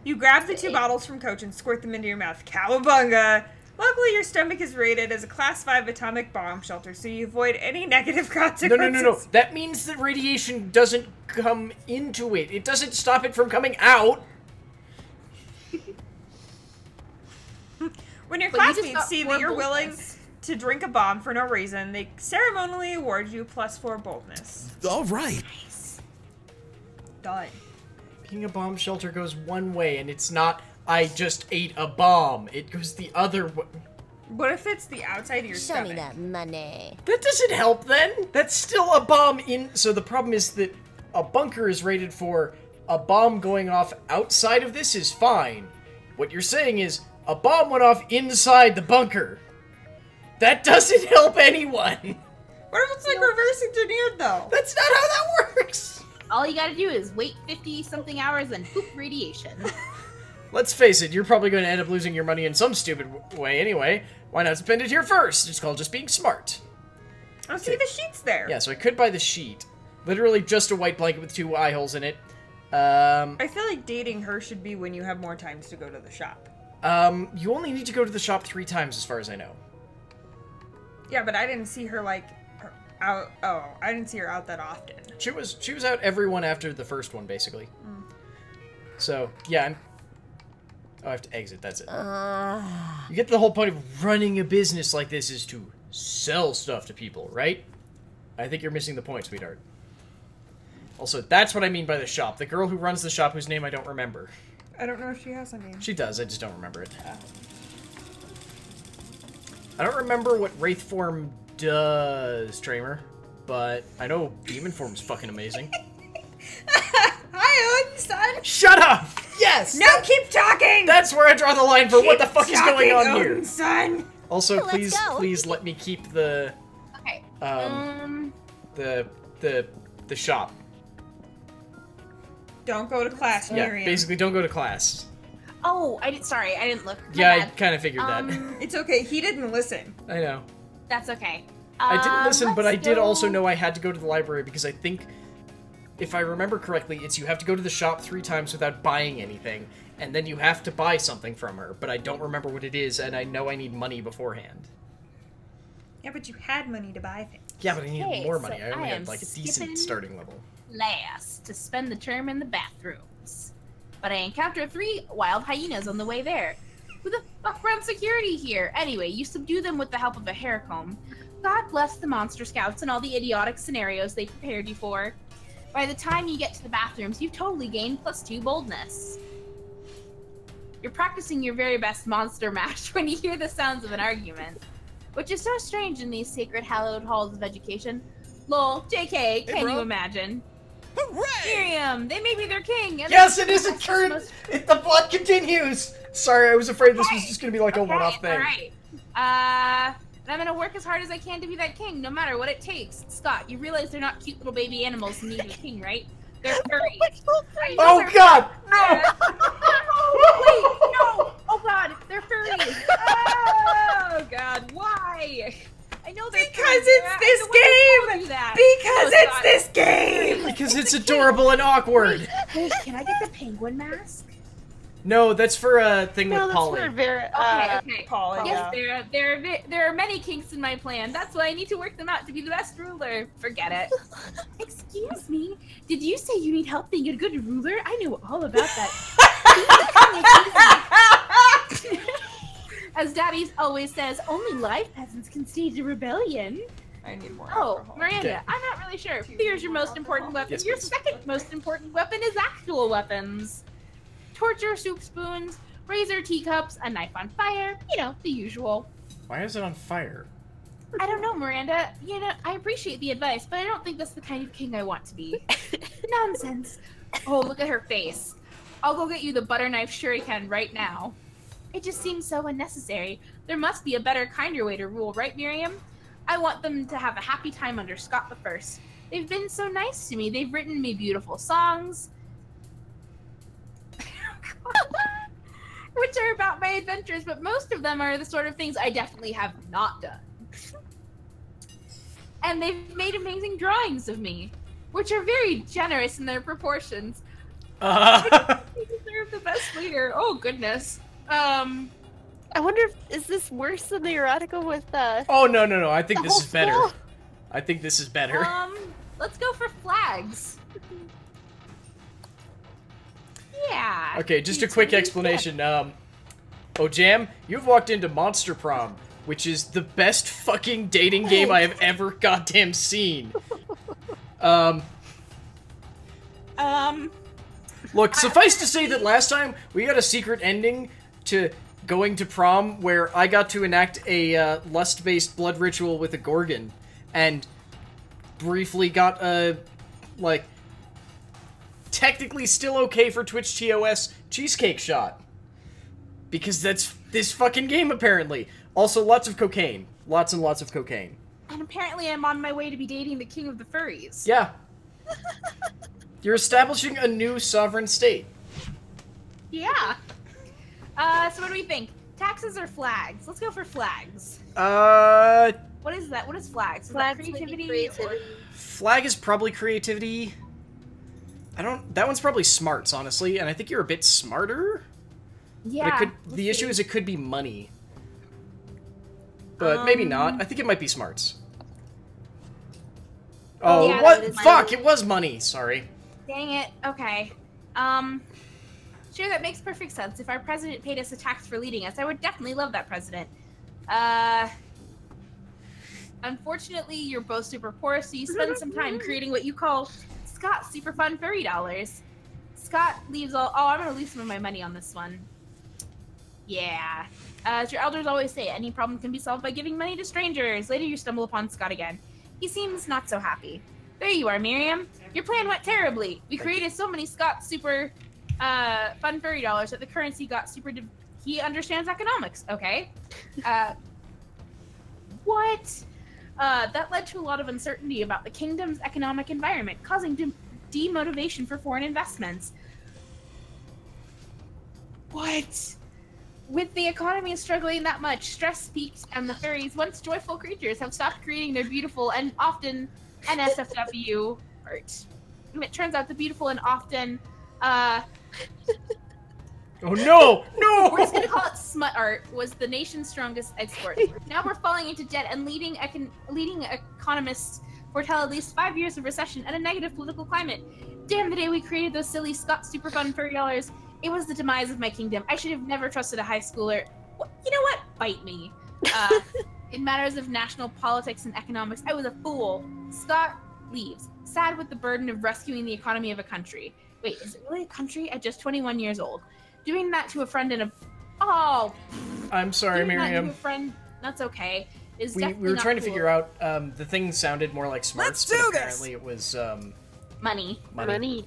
You grab the two bottles from Coach and squirt them into your mouth. Cowabunga! Luckily, your stomach is rated as a Class 5 atomic bomb shelter, so you avoid any negative consequences. No. That means that radiation doesn't come into it. It doesn't stop it from coming out. When your But you just classmates got see that 4 you're willing boldness. to drink a bomb for no reason, they ceremonially award you +4 boldness. All right. Done. Being a bomb shelter goes one way, and it's not, I just ate a bomb. It goes the other way. What if it's the outside of your Show me stomach? that money. That doesn't help then. That's still a bomb in. So the problem is that a bunker is rated for a bomb going off outside of this is fine. What you're saying is a bomb went off inside the bunker. That doesn't help anyone. What if it's like reverse engineered though? That's not how that works. All you gotta do is wait 50-something hours and poop radiation. Let's face it, you're probably going to end up losing your money in some stupid way anyway. Why not spend it here first? It's called just being smart. Oh, see the sheets there. Yeah, so I could buy the sheet. Literally just a white blanket with 2 eye holes in it. I feel like dating her should be when you have more times to go to the shop. You only need to go to the shop 3 times as far as I know. Yeah, but I didn't see her out. Oh, I didn't see her out that often. She was out every one after the first one, basically. So, yeah, I have to exit, that's it. You get the whole point of running a business like this is to sell stuff to people, right? I think you're missing the point, sweetheart. Also, that's what I mean by the shop. The girl who runs the shop, whose name I don't remember. I don't know if she has a name. She does, I just don't remember it. I don't remember what Wraith form does, Tramer, but I know Demon form's fucking amazing. Hi, Owen, son. Shut up! Yes! No, keep talking! That's where I draw the line for what the fuck is going on talking, here. Odin son! Also, Let's please, go. please let me keep the Okay. the shop. Don't go to class, Yeah, Miriam. basically, don't go to class. Oh, sorry, I didn't look. My Yeah, I bad. kind of figured that. It's okay, he didn't listen. I know. That's okay. I didn't listen, but I let's did go- also know I had to go to the library because I think, if I remember correctly, it's you have to go to the shop 3 times without buying anything, and then you have to buy something from her, but I don't remember what it is, and I know I need money beforehand. Yeah, but you had money to buy things. Yeah, but I needed Okay, more so money. I I only am had, like, a skipping- decent starting level. Last to spend the term in the bathrooms. But I encounter 3 wild hyenas on the way there. Who the fuck runs security here? Anyway, you subdue them with the help of a hair comb. God bless the monster scouts and all the idiotic scenarios they prepared you for. By the time you get to the bathrooms, you've totally gained +2 boldness. You're practicing your very best monster mash when you hear the sounds of an argument. Which is so strange in these sacred hallowed halls of education. Lol, JK, can bro. you imagine? Hooray! Miriam, they made me their king. And Yes, they- it isn't current! The plot continues! Sorry, I was afraid this was just gonna be like a one-off thing. Alright. And I'm gonna work as hard as I can to be that king, no matter what it takes. Scott, you realize they're not cute little baby animals in need of a king, right? They're furry. I know Oh they're god! No! Wait, no! Oh god, they're furries! Oh god, why? I know they're Because furries. it's I this don't wanna tell game! you that. Because Oh, it's God. this game! Because it's adorable and awkward! Wait, can I get the penguin mask? No, that's for a thing No, with that's Polly. for very. Okay. Paul, Yes, yeah. there are many kinks in my plan. That's why I need to work them out to be the best ruler. Forget it. Excuse me, did you say you need help being a good ruler? I know all about that. As Daddy always says, only live peasants can stage a rebellion. I need more Oh, alcohol. Miranda, Okay. I'm not really sure. Fear's your most important weapon. Yes, Your please. second most important weapon is actual weapons. Torture soup spoons, razor teacups, a knife on fire, you know, the usual. Why is it on fire? I don't know, Miranda. You know, I appreciate the advice, but I don't think that's the kind of king I want to be. Nonsense. Oh, look at her face. I'll go get you the butter knife shuriken right now. It just seems so unnecessary. There must be a better, kinder way to rule, right, Miriam? I want them to have a happy time under Scott the First. They've been so nice to me. They've written me beautiful songs, which are about my adventures, but most of them are the sort of things I definitely have not done. And they've made amazing drawings of me, which are very generous in their proportions. They deserve the best leader. Oh, goodness. I wonder if is this worse than the erotica with Oh, no, I think the this whole is better. school? I think this is better. Let's go for flags. Yeah. Okay, just a quick explanation. Oh, Jam, you've walked into Monster Prom, which is the best fucking dating game I have ever goddamn seen. Look, suffice to say that last time we got a secret ending to going to prom where I got to enact a lust-based blood ritual with a Gorgon, and briefly got a, like, technically still okay for Twitch TOS cheesecake shot. Because that's this fucking game, apparently. Also, lots of cocaine. Lots and lots of cocaine. And apparently I'm on my way to be dating the king of the furries. Yeah. You're establishing a new sovereign state. Yeah. So what do we think? Taxes or flags? Let's go for flags. What is that? What is flags? Is that Flags maybe creativity? creativity. Flag is probably creativity. That one's probably smarts, honestly, and I think you're a bit smarter. Yeah. But let's the issue see. is it could be money. But maybe not. I think it might be smarts. Oh, yeah, what? that is Fuck, money. it was money. Sorry. Dang it. Okay. Sure, that makes perfect sense. If our president paid us a tax for leading us, I would definitely love that president. Unfortunately, you're both super poor, so you spend some time creating what you call Scott's super fun furry dollars. Scott leaves all. Oh, I'm gonna leave some of my money on this one. Yeah. As your elders always say, any problem can be solved by giving money to strangers. Later, you stumble upon Scott again. He seems not so happy. There you are, Miriam. Your plan went terribly. We created so many Scott super fun furry dollars that the currency got super. He understands economics. Okay. What? That led to a lot of uncertainty about the kingdom's economic environment, causing demotivation for foreign investments. What? With the economy struggling that much, stress peaks, and the fairies, once joyful creatures, have stopped creating their beautiful and often NSFW art. And it turns out the beautiful and often, Oh no! No! we're just gonna call it smut art, was the nation's strongest export. Now we're falling into debt, and leading economists foretell at least 5 years of recession and a negative political climate. Damn the day we created those silly Scott super fun furry dollars. It was the demise of my kingdom. I should have never trusted a high schooler. You know what? Bite me. In matters of national politics and economics, I was a fool. Scott leaves, sad with the burden of rescuing the economy of a country. Wait, is it really a country? At just 21 years old. Doing that to a friend in a... Oh! I'm sorry, Doing that Miriam. to a friend, that's okay. Is We definitely were not trying to cool. figure out, the thing sounded more like smarts, Let's but do this! apparently it was, Money. money.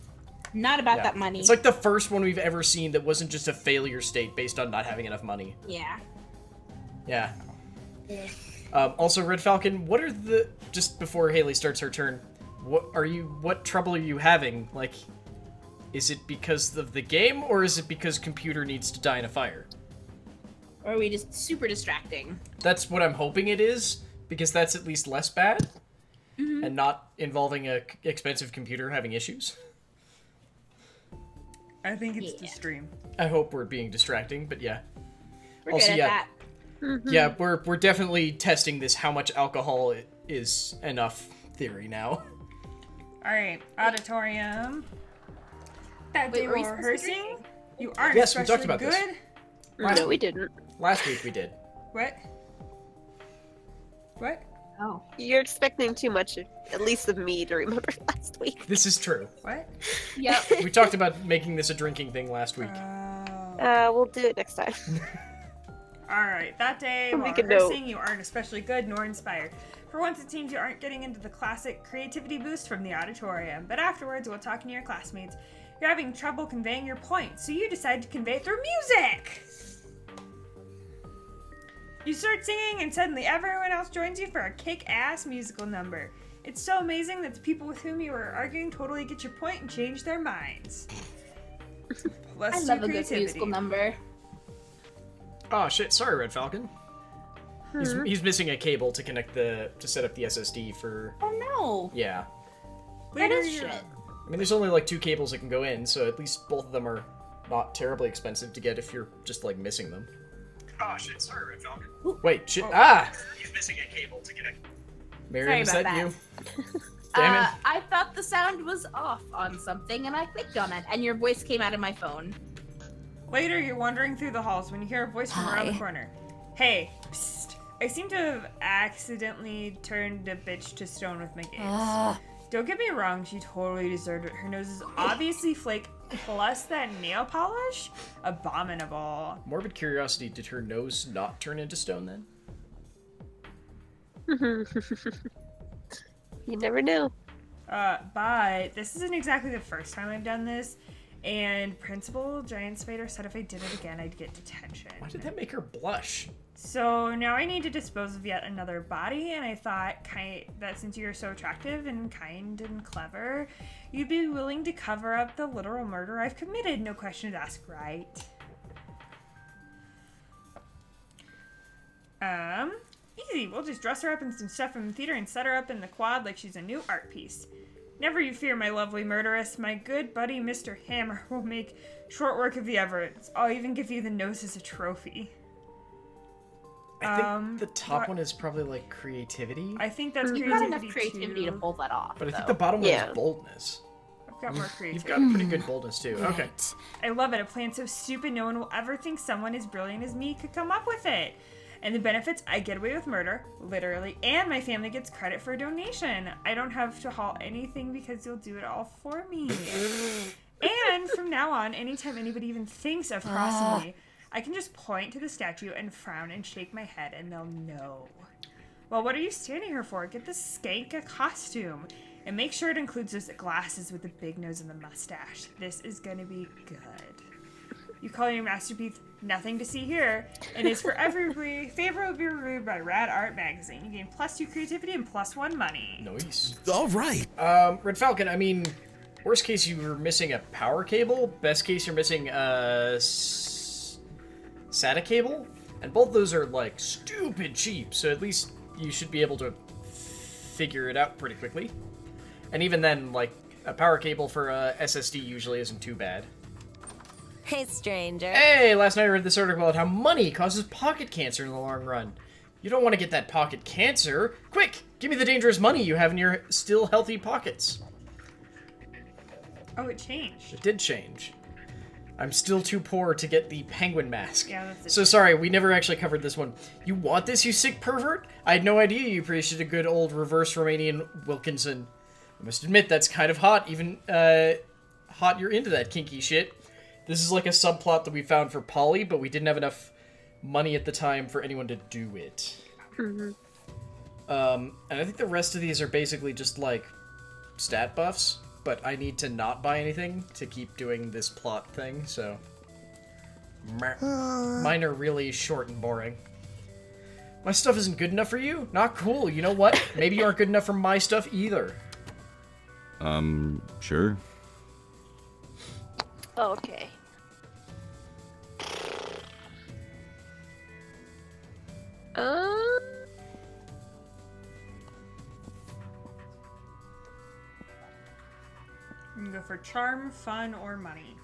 Not about Yeah. that money. It's like the first one we've ever seen that wasn't just a failure state based on not having enough money. Yeah. Yeah. Also, Red Falcon, what are the... Just before Haley starts her turn, what trouble are you having? Like, is it because of the game, or is it because computer needs to die in a fire? Or are we just super distracting? That's what I'm hoping it is, because that's at least less bad, and not involving a expensive computer having issues. I think it's the Yeah. stream. I hope we're being distracting, but yeah. We're Also, good at yeah. that. Yeah, we're definitely testing this how much alcohol is enough theory now. Alright, auditorium. That day Wait, were we while supposed to be rehearsing, drinking? you aren't Yes, we especially talked about good. this. No, we didn't. Last week we did. What? What? Oh. You're expecting too much, at least of me, to remember last week. This is true. What? Yep. We talked about making this a drinking thing last week. We'll do it next time. Alright, that day while Make a rehearsing, you aren't especially good nor inspired. For once, it seems you aren't getting into the classic creativity boost from the auditorium, but afterwards, while talking to your classmates, you're having trouble conveying your point, so you decide to convey it through music! You start singing, and suddenly everyone else joins you for a kick-ass musical number. It's so amazing that the people with whom you were arguing totally get your point and change their minds. Plus I your love a good creativity. musical number. Oh shit! Sorry, Red Falcon. He's missing a cable to connect to set up the SSD for. Oh no. Yeah. That is you're- shit. I mean, there's only like 2 cables that can go in, so at least both of them are not terribly expensive to get if you're just like missing them. Oh shit! Sorry, Red Falcon. Wait, shit! Ah! He's missing a cable to connect. Miriam, is Sorry that about you? Damn it! I thought the sound was off on something, and I clicked on it, and your voice came out of my phone. Later, you're wandering through the halls when you hear a voice from around the Hi. corner. Hey, psst. I seem to have accidentally turned a bitch to stone with my gaze. Don't get me wrong, she totally deserved it. Her nose is obviously flake, plus that nail polish? Abominable. Morbid curiosity, did her nose not turn into stone then? You never know. But this isn't exactly the first time I've done this, and Principal Giant Spider said if I did it again, I'd get detention. Why did that make her blush? So now I need to dispose of yet another body, and I thought that since you're so attractive and kind and clever, you'd be willing to cover up the literal murder I've committed. No question to ask, right? Easy. We'll just dress her up in some stuff from the theater and set her up in the quad like she's a new art piece. Never you fear, my lovely murderess. My good buddy Mr. Hammer will make short work of the evidence. I'll even give you the nose as a trophy. I think the top what- one is probably like creativity. I think that's You've got creativity, enough creativity to too. pull that off. But I think though. the bottom one Yeah. is boldness. I've got more You've creativity. got pretty good boldness too. Okay. Right. I love it. A plan so stupid no one will ever think someone as brilliant as me could come up with it. And the benefits, I get away with murder, literally, and my family gets credit for a donation. I don't have to haul anything because you'll do it all for me. And from now on, anytime anybody even thinks of crossing me, I can just point to the statue and frown and shake my head and they'll know. Well, what are you standing here for? Get this skank a costume. And make sure it includes those glasses with the big nose and the mustache. This is gonna be good. You call your masterpiece Nothing to See Here, and is for every favorably reviewed by Rad Art Magazine. You gain +2 creativity and +1 money. Nice. All right. Red Falcon, I mean, worst case you were missing a power cable. Best case you're missing a SATA cable. And both those are, like, stupid cheap, so at least you should be able to figure it out pretty quickly. And even then, like, a power cable for a SSD usually isn't too bad. Hey, stranger. Hey, last night I read this article about how money causes pocket cancer in the long run. You don't want to get that pocket cancer. Quick, give me the dangerous money you have in your still healthy pockets. Oh, it changed. It did change. I'm still too poor to get the penguin mask. Yeah, that's it. So sorry, we never actually covered this one. You want this, you sick pervert? I had no idea you appreciated a good old reverse Romanian Wilkinson. I must admit, that's kind of hot. Even, hot you're into that kinky shit. This is like a subplot that we found for Polly, but we didn't have enough money at the time for anyone to do it. Mm-hmm. And I think the rest of these are basically just, like, stat buffs, but I need to not buy anything to keep doing this plot thing, so... Mine are really short and boring. My stuff isn't good enough for you? Not cool, you know what? Maybe you aren't good enough for my stuff either. Sure. Okay. You can go for charm, fun, or money.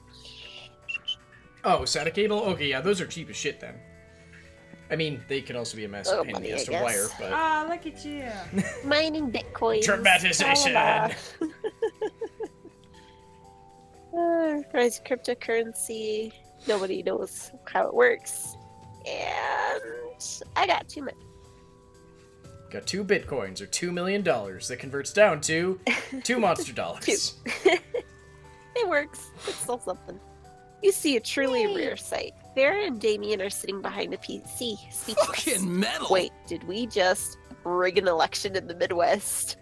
Oh, SATA cable? Okay, yeah, those are cheap as shit then. I mean, they can also be a massive pain in the money, ass I to guess. wire, but... Ah, look at you. Mining Bitcoin. Dramatization! Rise cryptocurrency. Nobody knows how it works. And I got too much. Got 2 bitcoins, or $2 million. That converts down to 2 monster dollars. It works. It's still something. You see a truly rare sight. Farrah and Damien are sitting behind a PC, speechless. Fucking metal. Wait, did we just rig an election in the Midwest?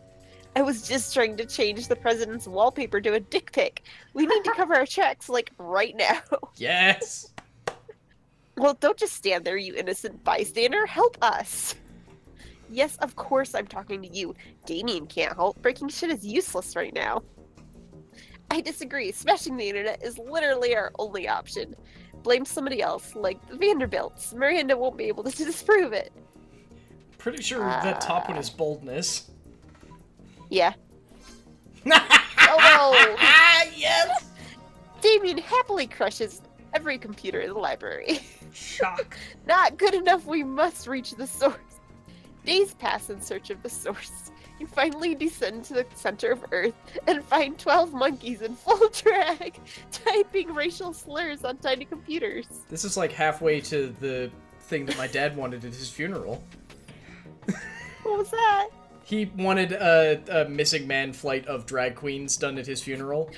I was just trying to change the president's wallpaper to a dick pic. We need to cover our tracks, like, right now. Yes! Well, don't just stand there, you innocent bystander. Help us. Yes, of course I'm talking to you. Damien can't help. Breaking shit is useless right now. I disagree. Smashing the internet is literally our only option. Blame somebody else, like the Vanderbilts. Miranda won't be able to disprove it. Pretty sure that top one is boldness. Yeah. Oh no! Yes! Damien happily crushes every computer in the library. Shock. Not good enough, we must reach the source. Days pass in search of the source. You finally descend to the center of Earth and find 12 monkeys in full drag, typing racial slurs on tiny computers. This is like halfway to the thing that my dad wanted at his funeral. What was that? He wanted a missing man flight of drag queens done at his funeral.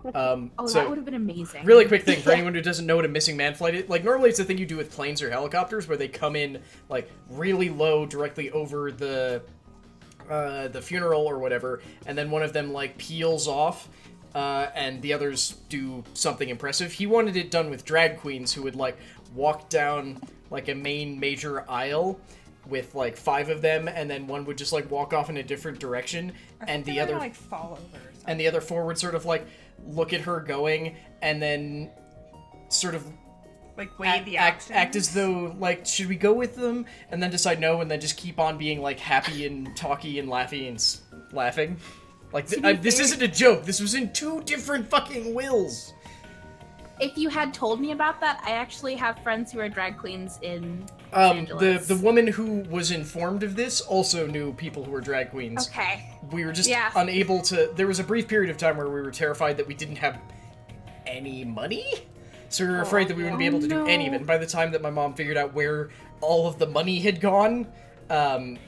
Oh, So, that would have been amazing. really quick thing, for anyone who doesn't know what a missing man flight is, like, normally it's a thing you do with planes or helicopters, where they come in, like, really low directly over the funeral or whatever, and then one of them, like, peels off, and the others do something impressive. He wanted it done with drag queens who would, like, walk down, like, a main major aisle with, like, 5 of them, and then one would just, like, walk off in a different direction, and the other... like fall over or something. And the other 4 would sort of, like, look at her going, and then sort of like weigh the act as though, like, should we go with them? And then decide no, and then just keep on being, like, happy and talky and laughy and laughing. Like, this isn't a joke. This was in 2 different fucking wills. If you had told me about that, I actually have friends who are drag queens in Los Angeles. The woman who was informed of this also knew people who were drag queens. Okay. We were just unable to... There was a brief period of time where we were terrified that we didn't have any money? So we were afraid that we wouldn't be able to do any of it. And by the time that my mom figured out where all of the money had gone,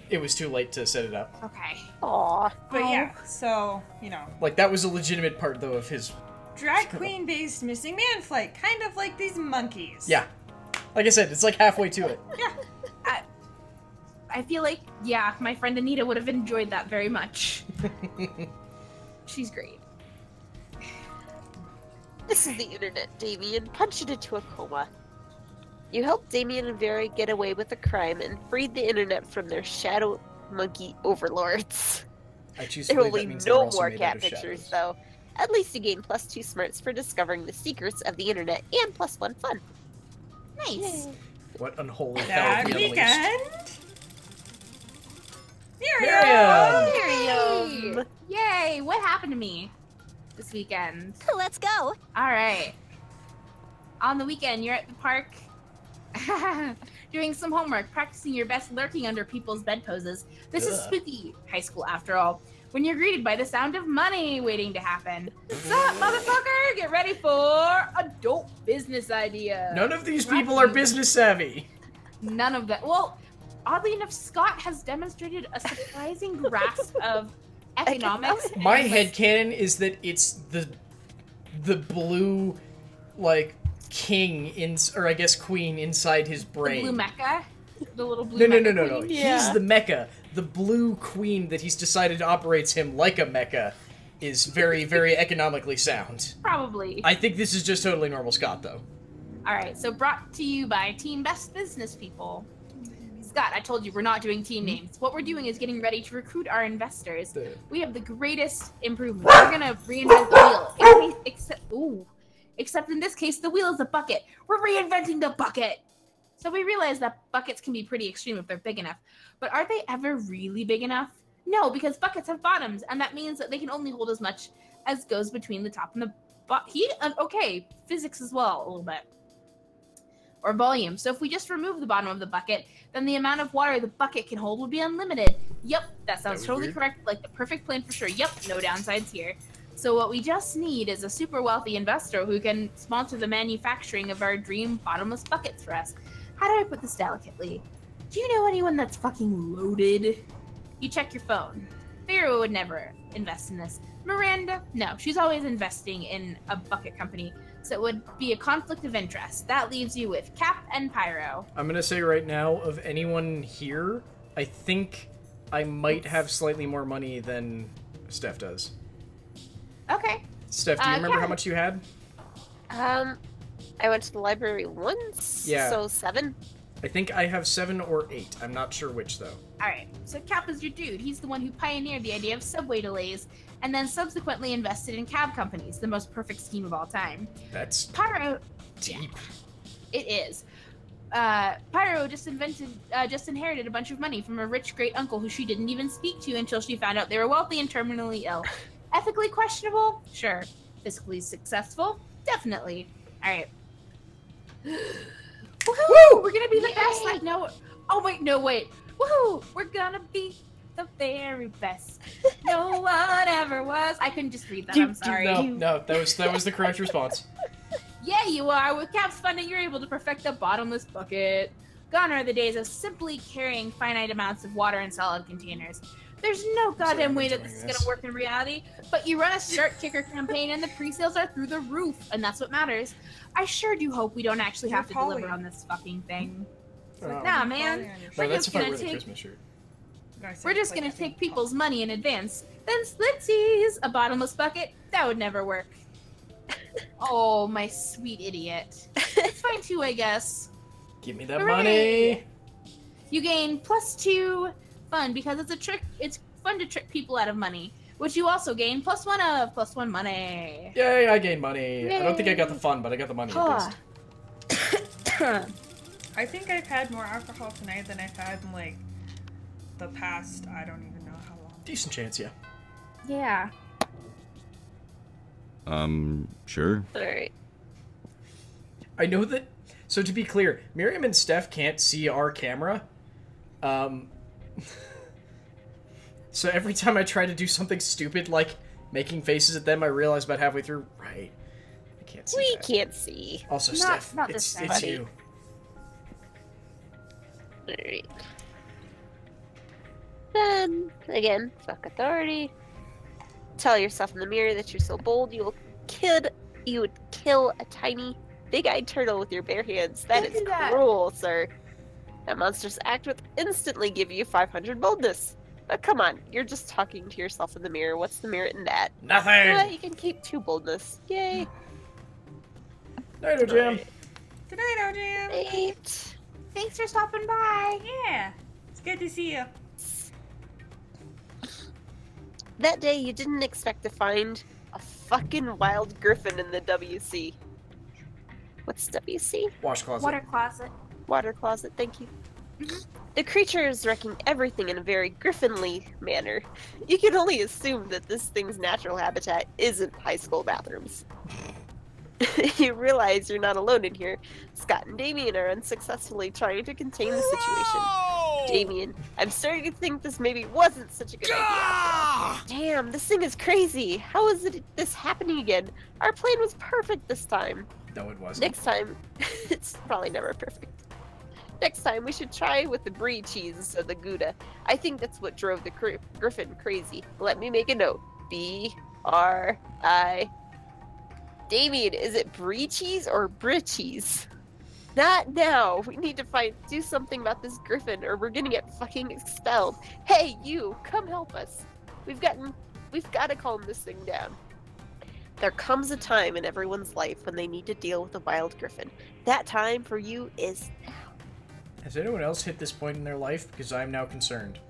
it was too late to set it up. Okay. Aww. But yeah, so, you know. Like, that was a legitimate part, though, of his... Drag queen-based missing man flight, kind of like these monkeys. Yeah. Like I said, it's like halfway to it. I feel like, yeah, my friend Anita would have enjoyed that very much. She's great. This is the internet, Damien. Punch it into a coma. You helped Damien and Vera get away with a crime and freed the internet from their shadow monkey overlords. I choose to There believe will that be means they were no also more made out cat of pictures, shadows. though. At least you gain +2 smarts for discovering the secrets of the internet and +1 fun. Nice. What unholy hell That have we unleashed? weekend. Miriam! Miriam! Yay! What happened to me this weekend? Let's go. All right. On the weekend, you're at the park doing some homework, practicing your best lurking under people's bed poses. This is Ugh. spooky high school, after all. When you're greeted by the sound of money waiting to happen. Sup, motherfucker? Get ready for a dope business idea. None of these people are business savvy. None of that. Well, oddly enough, Scott has demonstrated a surprising grasp of economics. My and, headcanon is that it's the blue, like, king, or I guess queen inside his the brain. blue mecha. The little blue No. mecha queen. He's the mecha. The blue queen that he's decided operates him like a mecha is very, very economically sound. Probably. I think this is just totally normal Scott, though. All right, so brought to you by Team Best Business People. Scott, I told you we're not doing team names. What we're doing is getting ready to recruit our investors. We have the greatest improvement. We're gonna reinvent the wheel. Except in this case, the wheel is a bucket. We're reinventing the bucket. So we realize that buckets can be pretty extreme if they're big enough. But are they ever really big enough? No, because buckets have bottoms, and that means that they can only hold as much as goes between the top and the bottom. Okay, physics as well, a little bit. Or volume. So if we just remove the bottom of the bucket, then the amount of water the bucket can hold would be unlimited. Yep, that sounds totally weird. correct. Like the perfect plan for sure. Yep, no downsides here. So what we just need is a super wealthy investor who can sponsor the manufacturing of our dream bottomless buckets for us. How do I put this delicately? Do you know anyone that's fucking loaded? You check your phone. Vera would never invest in this. Miranda? No, she's always investing in a bucket company. So it would be a conflict of interest. That leaves you with Cap and Pyro. I'm gonna say right now, of anyone here, I think I might have slightly more money than Steph does. Okay. Steph, do you remember Cap. how much you had? I went to the library once, Yeah. so 7. I think I have 7 or 8. I'm not sure which, though. Alright, so Cap is your dude. He's the one who pioneered the idea of subway delays and then subsequently invested in cab companies, the most perfect scheme of all time. That's Pyro, deep. it is. Pyro just inherited a bunch of money from a rich great uncle who she didn't even speak to until she found out they were wealthy and terminally ill. Ethically questionable? Sure. Fiscally successful? Definitely. Alright. Woohoo! We're gonna be the best. Like, no. Oh, wait, no, wait. Woohoo! We're gonna be the very best. No one ever was. I couldn't just read that. I'm sorry. No, that was the correct response. Yeah, you are. With Cap's funding, you're able to perfect the bottomless bucket. Gone are the days of simply carrying finite amounts of water in solid containers. There's no goddamn way that this is gonna work in reality, but you run a start kicker campaign and the pre-sales are through the roof, and that's what matters. I sure do hope we don't actually have to deliver on this fucking thing. Nah, man. No, We're that's just if I gonna wear the take Christmas shirt. we're just gonna take people's money in advance. Then splitsies, a bottomless bucket, that would never work. Oh, my sweet idiot. It's fine too, I guess. Give me that Hooray! money. You gain +2 fun because it's a trick. It's fun to trick people out of money, which you also gain +1 of +1 money. Yay, I gained money. Yay. I don't think I got the fun, but I got the money at least. I think I've had more alcohol tonight than I've had in, like, the past, I don't even know how long. Decent chance, yeah. Yeah. Sure. Alright. I know that. So to be clear, Miriam and Steph can't see our camera. So every time I try to do something stupid like making faces at them, I realize about halfway through, right, I can't see We that. can't see. Also, Not- Steph, not this it's time. you. Alright. Then, again, fuck authority. Tell yourself in the mirror that you're so bold you would kill a tiny, big-eyed turtle with your bare hands. That Don't is do that. cruel, sir. That monstrous act would instantly give you 500 boldness. Come on, you're just talking to yourself in the mirror. What's the merit in that? Nothing! You can keep 2 boldness. Yay. Night, Jam. Good night, Jam. 8. Thanks for stopping by. Yeah. It's good to see you. That day, you didn't expect to find a fucking wild griffin in the WC. What's WC? Wash closet. Water closet. Water closet, thank you. The creature is wrecking everything in a very griffinly manner. You can only assume that this thing's natural habitat isn't high school bathrooms. You realize you're not alone in here. Scott and Damien are unsuccessfully trying to contain the situation. Damien, I'm starting to think this maybe wasn't such a good idea. Damn, this thing is crazy. How is this happening again? Our plan was perfect this time. No, it wasn't. Next time, it's probably never perfect. Next time, we should try with the brie cheese instead of the Gouda. I think that's what drove the griffin crazy. Let me make a note. B-R-I... Damien, is it brie cheese or brie cheese? Not now. We need to do something about this griffin or we're gonna get fucking expelled. Hey, you, come help us. We've got to calm this thing down. There comes a time in everyone's life when they need to deal with a wild griffin. That time for you is now. Has anyone else hit this point in their life? Because I'm now concerned.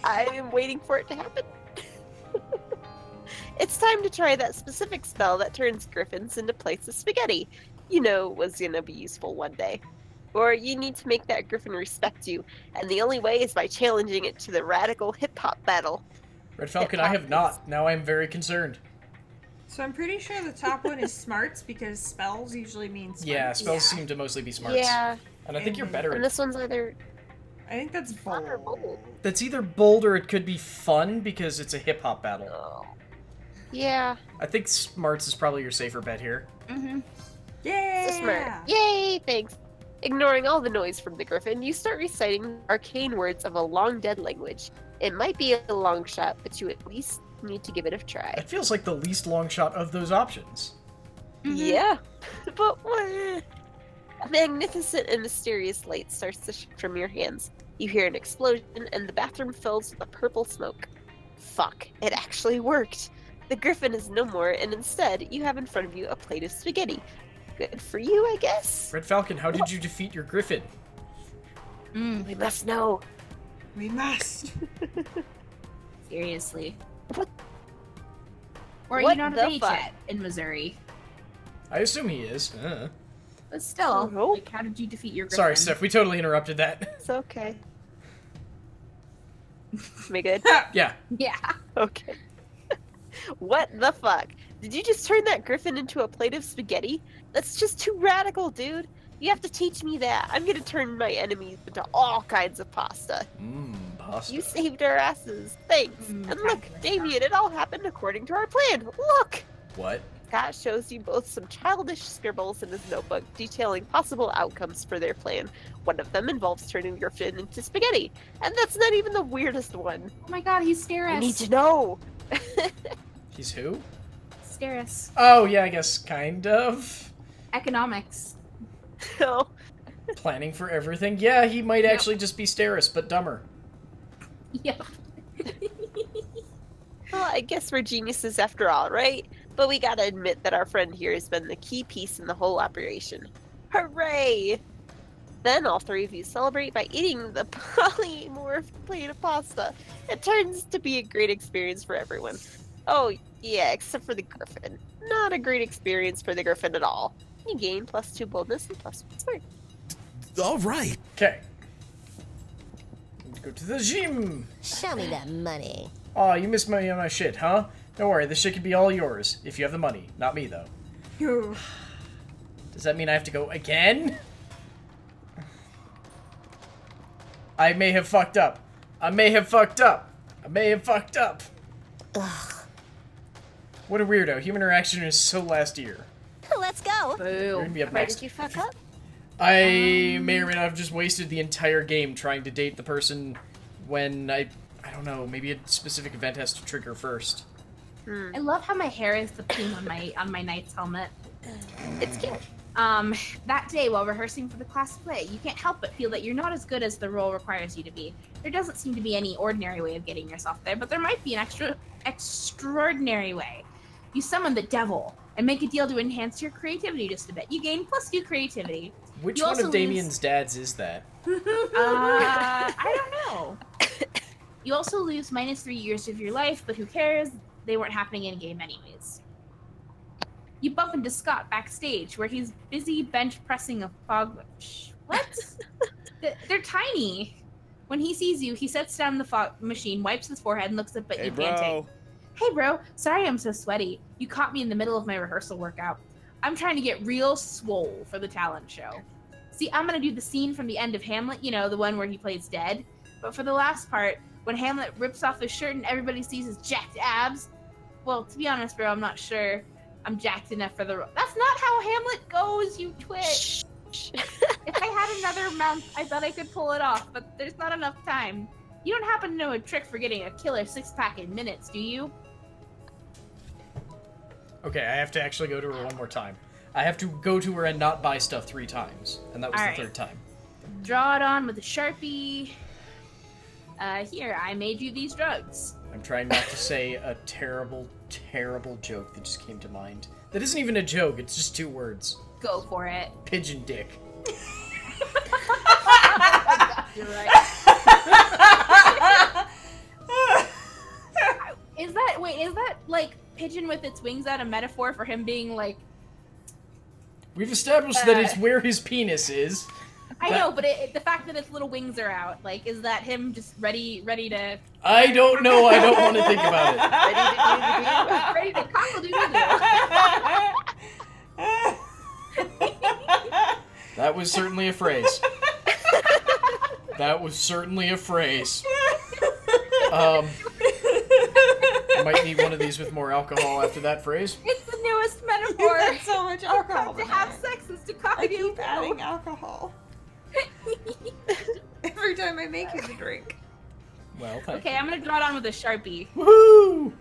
I am waiting for it to happen. It's time to try that specific spell that turns griffins into plates of spaghetti. You know it was gonna be useful one day. Or you need to make that griffin respect you, and the only way is by challenging it to the radical hip-hop battle. Red Falcon, I have not. Now I'm very concerned. So I'm pretty sure the top one is smarts because spells usually mean smarts. Yeah, spells seem to mostly be smarts. Yeah. And I think you're better And at... this one's either I think that's fun or bold. That's either bold or it could be fun because it's a hip-hop battle. Oh. Yeah. I think smarts is probably your safer bet here. Mm-hmm. Yeah. So smart. Yay, thanks. Ignoring all the noise from the griffin, you start reciting arcane words of a long-dead language. It might be a long shot, but you at least need to give it a try. That feels like the least long shot of those options. Yeah, but what? A magnificent and mysterious light starts to shift from your hands. You hear an explosion, and the bathroom fills with a purple smoke. Fuck, it actually worked. The griffin is no more, and instead, you have in front of you a plate of spaghetti. Good for you, I guess? Red Falcon, how did you defeat your griffin? We must know. We must. Seriously. What? Or are What you not the of age fuck? yet in Missouri? I assume he is. But still, Oh. like, how did you defeat your griffin? Sorry, Steph, we totally interrupted that. It's okay. Am I good? Yeah. Yeah. Okay. What the fuck? Did you just turn that griffin into a plate of spaghetti? That's just too radical, dude. You have to teach me that. I'm gonna turn my enemies into all kinds of pasta. Pasta. You saved our asses. Thanks. And look, Damien, it all happened according to our plan. Look! What? Scott shows you both some childish scribbles in his notebook detailing possible outcomes for their plan. One of them involves turning the griffin into spaghetti. And that's not even the weirdest one. Oh my god, he's Steris. I need to know. He's who? Steris. Oh, yeah, I guess kind of. Economics. No. Planning for everything. Yeah, he might actually just be Steris, but dumber. Yep. Well, I guess we're geniuses after all, right? But we gotta admit that our friend here has been the key piece in the whole operation. Hooray! Then all three of you celebrate by eating the polymorph plate of pasta. It turns to be a great experience for everyone. Oh, yeah, except for the griffin. Not a great experience for the griffin at all. You gain +2 boldness and +1 smart. All right. Okay. Let's go to the gym. Show me that money. Aw, you missed money on my shit, huh? Don't worry, this shit can be all yours, if you have the money. Not me, though. Ooh. Does that mean I have to go again? I may have fucked up. I may have fucked up. I may have fucked up. Ugh. What a weirdo. Human interaction is so last year. Let's go. You're gonna Boo. be up Why next. did you fuck up? I may or may not have just wasted the entire game trying to date the person when I don't know, maybe a specific event has to trigger first. I love how my hair is the plume on my knight's helmet. It's cute. That day, while rehearsing for the class play, you can't help but feel that you're not as good as the role requires you to be. There doesn't seem to be any ordinary way of getting yourself there, but there might be an extraordinary way. You summon the devil and make a deal to enhance your creativity just a bit. You gain +2 creativity. Which You one also of Damien's dads is that? I don't know. You also lose -3 years of your life, but who cares? They weren't happening in game anyways. You bump into Scott backstage, where he's busy bench pressing a fog. What? They're tiny. When he sees you, he sets down the fog machine, wipes his forehead, and looks up at you panting. Hey, bro. Sorry I'm so sweaty. You caught me in the middle of my rehearsal workout. I'm trying to get real swole for the talent show. See, I'm gonna do the scene from the end of Hamlet, you know, the one where he plays dead. But for the last part, when Hamlet rips off his shirt and everybody sees his jacked abs, well, to be honest, bro, I'm not sure I'm jacked enough for the... That's not how Hamlet goes, you twit! If I had another mount, I bet I could pull it off, but there's not enough time. You don't happen to know a trick for getting a killer 6-pack in minutes, do you? Okay, I have to actually go to her one more time. I have to go to her and not buy stuff 3 times, and that was the 3rd time. Draw it on with a Sharpie. Here, I made you these drugs. I'm trying not to say a terrible, terrible joke that just came to mind. That isn't even a joke, it's just 2 words. Go for it. Pigeon dick. You're right. Is that like pigeon with its wings out a metaphor for him being like... We've established that it's where his penis is. I know, but the fact that its little wings are out, like, is that him just ready to... I don't know, I don't want to think about it. Ready to cockle-doodle-doo. That was certainly a phrase. That was certainly a phrase. I might need one of these with more alcohol after that phrase. It's the newest metaphor. You've had so much alcohol. To have sex is to cock I keep adding alcohol. Every time I make you the drink. Well, thank Okay, I'm gonna draw it on with a Sharpie. Woohoo!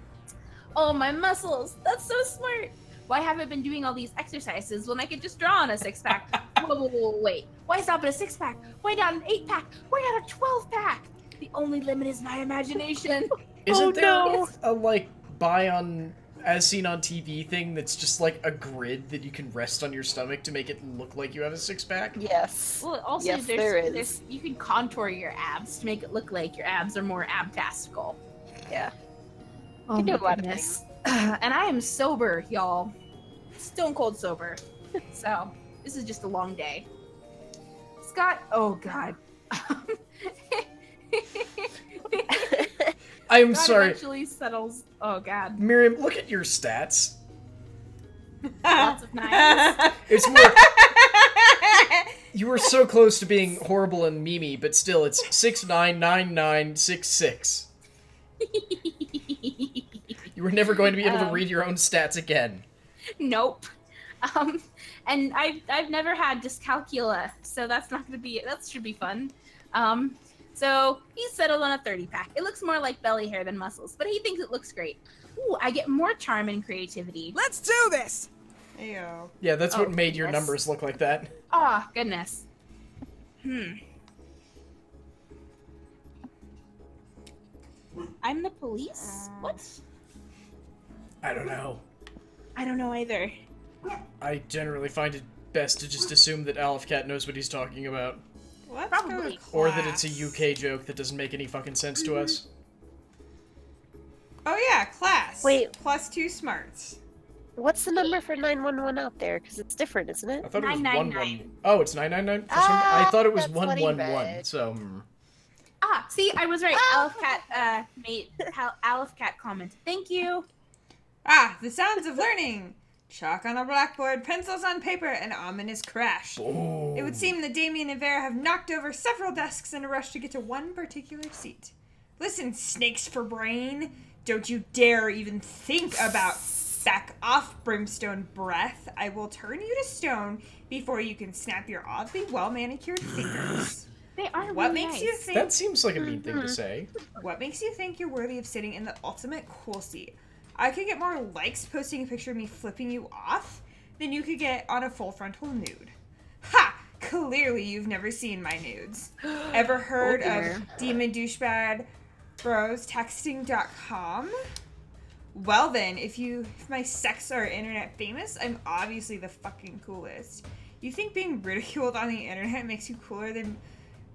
Oh, my muscles. That's so smart. Why have I been doing all these exercises when I could just draw on a 6-pack? Whoa, wait. Why stop at a 6-pack? Why not an 8-pack? Why not a 12-pack? The only limit is my imagination. Isn't there a, like, buy on, as seen on TV thing that's just, like, a grid that you can rest on your stomach to make it look like you have a 6-pack? Yes. Well, also, Yes, there is. you can contour your abs to make it look like your abs are more abtastical. Yeah. Oh, You do my a lot of goodness. And I am sober, y'all. Stone cold sober. So, this is just a long day. Scott, oh god. I'm Scott sorry. eventually settles. Oh god. Miriam, look at your stats. Lots of 9s. It's more... You were so close to being horrible and memey, but still, it's 699966. You were never going to be able to read your own stats again. Nope. And I've never had dyscalculia, so that's not gonna be, that should be fun. So he's settled on a 30-pack. It looks more like belly hair than muscles, but he thinks it looks great. Ooh, I get more charm and creativity. Let's do this! Ew. Yeah, that's what made your goodness. numbers look like that. Oh, goodness. I'm the police? What? I don't know. I don't know either. I generally find it best to just assume that Aleph Cat knows what he's talking about. Let's Probably. go to Or that it's a class. UK joke that doesn't make any fucking sense to us. Oh yeah, class. Wait. +2 smarts. What's the number for 911 out there? Because it's different, isn't it? I thought it was 999. 111. Oh, it's 999? I thought it was that's what he 111, read. so... Ah, see, I was right. Oh. Aleph Cat commented. Thank you. Ah, the sounds of learning. Chalk on a blackboard, pencils on paper, an ominous crash. It would seem that Damien and Vera have knocked over several desks in a rush to get to one particular seat. Listen, snakes for brain. Don't you dare even think about back off, brimstone breath. I will turn you to stone before you can snap your oddly well-manicured fingers. They are What really makes nice. you think? That seems like a mean thing to say. What makes you think you're worthy of sitting in the ultimate cool seat? I could get more likes posting a picture of me flipping you off then you could get on a full frontal nude. Ha! Clearly you've never seen my nudes. Ever heard of Demon Douchebag Bros Texting.com? Well then, if my sex are internet famous, I'm obviously the fucking coolest. You think being ridiculed on the internet makes you cooler than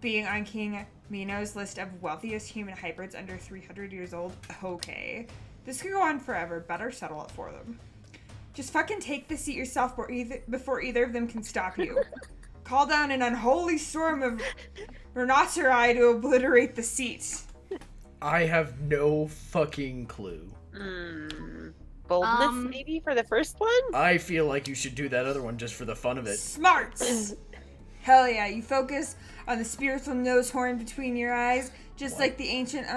being on King Mino's list of wealthiest human hybrids under 300 years old? Okay. This could go on forever. Better settle it for them. Just fucking take the seat yourself before either of them can stop you. Call down an unholy storm of rhinoceri to obliterate the seat. I have no fucking clue. Boldness, maybe, for the first one? I feel like you should do that other one just for the fun of it. Smart! Hell yeah, you focus on the spiritual nose horn between your eyes, just like the ancient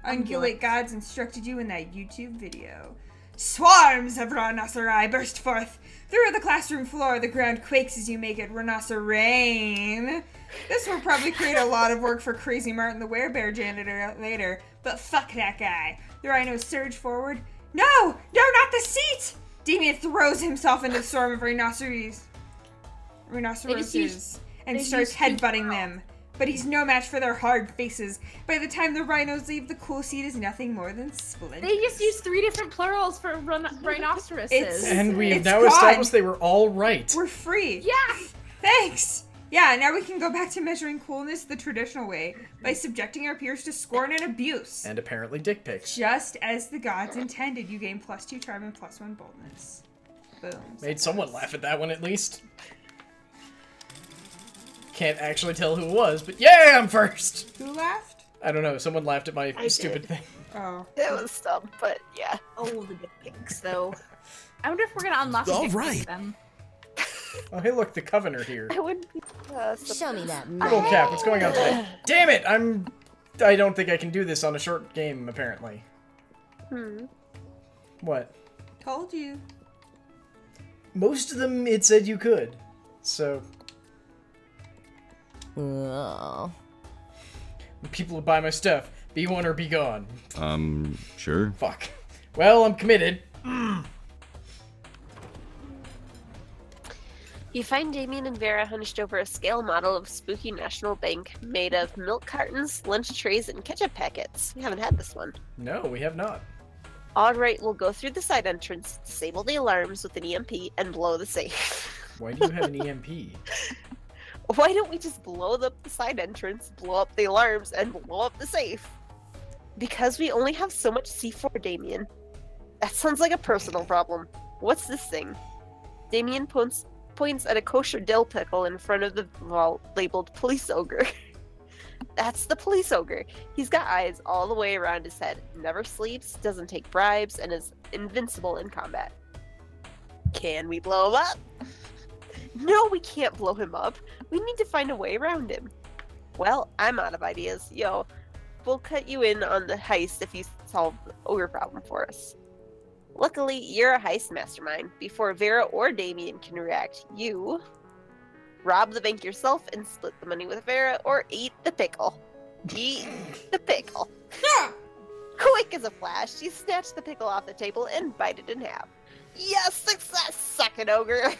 ungulate gods instructed you in that YouTube video. Swarms of rhinoceri burst forth through the classroom floor. The ground quakes as you make it rhinocerain. This will probably create a lot of work for Crazy Martin the Werebear janitor later, but fuck that guy. The rhinos surge forward. No, not the seat! Damien throws himself into the storm of rhinoceroses and starts headbutting them. But he's no match for their hard faces. By the time the rhinos leave, the cool seat is nothing more than splinters. They just used 3 different plurals for rhinoceroses. And we have now established they were all right. We're free. Yeah! Thanks! Yeah, now we can go back to measuring coolness the traditional way, by subjecting our peers to scorn and abuse. And apparently dick pics. Just as the gods intended, you gain +2 charm and +1 boldness. Boom. Made someone laugh at that one at least. Can't actually tell who it was, but yeah, I'm first! Who laughed? I don't know, someone laughed at my stupid thing. Oh. It was dumb, but yeah. Oh, the dick pics, though. I wonder if we're gonna unlock the dick pics then. Oh, hey, look, the Covenor here. I wouldn't be Show me that Good old Cap, what's going on today? Damn it! I don't think I can do this on a short game, apparently. What? Told you. Most of them, it said you could. So... Oh. People who buy my stuff, be one or be gone. Sure. Fuck. Well, I'm committed. You find Damien and Vera hunched over a scale model of Spooky National Bank made of milk cartons, lunch trays, and ketchup packets. We haven't had this one. No, we have not. Alright, we'll go through the side entrance, disable the alarms with an EMP, and blow the safe. Why do you have an EMP? Why don't we just blow up the side entrance, blow up the alarms, and blow up the safe? Because we only have so much C4, Damien. That sounds like a personal problem. What's this thing? Damien points at a kosher dill pickle in front of the vault labeled Police Ogre. That's the Police Ogre. He's got eyes all the way around his head, never sleeps, doesn't take bribes, and is invincible in combat. Can we blow him up? No, we can't blow him up. We need to find a way around him. Well, I'm out of ideas. Yo, we'll cut you in on the heist if you solve the ogre problem for us. Luckily, you're a heist mastermind. Before Vera or Damien can react, you rob the bank yourself and split the money with Vera, or eat the pickle. Eat the pickle. Quick as a flash, you snatch the pickle off the table and bite it in half. Yes, success, suck it, ogre.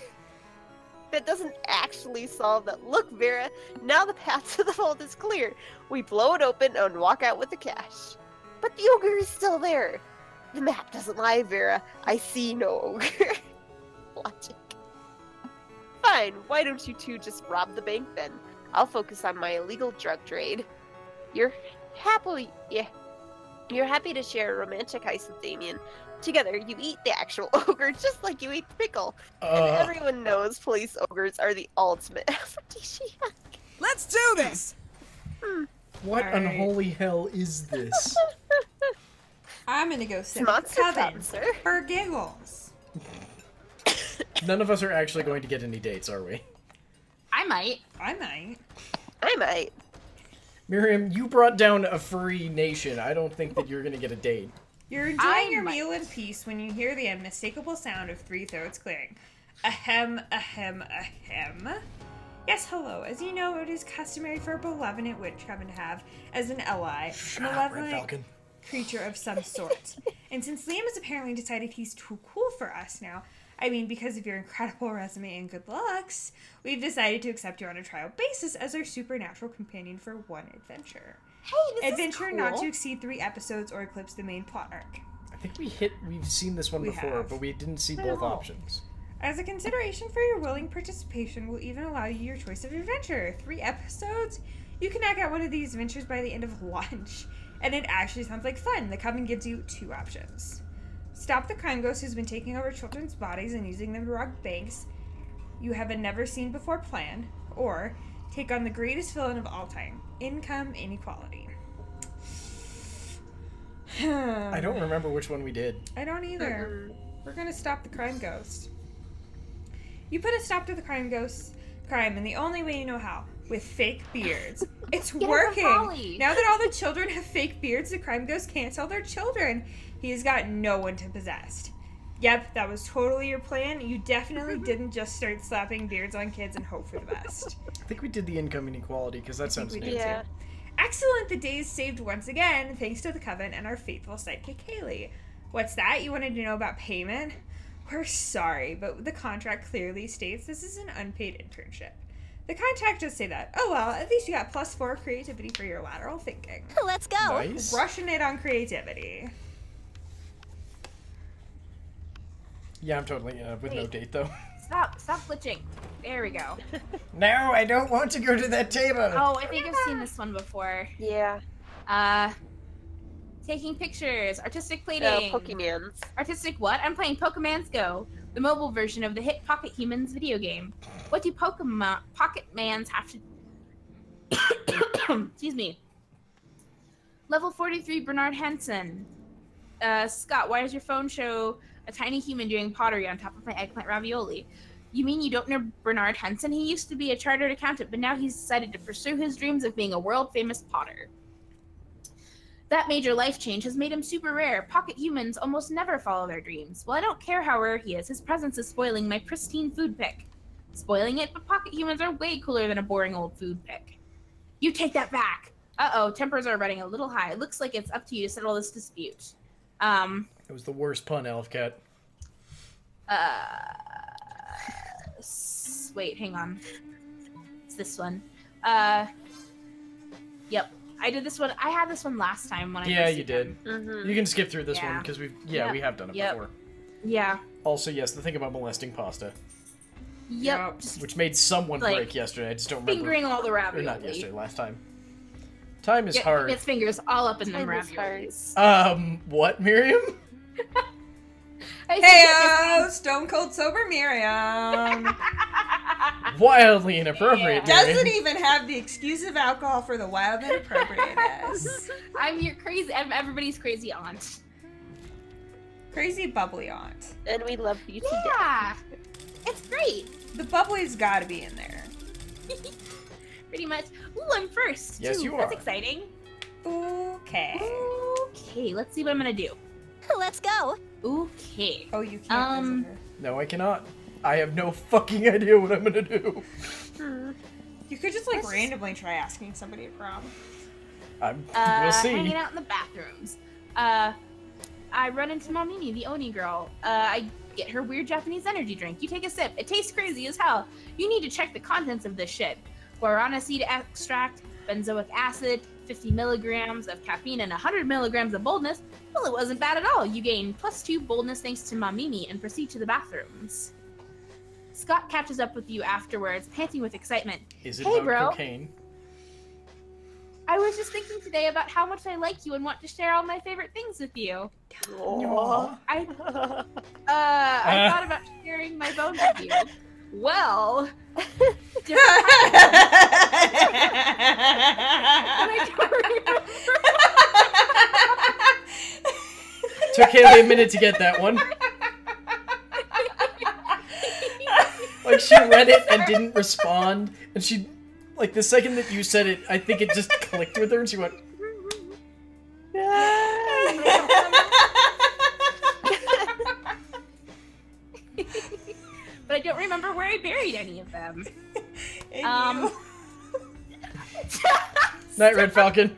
That doesn't actually solve that. Look, Vera, now the path to the vault is clear. We blow it open and walk out with the cash. But the ogre is still there. The map doesn't lie, Vera. I see no ogre. Logic. Fine, why don't you two just rob the bank then? I'll focus on my illegal drug trade. You're happy to share a romantic heist with Damien. Together, you eat the actual ogre just like you eat the pickle. And everyone knows police ogres are the ultimate aphrodisiac. Let's do this! What unholy hell is this? I'm gonna go sit Monster with Coven sir. for giggles. None of us are actually going to get any dates, are we? I might. I might. I might. Miriam, you brought down a furry nation. I don't think that you're going to get a date. You're enjoying your meal in peace when you hear the unmistakable sound of 3 throats clearing. Ahem, ahem, ahem. Yes, hello. As you know, it is customary for a benevolent witch Coven to have as an ally a malevolent creature of some sort. And since Liam has apparently decided he's too cool for us now, I mean, because of your incredible resume and good looks, we've decided to accept you on a trial basis as our supernatural companion for one adventure. Hey, this Adventure is cool. not to exceed 3 episodes or eclipse the main plot arc. I think we've seen this one We before, have. but we didn't see both options. As a consideration for your willing participation, we'll even allow you your choice of adventure. 3 episodes? You can knock out one of these adventures by the end of lunch. And it actually sounds like fun. The Coven gives you 2 options. Stop the crime ghost who's been taking over children's bodies and using them to rob banks. You have a never-seen-before plan. Or take on the greatest villain of all time. Income inequality. I don't remember which one we did. I don't either. We're gonna stop the crime ghost. You put a stop to the crime crime in the only way you know how, with fake beards. It's Get working. over Holly. Now that all the children have fake beards, the crime ghost can't tell their children. He's got no one to possess. Yep, that was totally your plan. You definitely didn't just start slapping beards on kids and hope for the best. I think we did the income inequality because that sounds we good. did. Yeah. Excellent, the day is saved once again, thanks to the Coven and our faithful sidekick Haley. What's that? You wanted to know about payment? We're sorry, but the contract clearly states this is an unpaid internship. The contract does say that. Oh well, at least you got +4 creativity for your lateral thinking. Let's go. Nice. Rushing it on creativity. Yeah, I'm totally with no Wait. date though. Stop glitching. There we go. No, I don't want to go to that table. Oh, I think I've seen this one before. Yeah. Taking pictures, artistic plating. Pokemans. Artistic what? I'm playing Pokemon's Go, the mobile version of the hit Pocket Humans video game. What do Pocket Mans have to... Excuse me. Level 43, Bernard Henson. Scott, why does your phone show a tiny human doing pottery on top of my eggplant ravioli? You mean you don't know Bernard Henson? He used to be a chartered accountant, but now he's decided to pursue his dreams of being a world-famous potter. That major life change has made him super rare. Pocket humans almost never follow their dreams. Well, I don't care how rare he is. His presence is spoiling my pristine food pick. Spoiling it, but pocket humans are way cooler than a boring old food pick. You take that back. Uh-oh, tempers are running a little high. It looks like it's up to you to settle this dispute. It was the worst pun, Elfcat. Wait, hang on. It's this one. Yep. I did this one. I had this one last time when I Yeah, first you did did. them. Mm-hmm. You can skip through this Yeah. one because we Yep. have done it Yep. before. Yeah. Also, yes, the thing about molesting pasta, Yep. Yep. Just which made someone Like, break yesterday. I just don't remember. fingering all the Or ravioli. not yesterday, last time. Time is Get hard. his fingers all up in them Time is hard. raviolis. What, Miriam? I said get Heyo, Stone Cold Sober Miriam. Wildly inappropriate, Yeah. Miriam. Doesn't even have the excuse of alcohol for the wild inappropriateness. I'm your crazy. I'm everybody's crazy aunt. Crazy bubbly aunt. And we love you to death. Yeah, it's great. The bubbly's gotta be in there. Pretty much. Ooh, I'm first. Yes, too. you That's are. exciting. Okay. Okay, let's see what I'm gonna do. Let's go. Okay. Oh, you can't visit her. No, I cannot. I have no fucking idea what I'm gonna do. You could just like randomly try asking somebody at prom. We'll see. Hanging out in the bathrooms. I run into Mamimi, the Oni girl. I get her weird Japanese energy drink. You take a sip. It tastes crazy as hell. You need to check the contents of this shit. Guarana seed extract, benzoic acid, 50 milligrams of caffeine, and 100 milligrams of boldness. Well, it wasn't bad at all. You gain +2 boldness thanks to Mamimi and proceed to the bathrooms. Scott catches up with you afterwards, panting with excitement. Is it Hey, about bro. cocaine? I was just thinking today about how much I like you and want to share all my favorite things with you. Aw. I thought about sharing my bones with you. Well, different Took Haley a minute to get that one. Like, she read it and didn't respond, and she, like, the second that you said it, I think it just clicked with her, and she went, but I don't remember where I buried any of them. And Night, Red Falcon.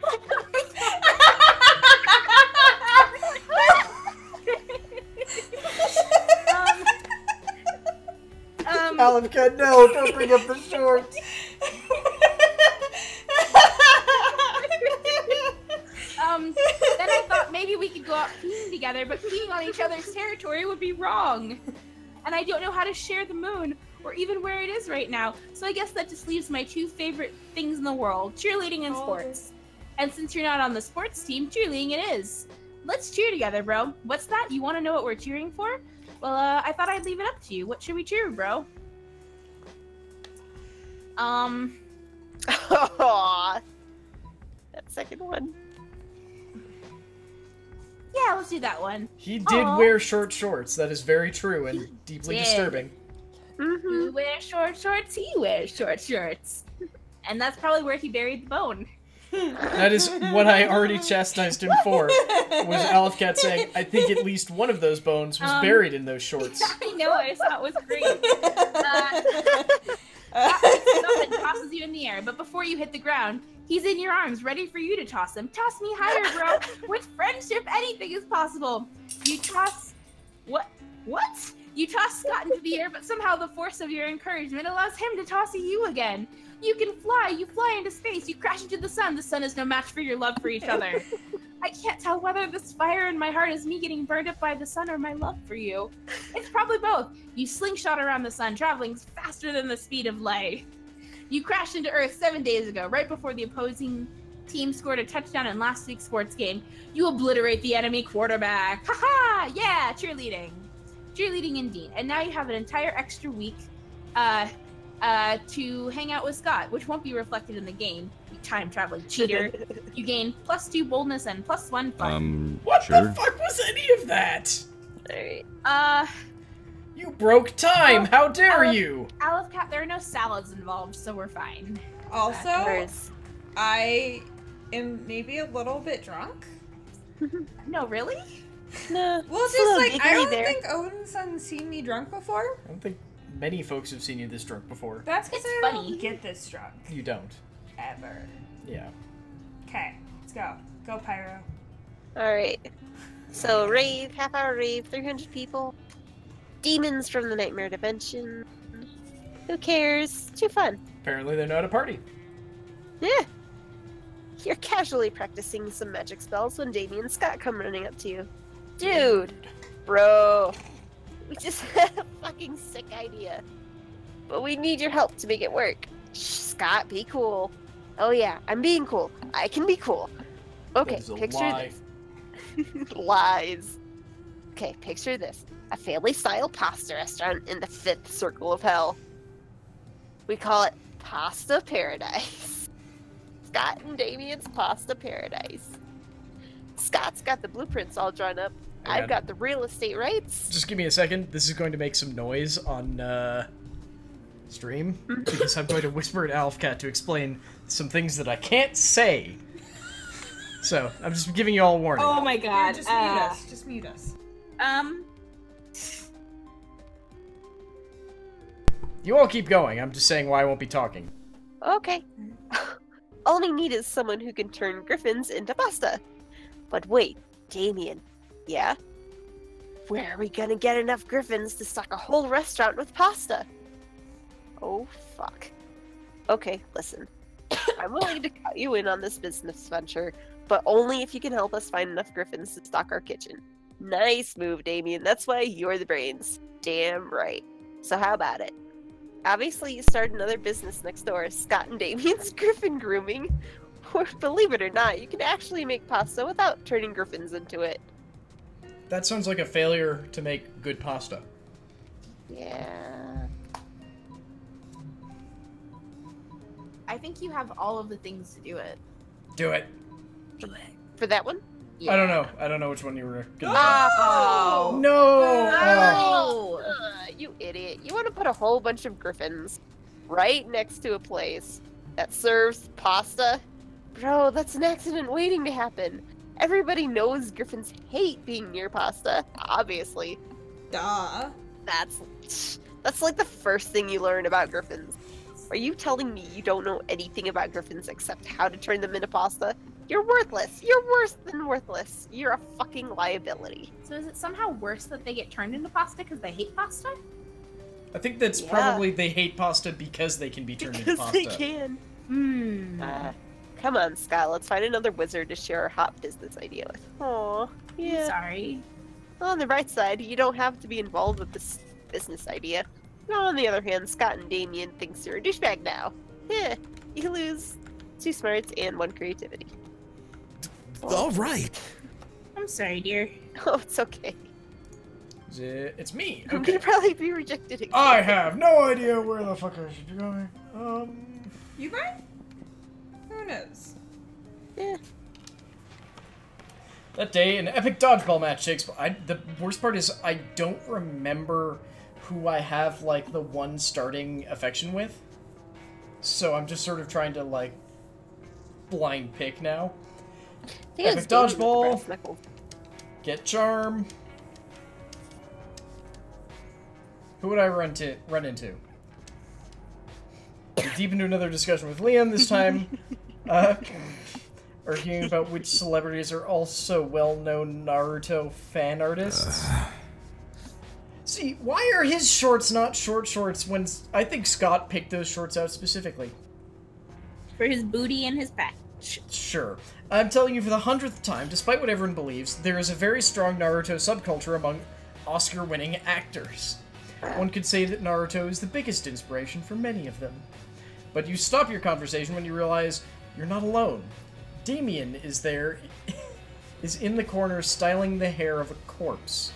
Alipka, no, don't bring up the shorts. Then I thought maybe we could go out peeing together, but peeing on each other's territory would be wrong. And I don't know how to share the moon, or even where it is right now. So I guess that just leaves my two favorite things in the world, cheerleading and sports. And since you're not on the sports team, cheerleading it is. Let's cheer together, bro. What's that? You want to know what we're cheering for? Well, I thought I'd leave it up to you. What should we cheer, bro? Aww. That second one. Yeah, let's do that one. He did wear short shorts. That is very true and deeply did. disturbing. You wear short shorts, he wears short shorts. And that's probably where he buried the bone. That is what I already chastised him for, was Alifcat saying, I think at least one of those bones was buried in those shorts. I know, I thought it was great. That picks up and tosses you in the air, but before you hit the ground, he's in your arms, ready for you to toss him. Toss me higher, bro. With friendship, anything is possible. You toss... What? You toss Scott into the air, but somehow the force of your encouragement allows him to toss you again. You can fly. You fly into space. You crash into the sun. The sun is no match for your love for each other. I can't tell whether this fire in my heart is me getting burned up by the sun or my love for you. It's probably both. You slingshot around the sun, traveling faster than the speed of light. You crashed into Earth 7 days ago, right before the opposing team scored a touchdown in last week's sports game. You obliterate the enemy quarterback. Ha-ha! Yeah, cheerleading. Cheerleading indeed. And now you have an entire extra week to hang out with Scott, which won't be reflected in the game. You time-traveling cheater. You gain +2 boldness and +1 fun. What the fuck was any of that? Alright. You broke time! How dare you! Alifcat, there are no salads involved, so we're fine. Also, I am maybe a little bit drunk. No, really? No. Well, it's a just little like, I giggly don't there. think Odin's seen me drunk before. I don't think many folks have seen you this drunk before. That's because It's I funny. don't get this drunk. You don't. Ever. Yeah. Okay, let's go. Go, Pyro. Alright. So, rave, half-hour rave, 300 people. Demons from the Nightmare Dimension. Who cares? Too fun. Apparently they're not a party. Yeah. You're casually practicing some magic spells when Damien and Scott come running up to you. Dude. Bro. We just had a fucking sick idea. But we need your help to make it work. Shh, Scott, be cool. Oh yeah, I'm being cool. I can be cool. Okay, That is a picture lie. this. Lies. Okay, picture this. A family-style pasta restaurant in the 5th circle of hell. We call it Pasta Paradise. Scott and Damien's Pasta Paradise. Scott's got the blueprints all drawn up. Hang I've on. got the real estate rights. Just give me a second. This is going to make some noise on stream, because I'm going to whisper at Alfcat to explain some things that I can't say. So, I'm just giving you all a warning. Oh my god. Just mute us. Just mute us. You all keep going. I'm just saying why I won't be talking. Okay. All I need is someone who can turn griffins into pasta. But wait, Damien. Yeah? Where are we gonna get enough griffins to stock a whole restaurant with pasta? Oh, fuck. Okay, listen. I'm willing to cut you in on this business venture, but only if you can help us find enough griffins to stock our kitchen. Nice move, Damien. That's why you're the brains. Damn right. So how about it? Obviously, you start another business next door, Scott and Damien's Griffin Grooming. Or, believe it or not, you can actually make pasta without turning griffins into it. That sounds like a failure to make good pasta. Yeah. I think you have all of the things to do it. Do it. For that one? I don't know. I don't know which one you were gonna do. Oh! No! Oh! You idiot. You want to put a whole bunch of griffins right next to a place that serves pasta? Bro, that's an accident waiting to happen. Everybody knows griffins hate being near pasta, obviously. Duh. That's like the first thing you learn about griffins. Are you telling me you don't know anything about griffins except how to turn them into pasta? You're worthless. You're worse than worthless. You're a fucking liability. So is it somehow worse that they get turned into pasta because they hate pasta? I think that's probably they hate pasta because they can be turned into Because pasta. they can. Hmm. Come on, Scott. Let's find another wizard to share our hot business idea with. Aw, yeah. Sorry. Well, on the bright side, you don't have to be involved with this business idea. Well, on the other hand, Scott and Damien thinks you're a douchebag now. Yeah, you lose 2 smarts and 1 creativity. All right. I'm sorry, dear. Oh, it's okay. It's me. I'm Okay. gonna probably be rejected again. I have no idea where the fuck I should be going. You might? Who knows? Yeah. That day, an epic dodgeball match takes. The worst part is I don't remember who I have like the one starting affection with, so I'm just sort of trying to like blind pick now. I think it was Epic Damien with the dodgeball. brass knuckles. Get charm. Who would I run into? Get deep into another discussion with Liam this time. Arguing about which celebrities are also well-known Naruto fan artists. See, why are his shorts not short shorts when I think Scott picked those shorts out specifically? For his booty and his patch. Sure. I'm telling you for the 100th time, despite what everyone believes, there is a very strong Naruto subculture among Oscar-winning actors. One could say that Naruto is the biggest inspiration for many of them. But you stop your conversation when you realize you're not alone. Damien is there, is in the corner styling the hair of a corpse.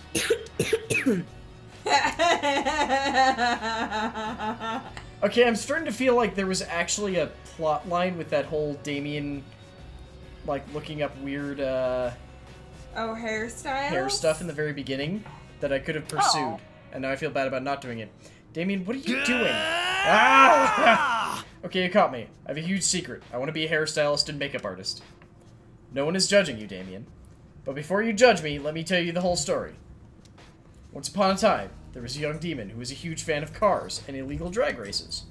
Okay, I'm starting to feel like there was actually a plot line with that whole Damien, like, looking up weird, Oh, hairstyle? hair stuff in the very beginning that I could have pursued. Oh. And now I feel bad about not doing it. Damien, what are you doing? Ah! Okay, you caught me. I have a huge secret. I want to be a hairstylist and makeup artist. No one is judging you, Damien. But before you judge me, let me tell you the whole story. Once upon a time, there was a young demon who was a huge fan of cars and illegal drag races.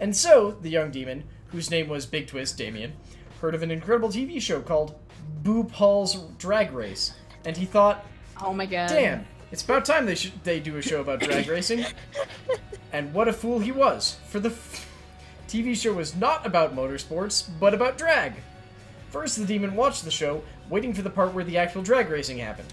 And so, the young demon, whose name was Big Twist Damien, heard of an incredible TV show called Boo Paul's Drag Race, and he thought, Oh my god. damn, it's about time they do a show about drag racing. And what a fool he was, for the TV show was not about motorsports, but about drag. First, the demon watched the show, waiting for the part where the actual drag racing happened,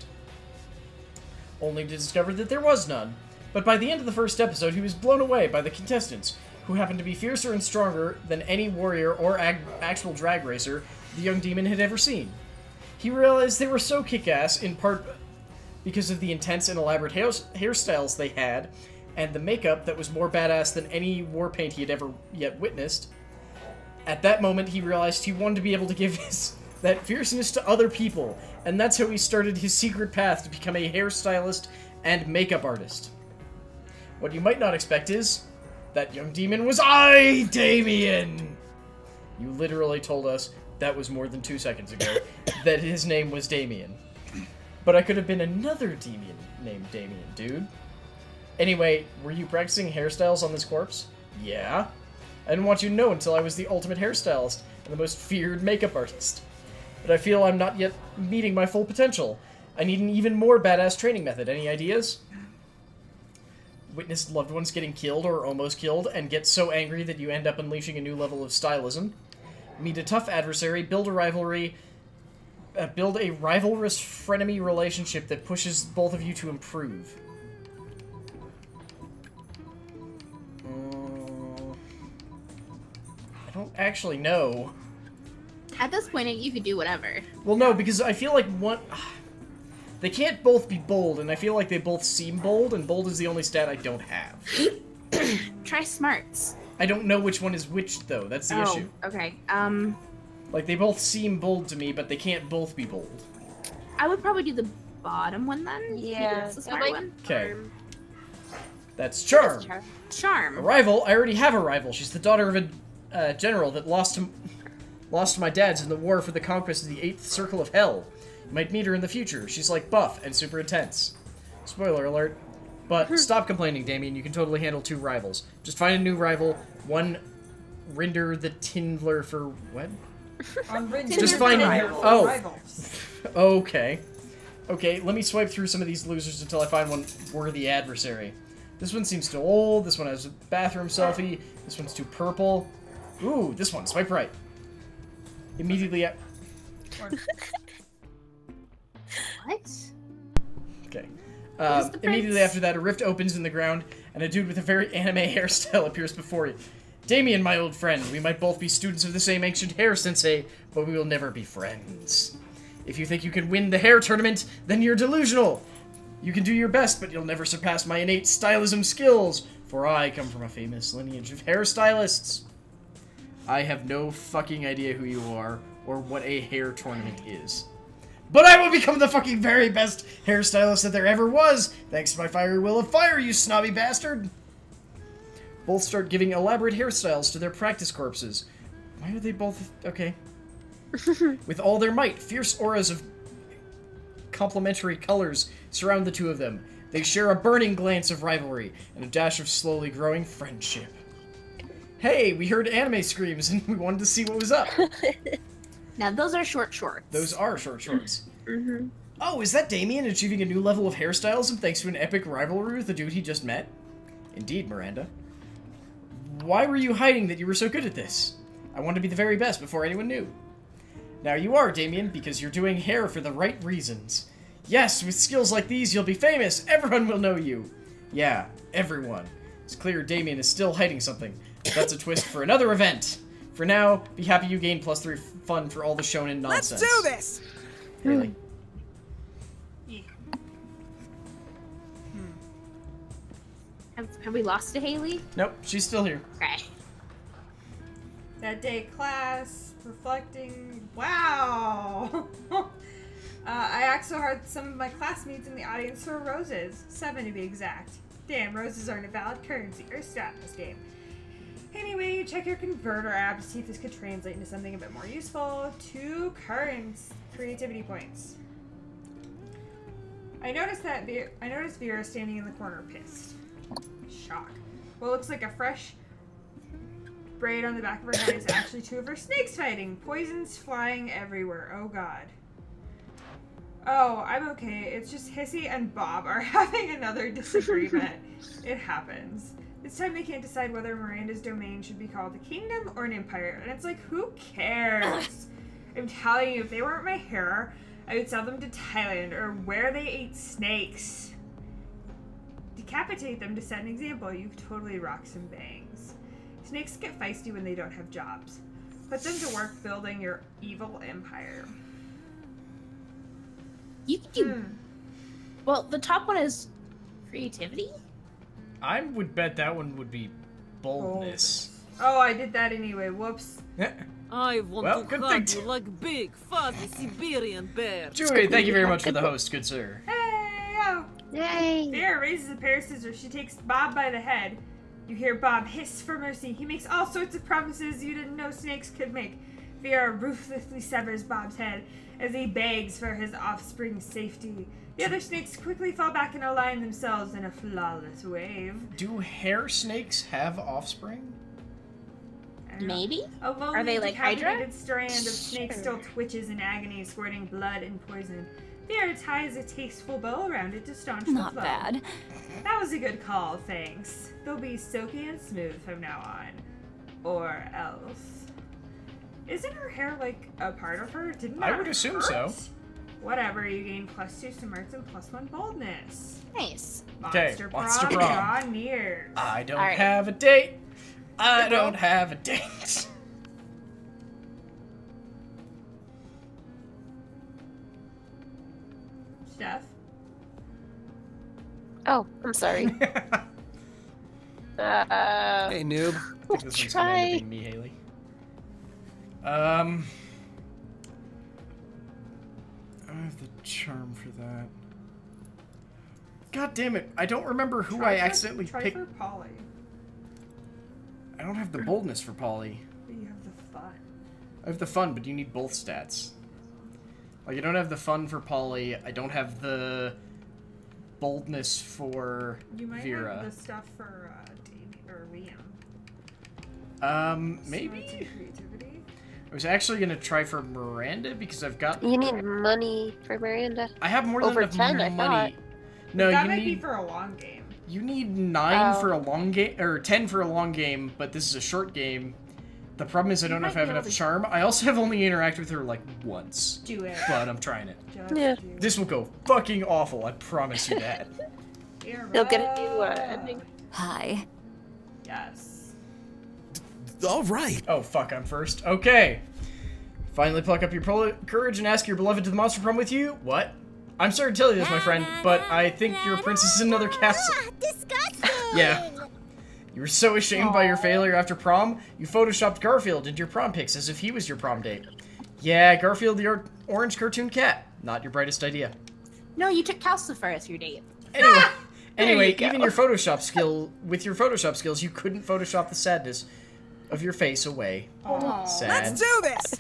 only to discover that there was none. But by the end of the first episode, he was blown away by the contestants, who happened to be fiercer and stronger than any warrior or actual drag racer the young demon had ever seen. He realized they were so kick-ass, in part because of the intense and elaborate hairstyles they had, and the makeup that was more badass than any war paint he had ever yet witnessed. At that moment, he realized he wanted to be able to give that fierceness to other people, and that's how he started his secret path to become a hairstylist and makeup artist. What you might not expect is, that young demon was I, Damien! You literally told us, that was more than 2 seconds ago, that his name was Damien. But I could have been another demon named Damien, dude. Anyway, were you practicing hairstyles on this corpse? Yeah. I didn't want you to know until I was the ultimate hairstylist and the most feared makeup artist. But I feel I'm not yet meeting my full potential. I need an even more badass training method. Any ideas? Witness loved ones getting killed or almost killed, and get so angry that you end up unleashing a new level of stylism. Meet a tough adversary, build a rivalrous frenemy relationship that pushes both of you to improve. I don't actually know. At this point, you could do whatever. Well, no, because I feel like one... They can't both be bold, and I feel like they both seem bold, and bold is the only stat I don't have. Try smarts. I don't know which one is which, though. That's the issue. Okay. Like, they both seem bold to me, but they can't both be bold. I would probably do the bottom one then. Yeah, That's the I smart like one. Okay. Charm. That's Charm. Charm. Charm. A rival? I already have a rival. She's the daughter of a general that lost to my dad's in the war for the conquest of the 8th Circle of Hell. You might meet her in the future. She's like buff and super intense. Spoiler alert. But stop complaining, Damien. You can totally handle 2 rivals. Just find a new rival. One Rinder the Tindler for what? On Just find rival. oh. Rival. Okay. Okay, let me swipe through some of these losers until I find one worthy adversary. This one seems too old. This one has a bathroom selfie. This one's too purple. Ooh, this one. Swipe right. Immediately at... What? Okay. Who's the Immediately prince? after that, a rift opens in the ground, and a dude with a very anime hairstyle appears before you. Damien, my old friend, we might both be students of the same ancient hair sensei, but we will never be friends. If you think you can win the hair tournament, then you're delusional. You can do your best, but you'll never surpass my innate stylism skills, for I come from a famous lineage of hairstylists. I have no fucking idea who you are, or what a hair tournament is. But I will become the fucking very best hairstylist that there ever was, thanks to my fiery will of fire, you snobby bastard! Both start giving elaborate hairstyles to their practice corpses. Why are they both... okay. With all their might, fierce auras of complementary colors surround the two of them. They share a burning glance of rivalry and a dash of slowly growing friendship. Hey, we heard anime screams and we wanted to see what was up. Now, those are short shorts. Those are short shorts. Oh, is that Damien achieving a new level of hairstylism thanks to an epic rivalry with the dude he just met? Indeed, Miranda. Why were you hiding that you were so good at this? I wanted to be the very best before anyone knew. Now you are, Damien, because you're doing hair for the right reasons. Yes, with skills like these, you'll be famous. Everyone will know you. Yeah, everyone. It's clear Damien is still hiding something. But that's a twist for another event. For now, be happy you gained +3 fun for all the shonen nonsense. Let's do this! Haley. Have we lost to Haley? Nope, she's still here. Okay. That day class, reflecting, wow! I act so hard that some of my classmates in the audience throw roses. 7 to be exact. Damn, roses aren't a valid currency or stat in this game. Anyway, check your converter app to see if this could translate into something a bit more useful. 2 current creativity points. I noticed Vera standing in the corner pissed. Shock. What looks like a fresh braid on the back of her head is actually 2 of her snakes fighting. Poisons flying everywhere. Oh god. Oh, I'm okay. It's just Hissy and Bob are having another disagreement. It happens. This time they can't decide whether Miranda's domain should be called a kingdom or an empire. And it's like, who cares? I'm telling you, if they weren't my hair, I would sell them to Thailand or where they ate snakes. Decapitate them to set an example. You could totally rock some bangs. Snakes get feisty when they don't have jobs. Put them to work building your evil empire. You can do... Well, the top one is creativity? I would bet that one would be boldness. Oh, I did that anyway. Whoops. I want Well, to good hug thing you like big, fuzzy Siberian bear. Chewie, thank you very much for the host, good sir. Hey, yo! Yay! Vera raises a pair of scissors. She takes Bob by the head. You hear Bob hiss for mercy. He makes all sorts of promises you didn't know snakes could make. Vera ruthlessly severs Bob's head as he begs for his offspring's safety. The other snakes quickly fall back and align themselves in a flawless wave. Do hair snakes have offspring? Maybe? A lonely, Are they like Hydra? decapitated strand of snake still twitches in agony, squirting blood and poison. Vera ties a tasteful bow around it to staunch the Not flow. bad. That was a good call, thanks. They'll be silky and smooth from now on. Or else. Isn't her hair like a part of her? Didn't I that would assume hurt? so. Whatever, you gain +2 smarts and +1 boldness. Nice. Okay, Monster Prom. Draw near. I don't Alright. have a date. I don't have a date. Steph? Oh, I'm sorry. Hey, noob. I think this one's gonna end up being me, Haley. I have the charm for that. God damn it! I don't remember who I accidentally try picked. for Polly. I don't have the boldness for Polly. But you have the fun. I have the fun, but you need both stats. Like, I don't have the fun for Polly. I don't have the boldness for You might Vera. have the stuff for Davey or Liam. Smarts Maybe? and creativity. I was actually gonna try for Miranda because I've got. You need money for Miranda. I have more than Over enough 10, I money. No, that you might be need for a long game. you need 9 for a long game, or 10 for a long game, but this is a short game. The problem is I don't know if I have enough charm. I also have only interacted with her like once. Do it. But I'm trying it. Just Yeah. do it. This will go fucking awful, I promise you that. You'll get a new ending. Hi. Yes. All right. Oh fuck, I'm first. Okay. Finally pluck up your courage and ask your beloved to the monster prom with you? What? I'm sorry to tell you this, my friend, but I think your princess is in another castle. Disgusting! Yeah. You were so ashamed by your failure after prom, you photoshopped Garfield into your prom pics as if he was your prom date. Yeah, Garfield the orange cartoon cat. Not your brightest idea. No, you took Calcifer as your date. Anyway, you go. even with your Photoshop skills, you couldn't Photoshop the sadness of your face away. Oh. Sad. Let's do this.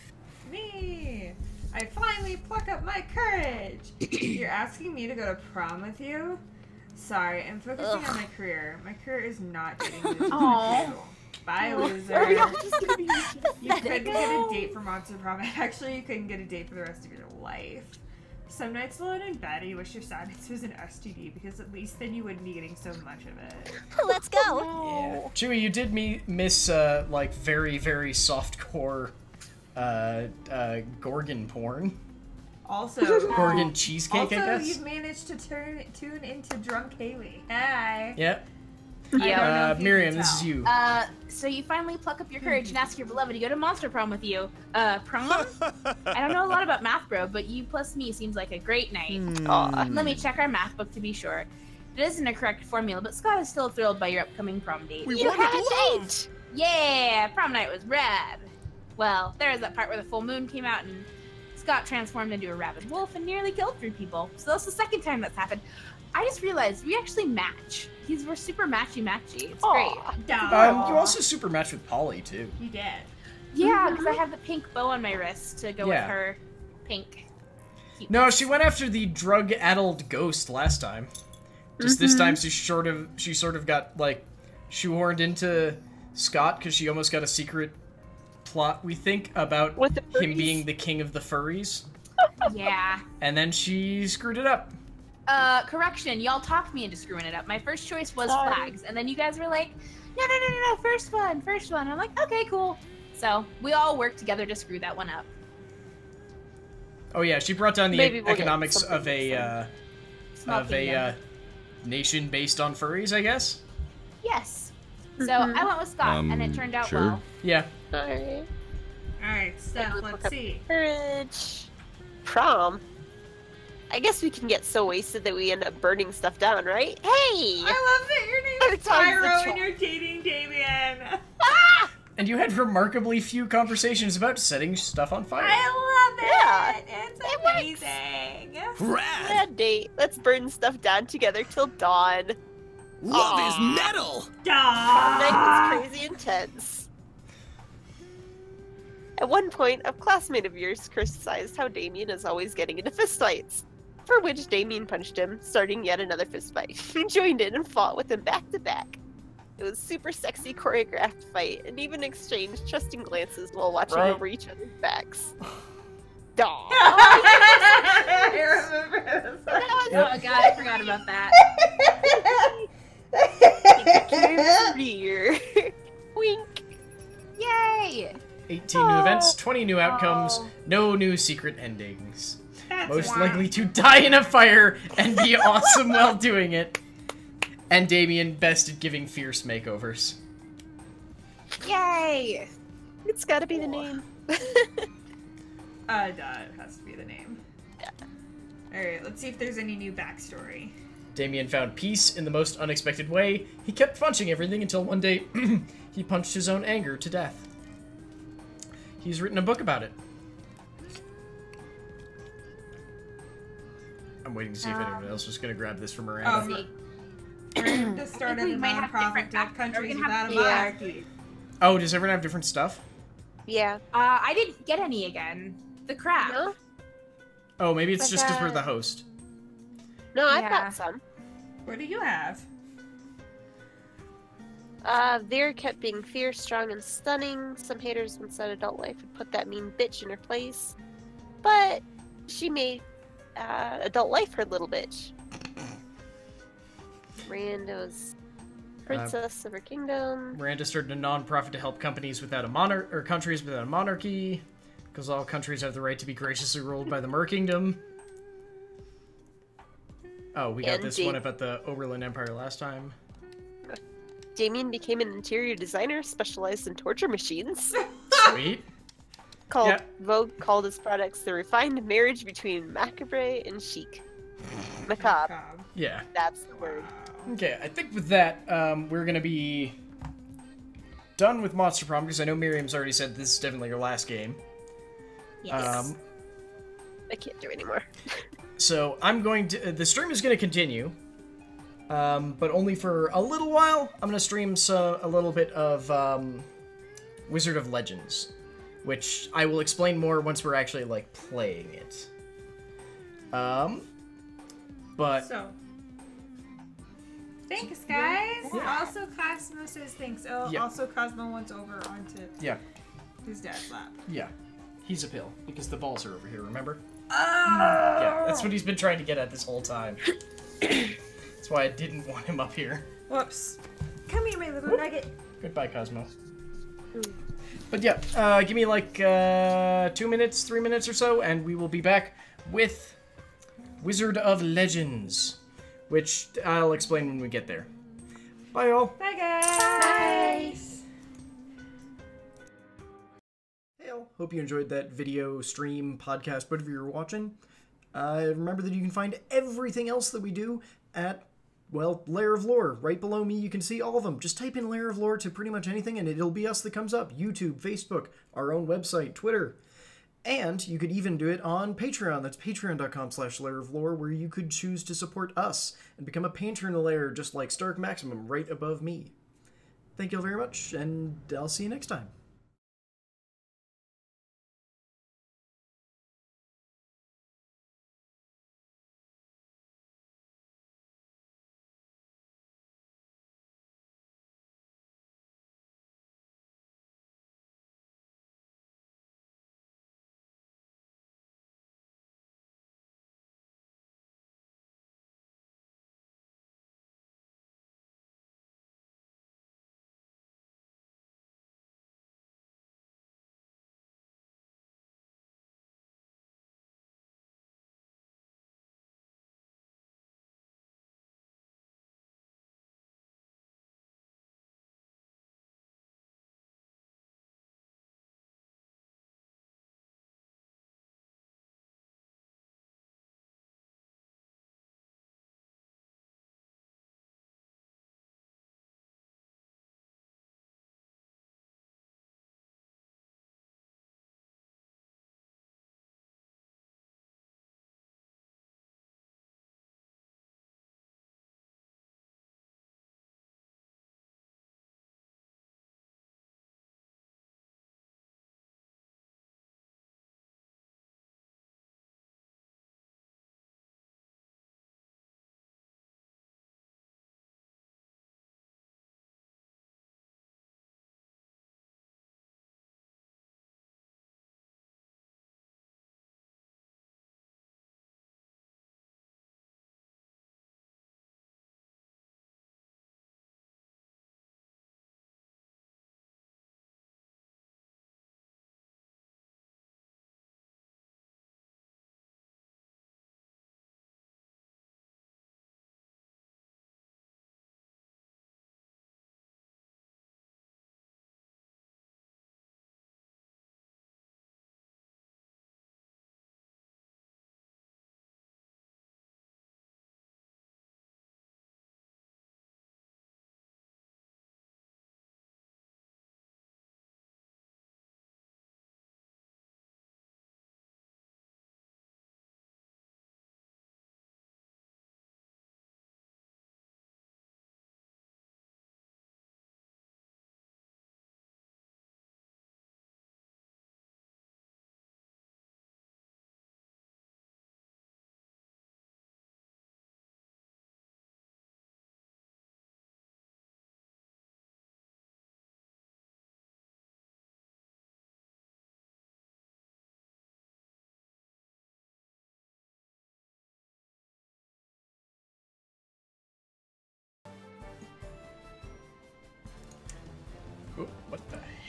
Me! I finally pluck up my courage! You're asking me to go to prom with you? Sorry, I'm focusing on my career. My career is not getting me to Aw. Bye, loser. Are we all just gonna be You couldn't get a date for Monster Prom. Actually, you couldn't get a date for the rest of your life. Some nights alone in bed, you wish your sadness was an STD, because at least then you wouldn't be getting so much of it. Let's go. Yeah. Chewie, you did miss like very, very softcore Gorgon porn. Also, Gorgon cheesecake, I guess? you've managed to tune into Drunk Haley. Hi. Yeah. I don't know if you Miriam, can this is tell. you. So you finally pluck up your courage and ask your beloved to go to Monster Prom with you. Prom? I don't know a lot about math, bro, but you plus me seems like a great night. Aw. Let me check our math book to be sure. It isn't a correct formula, but Scott is still thrilled by your upcoming prom date. We You wanted had a love. date! Yeah, prom night was rad. Well, there was that part where the full moon came out and Scott transformed into a rabid wolf and nearly killed 3 people. So that's the second time that's happened. I just realized we actually match. We're super matchy-matchy. It's great. Aw. You also super matched with Polly, too. You did. Yeah, because I have the pink bow on my wrist to go with Yeah. her pink. No, she went after the drug-addled ghost last time. Just this time, she sort of got, like, shoehorned into Scott because she almost got a secret plot, we think, about With the him furries. being the king of the furries. Yeah. And then she screwed it up. Correction, y'all talked me into screwing it up. My first choice was Sorry. flags, and then you guys were like, no, first one. I'm like, okay, cool. So we all worked together to screw that one up. Oh yeah, she brought down the Maybe we'll get economics something of a Small kingdom. nation based on furries, I guess. Yes. So I went with Scott, and it turned out sure. well. Yeah. Alright. Alright, Steph, Maybe let's look see. Courage. Prom. I guess we can get so wasted that we end up burning stuff down, right? Hey! I love that your name is Every time's the Pyro and try. you're dating Damien. And you had remarkably few conversations about setting stuff on fire. I love it. Yeah. It's It works. amazing. Rad. Bad date. Let's burn stuff down together till dawn. Love Aw. is metal. Prom night Duh. was crazy intense. At one point, a classmate of yours criticized how Damien is always getting into fistfights, for which Damien punched him, starting yet another fistfight. He joined in and fought with him back to back. It was a super sexy choreographed fight, and even exchanged trusting glances while watching Right. over each other's backs. Daw. I remember this. Oh god, I forgot about that. Career. Wink. Yay! 18 new events, 20 new outcomes, no new secret endings. Most likely to die in a fire and be awesome while doing it. And Damien best at giving fierce makeovers. Yay! It's gotta be the name. Duh, it has to be the name. Yeah. Alright, let's see if there's any new backstory. Damien found peace in the most unexpected way. He kept punching everything until one day he punched his own anger to death. He's written a book about it. I'm waiting to see if anyone else was going to grab this from Miranda. Miranda started we a might have non-profit different deaf backstory. countries We're gonna have without a to- monarchy. Oh, does everyone have different stuff? Yeah. I didn't get any again. The crap. No? Oh, maybe it's Like just because we're that. the host. No, I've Yeah. got some. What do you have? Vera kept being fierce, strong, and stunning. Some haters once said adult life would put that mean bitch in her place. But she made adult life her little bitch. Miranda's princess of her kingdom. Miranda started a non-profit to help companies without a monarch or countries without a monarchy, because all countries have the right to be graciously ruled by the Mer Kingdom. Oh, we got And this one about the Oberlin Empire last time. Damien became an interior designer specialized in torture machines. Sweet. Vogue called his products the refined marriage between macabre and chic. Macabre. Yeah. That's the word. Okay, I think with that, we're gonna be done with Monster Prom, because I know Miriam's already said this is definitely her last game. Yes. I can't do anymore. So I'm going to... the stream is going to continue, but only for a little while. I'm going to stream a little bit of Wizard of Legends, which I will explain more once we're actually, like, playing it. But... So... Thanks, guys! Also, Cosmo says thanks. Oh, also Cosmo wants over onto his dad's lap. Yeah. He's a pill, because the balls are over here, remember? Oh! Yeah, that's what he's been trying to get at this whole time. That's why I didn't want him up here. Whoops. Come here, my little nugget. Goodbye, Cosmo. But yeah, give me like 2 minutes, 3 minutes or so, and we will be back with Wizard of Legends, which I'll explain when we get there. Bye, all. Bye, guys. Hey, all. Hope you enjoyed that video, stream, podcast, whatever you're watching. Remember that you can find everything else that we do at, well, Lair of Lore. Right below me, you can see all of them. Just type in Lair of Lore to pretty much anything, and it'll be us that comes up. YouTube, Facebook, our own website, Twitter. And you could even do it on Patreon. That's patreon.com/Lair of Lore, where you could choose to support us and become a patron of Lair, just like Stark Maximum right above me. Thank you all very much, and I'll see you next time.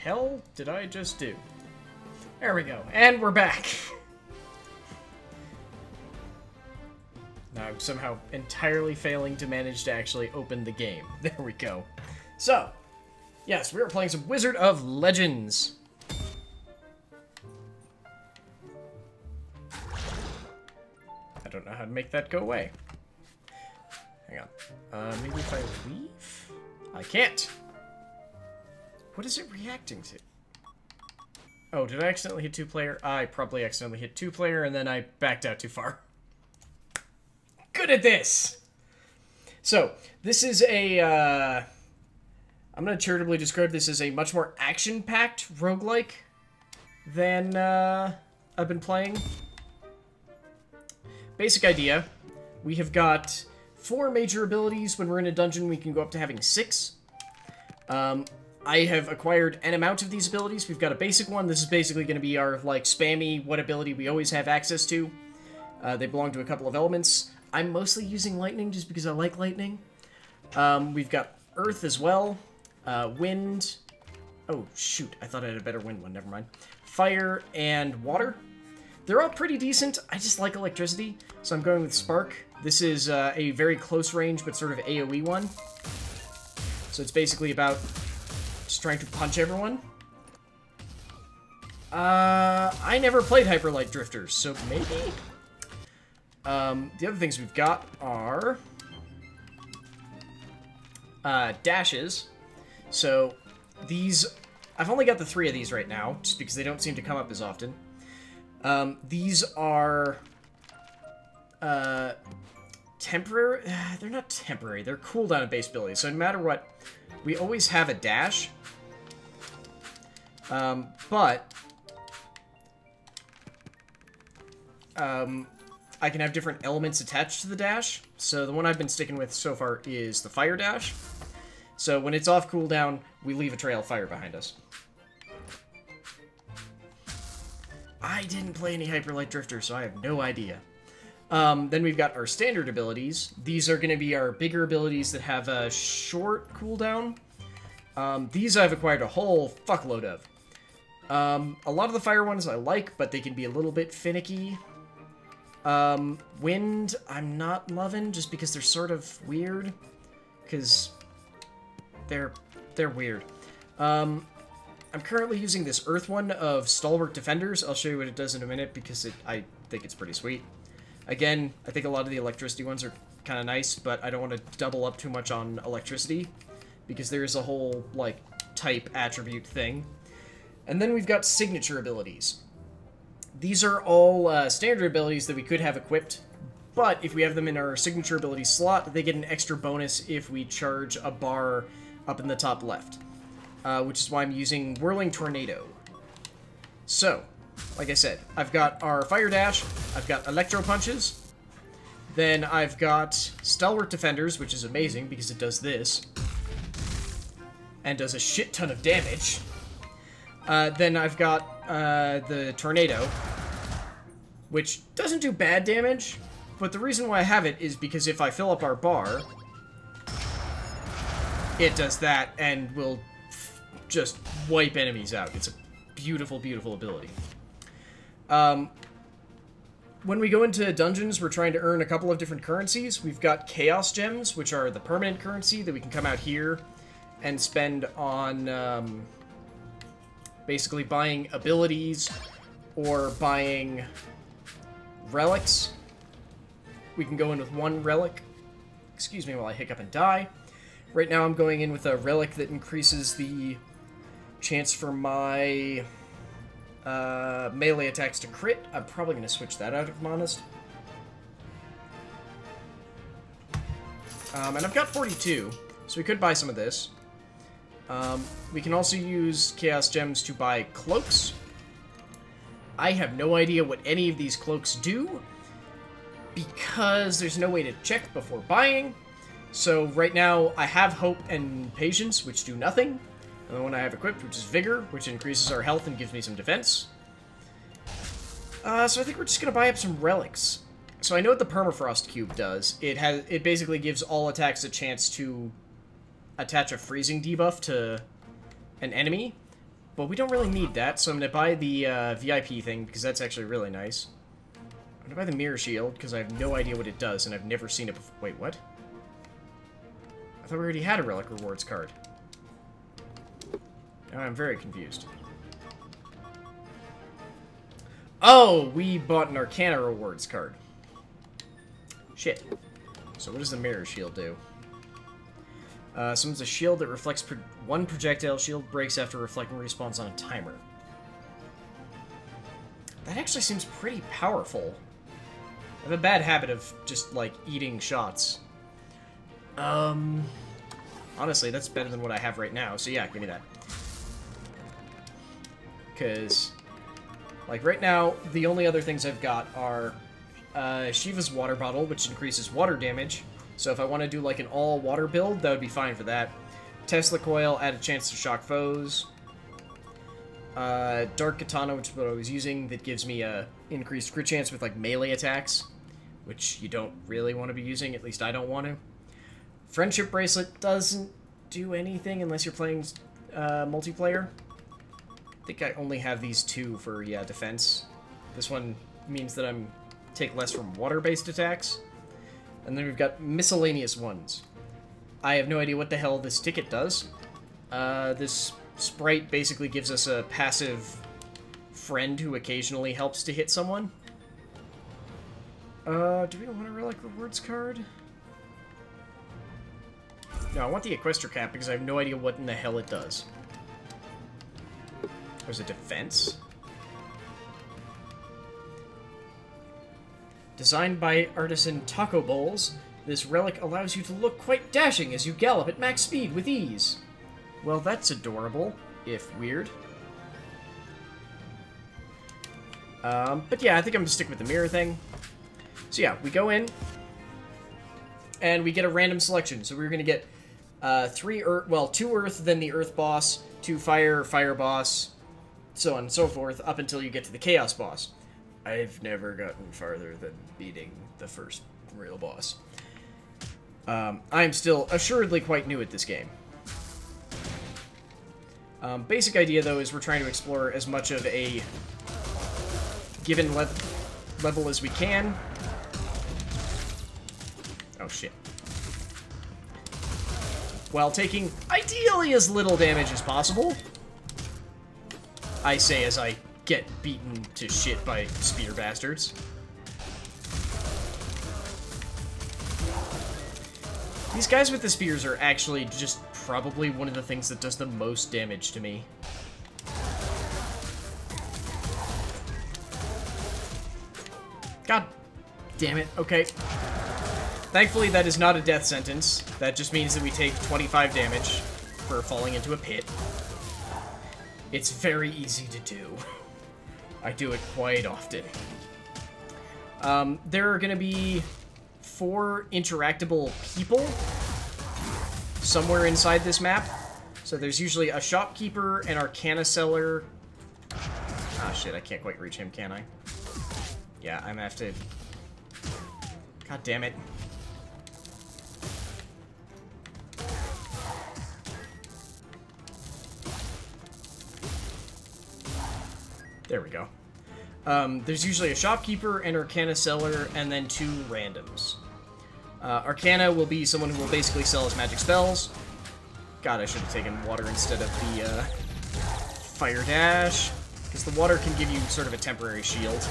hell did I just do? There we go. And we're back. Now I'm somehow entirely failing to manage to actually open the game. There we go. So, yes, we are playing some Wizard of Legends. I don't know how to make that go away. Hang on. Maybe if I leave? I can't. What is it reacting to? Oh, did I accidentally hit 2-player? I probably accidentally hit 2-player, and then I backed out too far. Good at this! So, this is a, I'm going to charitably describe this as a much more action-packed roguelike than, I've been playing. Basic idea. We have got 4 major abilities. When we're in a dungeon, we can go up to having 6. I have acquired an amount of these abilities. We've got a basic one. This is basically going to be our, like, spammy what ability we always have access to. They belong to a couple of elements. I'm mostly using lightning just because I like lightning. We've got earth as well. Wind. Oh, shoot. I thought I had a better wind one. Never mind. Fire and water. They're all pretty decent. I just like electricity, so I'm going with spark. This is a very close range, but sort of AoE one. So it's basically about just trying to punch everyone. I never played Hyper Light Drifters, so maybe? The other things we've got are dashes. So these, I've only got the 3 of these right now, just because they don't seem to come up as often. These are temporary. They're not temporary. They're cooldown and base abilities. So no matter what, we always have a dash. But I can have different elements attached to the dash. So the one I've been sticking with so far is the fire dash. So when it's off cooldown, we leave a trail of fire behind us. I didn't play any Hyper Light Drifter, so I have no idea. Then we've got our standard abilities. These are going to be our bigger abilities that have a short cooldown. These I've acquired a whole fuckload of. A lot of the fire ones I like, but they can be a little bit finicky. Wind, I'm not loving, just because they're sort of weird. Because they're weird. I'm currently using this earth one of Stalwart Defenders. I'll show you what it does in a minute, because I think it's pretty sweet. Again, I think a lot of the electricity ones are kind of nice, but I don't want to double up too much on electricity, because there is a whole, like, type attribute thing. And then we've got signature abilities. These are all standard abilities that we could have equipped, but if we have them in our signature ability slot, they get an extra bonus if we charge a bar up in the top left, which is why I'm using Whirling Tornado. So, like I said, I've got our Fire Dash, I've got Electro Punches, then I've got Stalwart Defenders, which is amazing because it does this, and does a shit ton of damage. Then I've got the Tornado, which doesn't do bad damage, but the reason why I have it is because if I fill up our bar, it does that and will just wipe enemies out. It's a beautiful, beautiful ability. When we go into dungeons, we're trying to earn a couple of different currencies. We've got Chaos Gems, which are the permanent currency that we can come out here and spend on basically buying abilities or buying relics. We can go in with 1 relic. Excuse me while I hiccup and die. Right now I'm going in with a relic that increases the chance for my melee attacks to crit. I'm probably going to switch that out if I'm honest. And I've got 42, so we could buy some of this. We can also use Chaos Gems to buy cloaks. I have no idea what any of these cloaks do, because there's no way to check before buying. So right now, I have Hope and Patience, which do nothing. And the one I have equipped, which is Vigor, which increases our health and gives me some defense. So I think we're just going to buy up some relics. So I know what the Permafrost Cube does. It basically gives all attacks a chance to attach a freezing debuff to an enemy. Well, we don't really need that, so I'm going to buy the VIP thing, because that's actually really nice. I'm going to buy the mirror shield, because I have no idea what it does, and I've never seen it before. Wait, what? I thought we already had a Relic Rewards card. Now I'm very confused. Oh, we bought an Arcana Rewards card. Shit. So what does the mirror shield do? Summons a shield that reflects one projectile. Shield breaks after reflecting respawns on a timer. That actually seems pretty powerful. I have a bad habit of just, like, eating shots. Honestly, that's better than what I have right now, so yeah, give me that. Because, like, right now, the only other things I've got are Shiva's water bottle, which increases water damage. So if I want to do, like, an all-water build, that would be fine for that. Tesla Coil, add a chance to shock foes. Dark Katana, which is what I was using, that gives me a increased crit chance with, like, melee attacks, which you don't really want to be using, at least I don't want to. Friendship Bracelet doesn't do anything unless you're playing multiplayer. I think I only have these two for, yeah, defense. This one means that I'm take less from water-based attacks. And then we've got miscellaneous ones. I have no idea what the hell this ticket does. This sprite basically gives us a passive friend who occasionally helps to hit someone. Do we want a Relic Rewards card? No, I want the Equestria Cap because I have no idea what in the hell it does. There's a defense. Designed by artisan Taco Bowls, this relic allows you to look quite dashing as you gallop at max speed with ease. Well, that's adorable, if weird. But yeah, I think I'm gonna stick with the mirror thing. So yeah, we go in, and we get a random selection. So we're gonna get 2 Earth, then the Earth boss, 2 Fire, Fire boss, so on and so forth, up until you get to the Chaos boss. I've never gotten farther than beating the first real boss. I'm still assuredly quite new at this game. Basic idea, though, is we're trying to explore as much of a given level as we can. Oh, shit. While taking, ideally, as little damage as possible. I say as I get beaten to shit by spear bastards. These guys with the spears are actually just probably one of the things that does the most damage to me. God damn it. Okay. Thankfully, that is not a death sentence. That just means that we take 25 damage for falling into a pit. It's very easy to do. I do it quite often. There are going to be 4 interactable people somewhere inside this map. So there's usually a shopkeeper, an arcana seller. Ah, shit, I can't quite reach him, can I? Yeah, I'm gonna have to... God damn it. There we go. There's usually a shopkeeper, an arcana seller, and then 2 randoms. Arcana will be someone who will basically sell us magic spells. God, I should have taken water instead of the fire dash, because the water can give you sort of a temporary shield.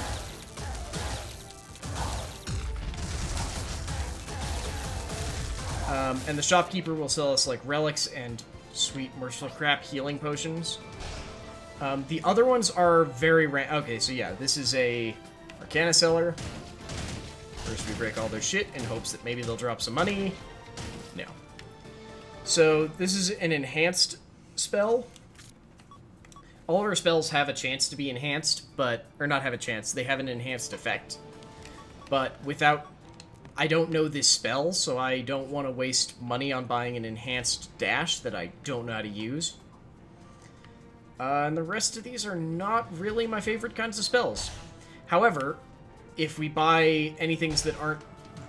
And the shopkeeper will sell us like relics and sweet merciful crap healing potions. The other ones are very okay, so yeah, this is a Arcana seller. First we break all their shit in hopes that maybe they'll drop some money. No. So this is an enhanced spell. All of our spells have a chance to be enhanced, but... Or not have a chance, they have an enhanced effect. But without... I don't know this spell, so I don't want to waste money on buying an enhanced dash that I don't know how to use. And the rest of these are not really my favorite kinds of spells. However, if we buy anything that aren't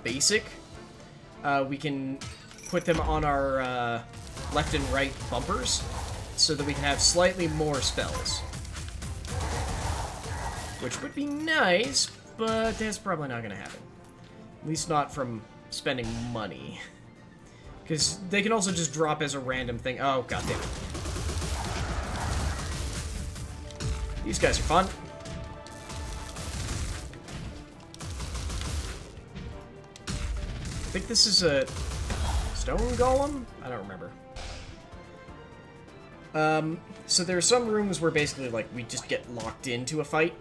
basic, we can put them on our left and right bumpers. so that we can have slightly more spells. Which would be nice, but that's probably not going to happen. At least not from spending money. Because they can also just drop as a random thing. Oh, goddammit. These guys are fun. I think this is a stone golem? I don't remember. So there are some rooms where basically, like, we just get locked into a fight.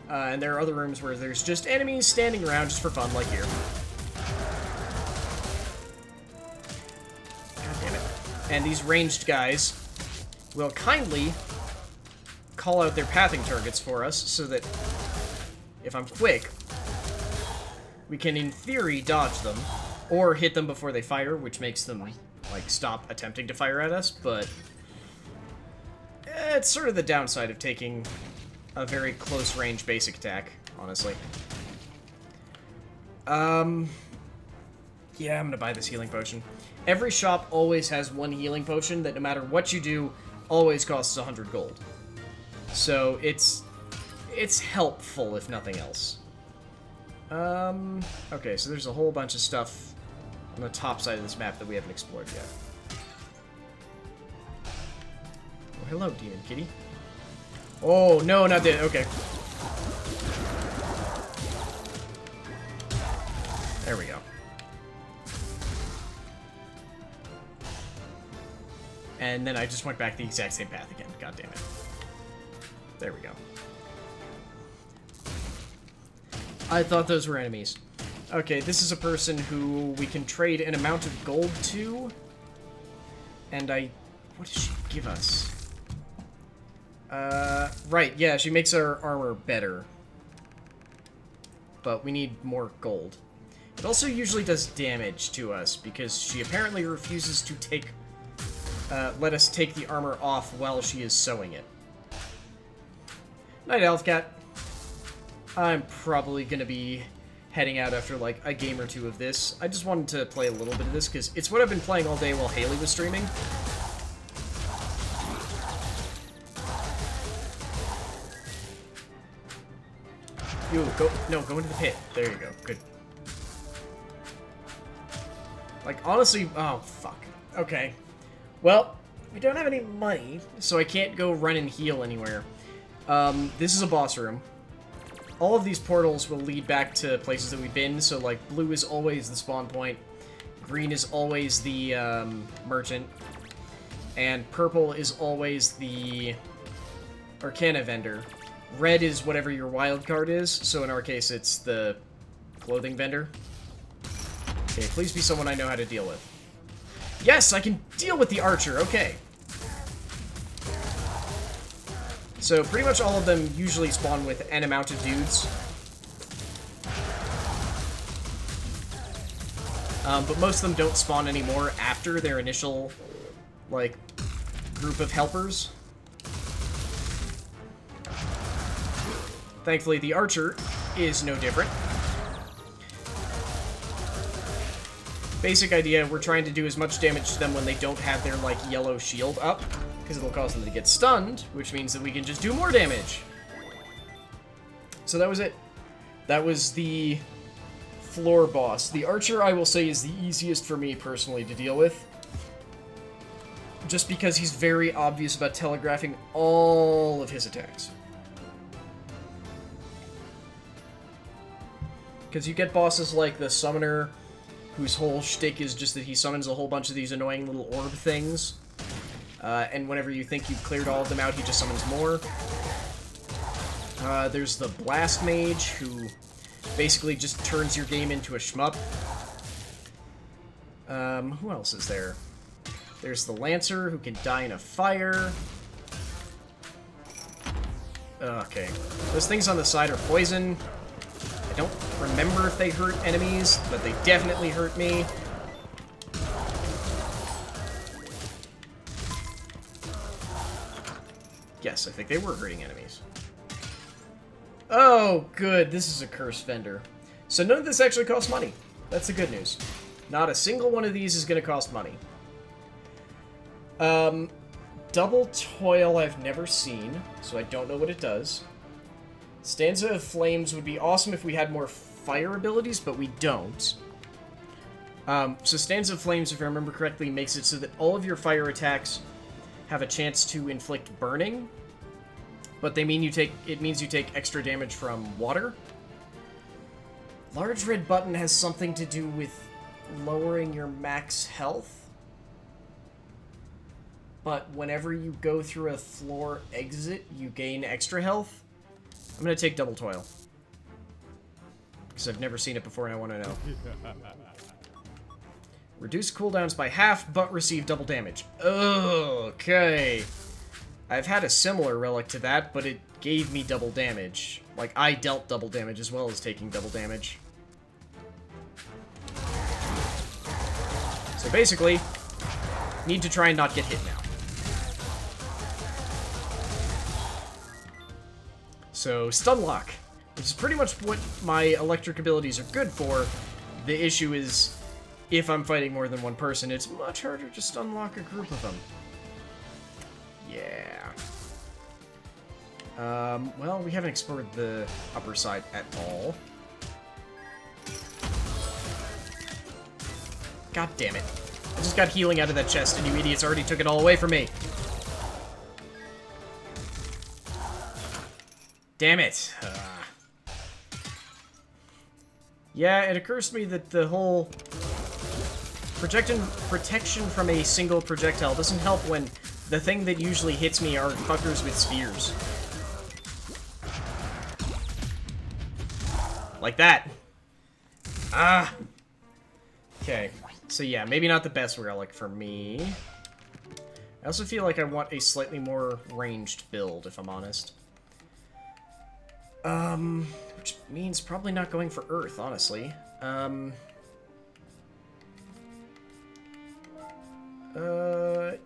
And there are other rooms where there's just enemies standing around just for fun, like here. God damn it. And these ranged guys will kindly call out their pathing targets for us, so that if I'm quick, we can, in theory, dodge them, or hit them before they fire, which makes them, like, stop attempting to fire at us, but it's sort of the downside of taking a very close-range basic attack, honestly. Yeah, I'm gonna buy this healing potion. Every shop always has one healing potion that, no matter what you do, always costs 100 gold. So, it's helpful, if nothing else. Okay, so there's a whole bunch of stuff on the top side of this map that we haven't explored yet. Oh, hello, demon kitty. Oh, no, not that. Okay. There we go. And then I just went back the exact same path again. God damn it. There we go. I thought those were enemies. Okay, this is a person who we can trade an amount of gold to. And what does she give us? Right, yeah, she makes our armor better. But we need more gold. It also usually does damage to us, because she apparently refuses to let us take the armor off while she is sewing it. Night, Elfcat. I'm probably gonna be heading out after, like, a game or two of this. I just wanted to play a little bit of this, because it's what I've been playing all day while Haley was streaming. You, go into the pit. There you go. Good. Like, honestly, oh, fuck. Okay. Well, we don't have any money, so I can't go run and heal anywhere. This is a boss room. All of these portals will lead back to places that we've been, so, like, blue is always the spawn point, green is always the, merchant, and purple is always the Arcana vendor. Red is whatever your wild card is, so in our case it's the clothing vendor. Okay, please be someone I know how to deal with. Yes, I can deal with the archer, okay. So pretty much all of them usually spawn with an amount of dudes. But most of them don't spawn anymore after their initial, like, group of helpers. Thankfully, the archer is no different. Basic idea, we're trying to do as much damage to them when they don't have their, like, yellow shield up, because it'll cause them to get stunned, which means that we can just do more damage. So that was it. That was the floor boss. The archer, I will say, is the easiest for me, personally, to deal with. Just because he's very obvious about telegraphing all of his attacks. Because you get bosses like the Summoner, whose whole shtick is just that he summons a whole bunch of these annoying little orb things. And whenever you think you've cleared all of them out, he just summons more. There's the Blast Mage, who basically just turns your game into a shmup. Who else is there? There's the Lancer, who can die in a fire. Okay. Those things on the side are poison. I don't remember if they hurt enemies, but they definitely hurt me. Yes, I think they were hurting enemies. Oh, good. This is a cursed vendor. So none of this actually costs money. That's the good news. Not a single one of these is going to cost money. Double Toil I've never seen, so I don't know what it does. Stanza of Flames would be awesome if we had more fire abilities, but we don't. So Stanza of Flames, if I remember correctly, makes it so that all of your fire attacks have a chance to inflict burning, but it means you take extra damage from water. Large red button has something to do with lowering your max health, but whenever you go through a floor exit, you gain extra health. I'm gonna take Double Toil, because I've never seen it before and I want to know. Reduce cooldowns by half, but receive double damage. Okay. I've had a similar relic to that, but it gave me double damage. Like, I dealt double damage as well as taking double damage. So basically, need to try and not get hit now. So, Stun Lock, which is pretty much what my electric abilities are good for. The issue is, if I'm fighting more than one person, it's much harder to stun lock a group of them. Yeah. Well, we haven't explored the upper side at all. God damn it. I just got healing out of that chest, and you idiots already took it all away from me. Damn it. Yeah, it occurs to me that the whole protection from a single projectile doesn't help when the thing that usually hits me are fuckers with spears. Like that. Ah. Okay. So yeah, maybe not the best relic for me. I also feel like I want a slightly more ranged build, if I'm honest. Which means probably not going for Earth, honestly.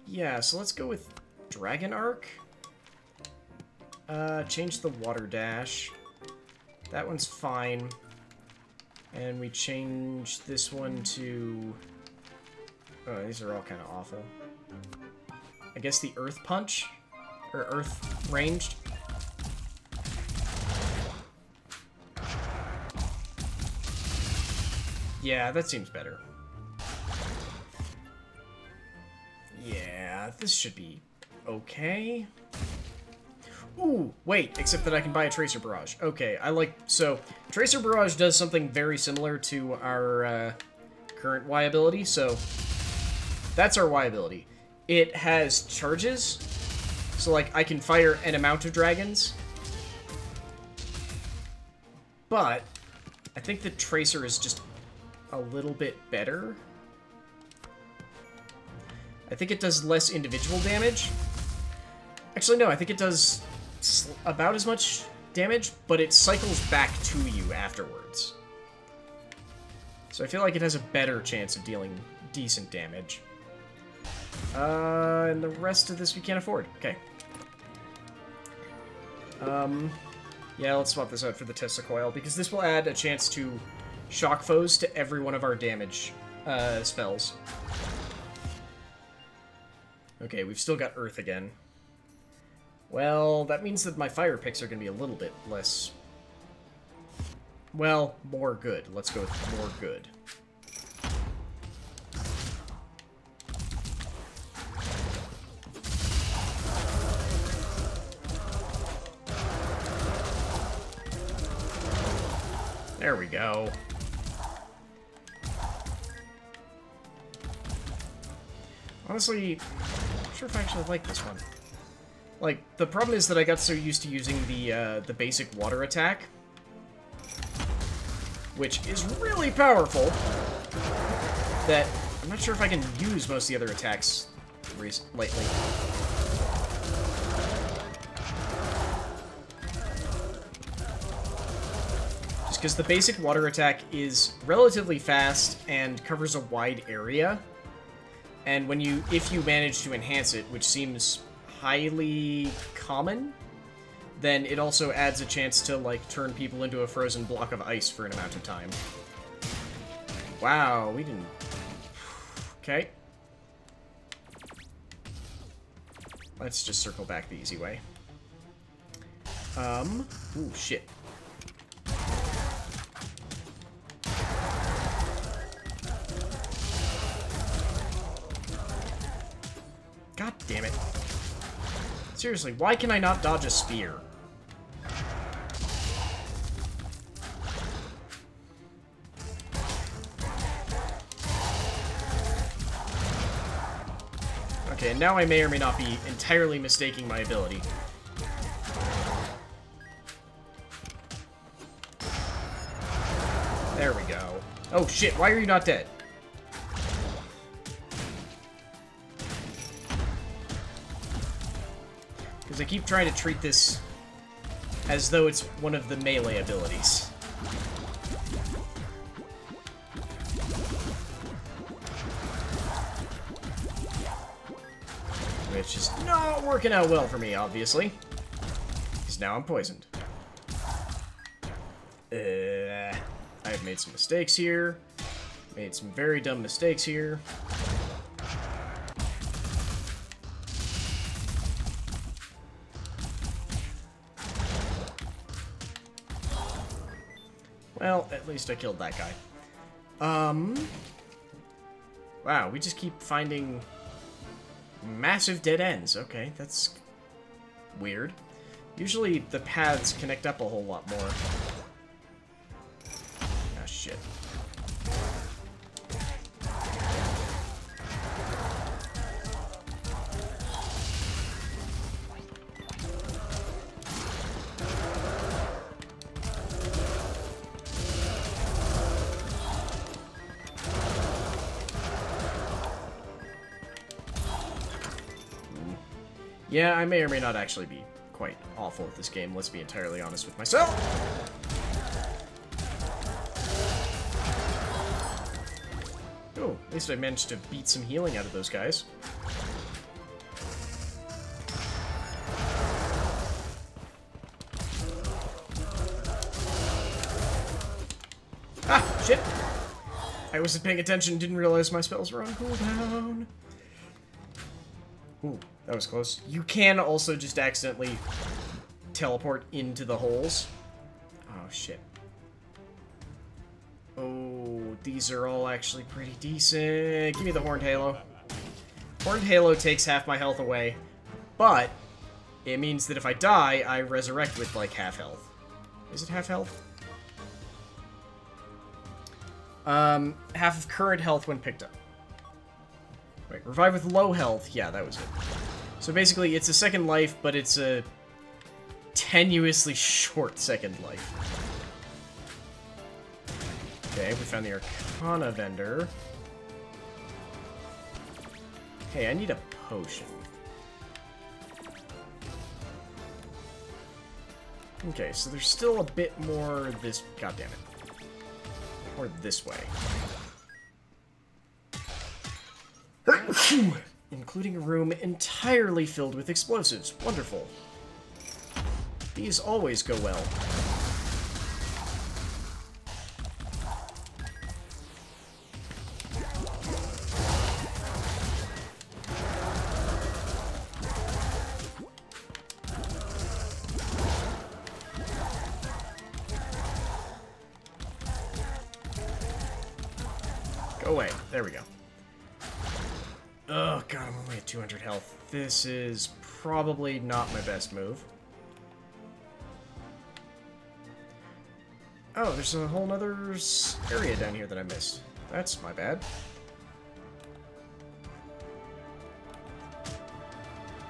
Yeah, so let's go with Dragon Arc. Change the Water Dash. That one's fine. And we change this one to... Oh, these are all kind of awful. I guess the Earth Punch? Or Earth Ranged? Yeah, that seems better. Yeah, this should be okay. Ooh, wait, except that I can buy a Tracer Barrage. Okay, so, Tracer Barrage does something very similar to our, current Y ability, so that's our Y ability. It has charges, so, like, I can fire an amount of dragons, but I think the Tracer is just a little bit better. I think it does less individual damage. Actually, no, I think it does about as much damage, but it cycles back to you afterwards. So I feel like it has a better chance of dealing decent damage. And the rest of this we can't afford. Okay. Yeah, let's swap this out for the Tesla Coil, because this will add a chance to shock foes to every one of our damage spells. Okay, we've still got Earth again. Well, that means that my fire picks are going to be a little bit less... Well, more good. Let's go with more good. There we go. Honestly, I'm not sure if I actually like this one. Like, the problem is that I got so used to using the basic water attack, which is really powerful, that I'm not sure if I can use most of the other attacks lately. Just because the basic water attack is relatively fast and covers a wide area, and if you manage to enhance it, which seems highly common, then it also adds a chance to, like, turn people into a frozen block of ice for an amount of time. Wow, we didn't... Okay. Let's just circle back the easy way. Ooh, shit. God damn it. Seriously, why can I not dodge a spear? Okay, and now I may or may not be entirely mistaking my ability. There we go. Oh shit, why are you not dead? Because I keep trying to treat this as though it's one of the melee abilities. Which is not working out well for me, obviously. Because now I'm poisoned. I have made some mistakes here. Made some very dumb mistakes here. Well, at least I killed that guy. Wow, we just keep finding massive dead ends. Okay, that's weird. Usually the paths connect up a whole lot more. Ah, shit. Yeah, I may or may not actually be quite awful at this game, let's be entirely honest with myself. Oh, at least I managed to beat some healing out of those guys. Ah, shit! I wasn't paying attention, didn't realize my spells were on cooldown. Ooh, that was close. You can also just accidentally teleport into the holes. Oh, shit. Oh, these are all actually pretty decent. Give me the Horned Halo. Horned Halo takes half my health away, but it means that if I die, I resurrect with, like, half health. Is it half health? Half of current health when picked up. Wait, revive with low health. Yeah, that was it. So basically, it's a second life, but it's a tenuously short second life. Okay, we found the Arcana vendor. Hey, I need a potion. Okay, so there's still a bit more this... God damn it. Or this way. Including a room entirely filled with explosives. Wonderful. These always go well. Go away. There we go. Oh god, I'm only at 200 health. This is probably not my best move. Oh, there's a whole nother area down here that I missed. That's my bad.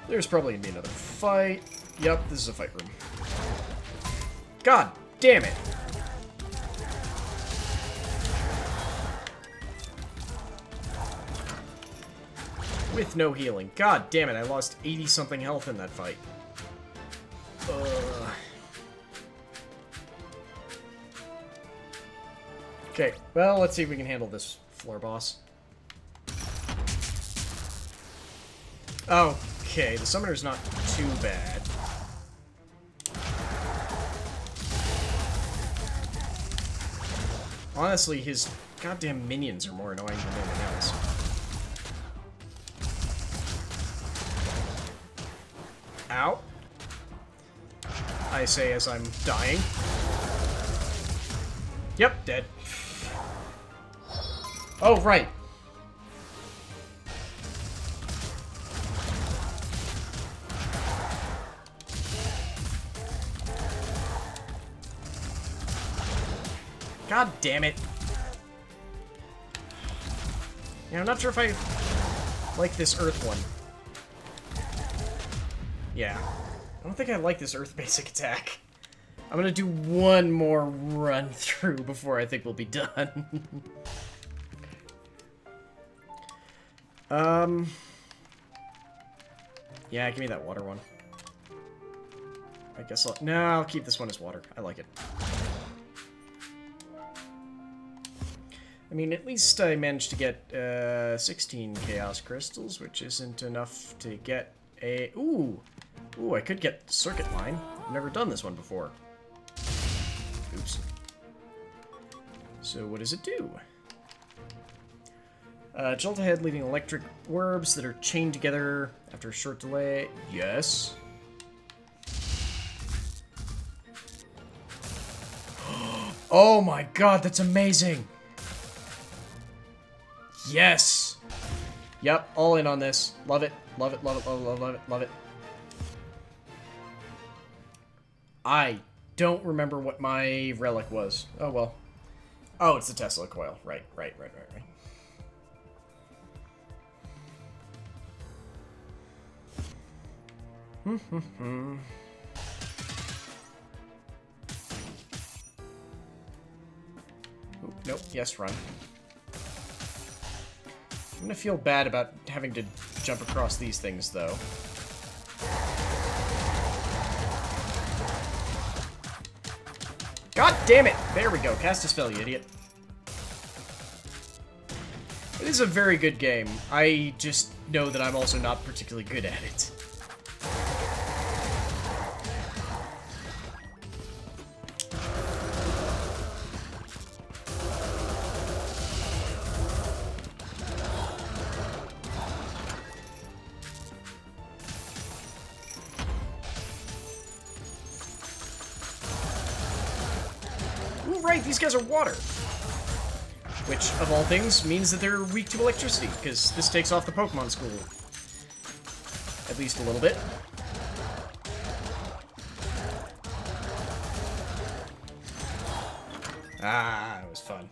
There's probably gonna be another fight. Yep, this is a fight room. God damn it! With no healing. God damn it, I lost 80-something health in that fight. Okay, well, let's see if we can handle this floor boss. Okay, the summoner's not too bad. Honestly, his goddamn minions are more annoying than anything else. Ow. I say as I'm dying. Yep, dead. Oh, right. God damn it. Yeah, I'm not sure if I like this Earth one. Yeah. I don't think I like this Earth basic attack. I'm gonna do one more run through before I think we'll be done. Yeah, give me that water one. I guess I'll keep this one as water. I like it. I mean, at least I managed to get 16 Chaos Crystals, which isn't enough to get a... Ooh! Ooh, I could get Circuit Line. I've never done this one before. Oops. So what does it do? Jolt ahead, leading electric orbs that are chained together after a short delay. Yes. Oh my god, that's amazing! Yes! Yep, all in on this. Love it, love it, love it, love it, love it, love it, love it. I don't remember what my relic was. Oh, well. Oh, it's the Tesla coil. Right. Ooh, nope. Yes, run. I'm gonna feel bad about having to jump across these things, though. God damn it! There we go. Cast a spell, you idiot. It is a very good game. I just know that I'm also not particularly good at it. Ooh, right, these guys are water. Which, of all things, means that they're weak to electricity, because this takes off the Pokemon School. At least a little bit. Ah, it was fun.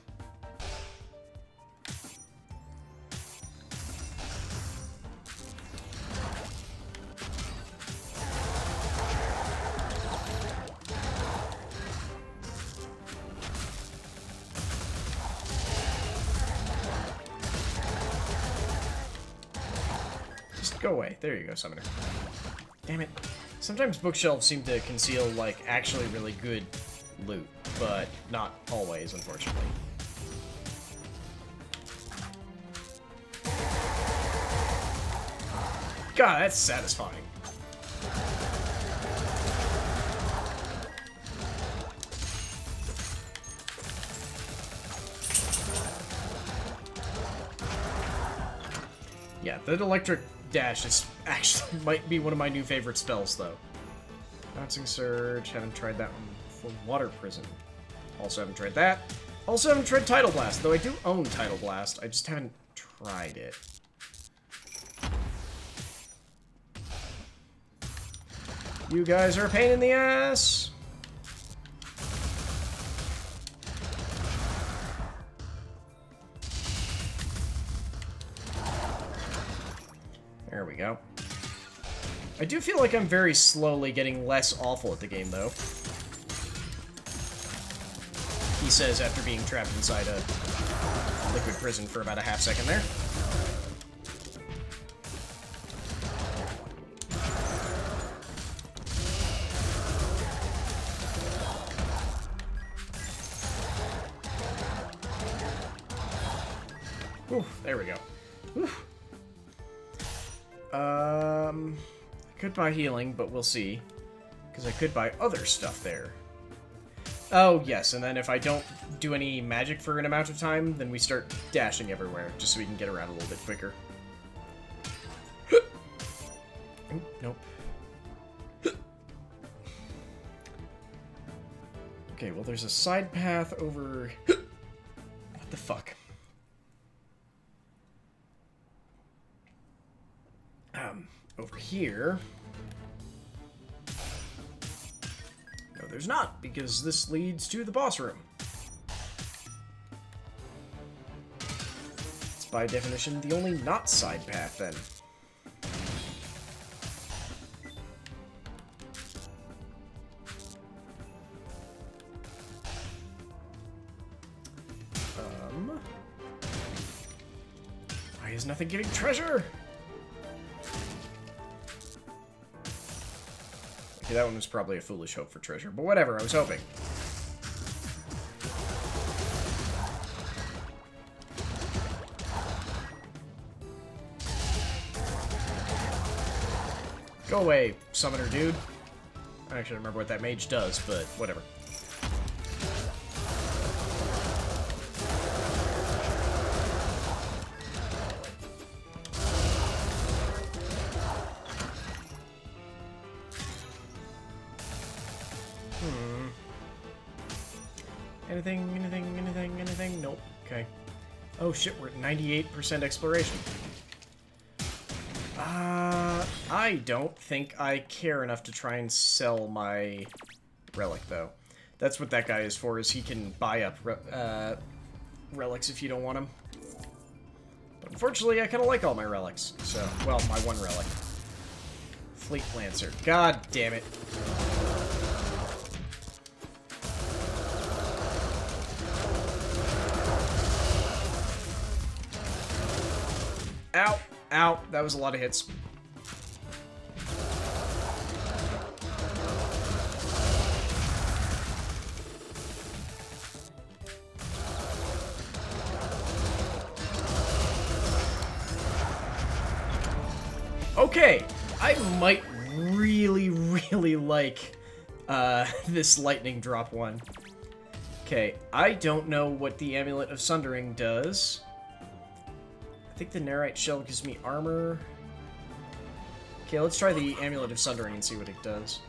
Go away. There you go, Summoner. Damn it. Sometimes bookshelves seem to conceal, like, actually really good loot, but not always, unfortunately. God, that's satisfying. Yeah, that electric dash is actually might be one of my new favorite spells, though. Bouncing Surge, haven't tried that one for Water Prison. Also haven't tried that. Also haven't tried Tidal Blast, though I do own Tidal Blast, I just haven't tried it. You guys are a pain in the ass! There we go. I do feel like I'm very slowly getting less awful at the game, though. He says after being trapped inside a liquid prison for about a half second there. Ooh, there we go. Whew. I could buy healing, but we'll see. Because I could buy other stuff there. Oh, yes, and then if I don't do any magic for an amount of time, then we start dashing everywhere, just so we can get around a little bit quicker. Oop, nope. Okay, well, there's a side path over... What the fuck? Over here... No, there's not, because this leads to the boss room. It's by definition the only not side path, then. Why is nothing giving treasure? Okay, that one was probably a foolish hope for treasure, but whatever, I was hoping. Go away, summoner dude. I actually don't remember what that mage does, but whatever. Anything? Nope. Okay. Oh shit, we're at 98% exploration. I don't think I care enough to try and sell my relic, though. That's what that guy is for, is he can buy up relics if you don't want them. But unfortunately, I kind of like all my relics. So, well, my one relic. Fleet Lancer. God damn it. Ow! Ow! That was a lot of hits. Okay, I might really, really like this lightning drop one. Okay, I don't know what the Amulet of Sundering does. I think the Nerite Shell gives me armor. Okay, let's try the Amulet of Sundering and see what it does.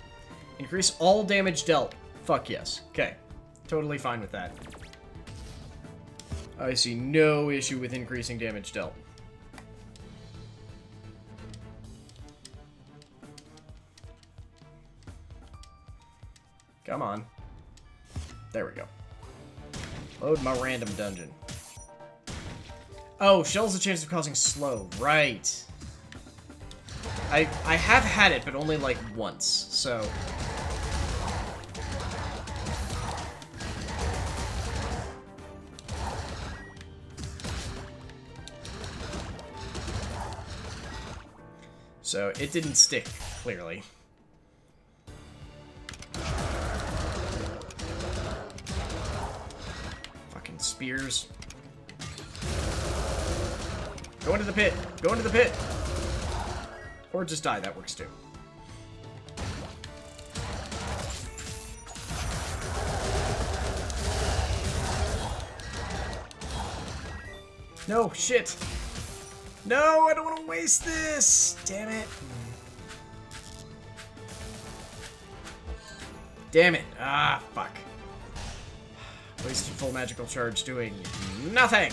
Increase all damage dealt. Fuck yes. Okay, totally fine with that. I see no issue with increasing damage dealt. Come on. There we go. Load my random dungeon. Oh, shells a chance of causing slow. Right. I have had it, but only like once, so... So, it didn't stick, clearly. Fucking spears. Go into the pit! Go into the pit! Or just die, that works too. No, shit! No, I don't want to waste this! Damn it. Damn it. Ah, fuck. Wasted full magical charge doing nothing!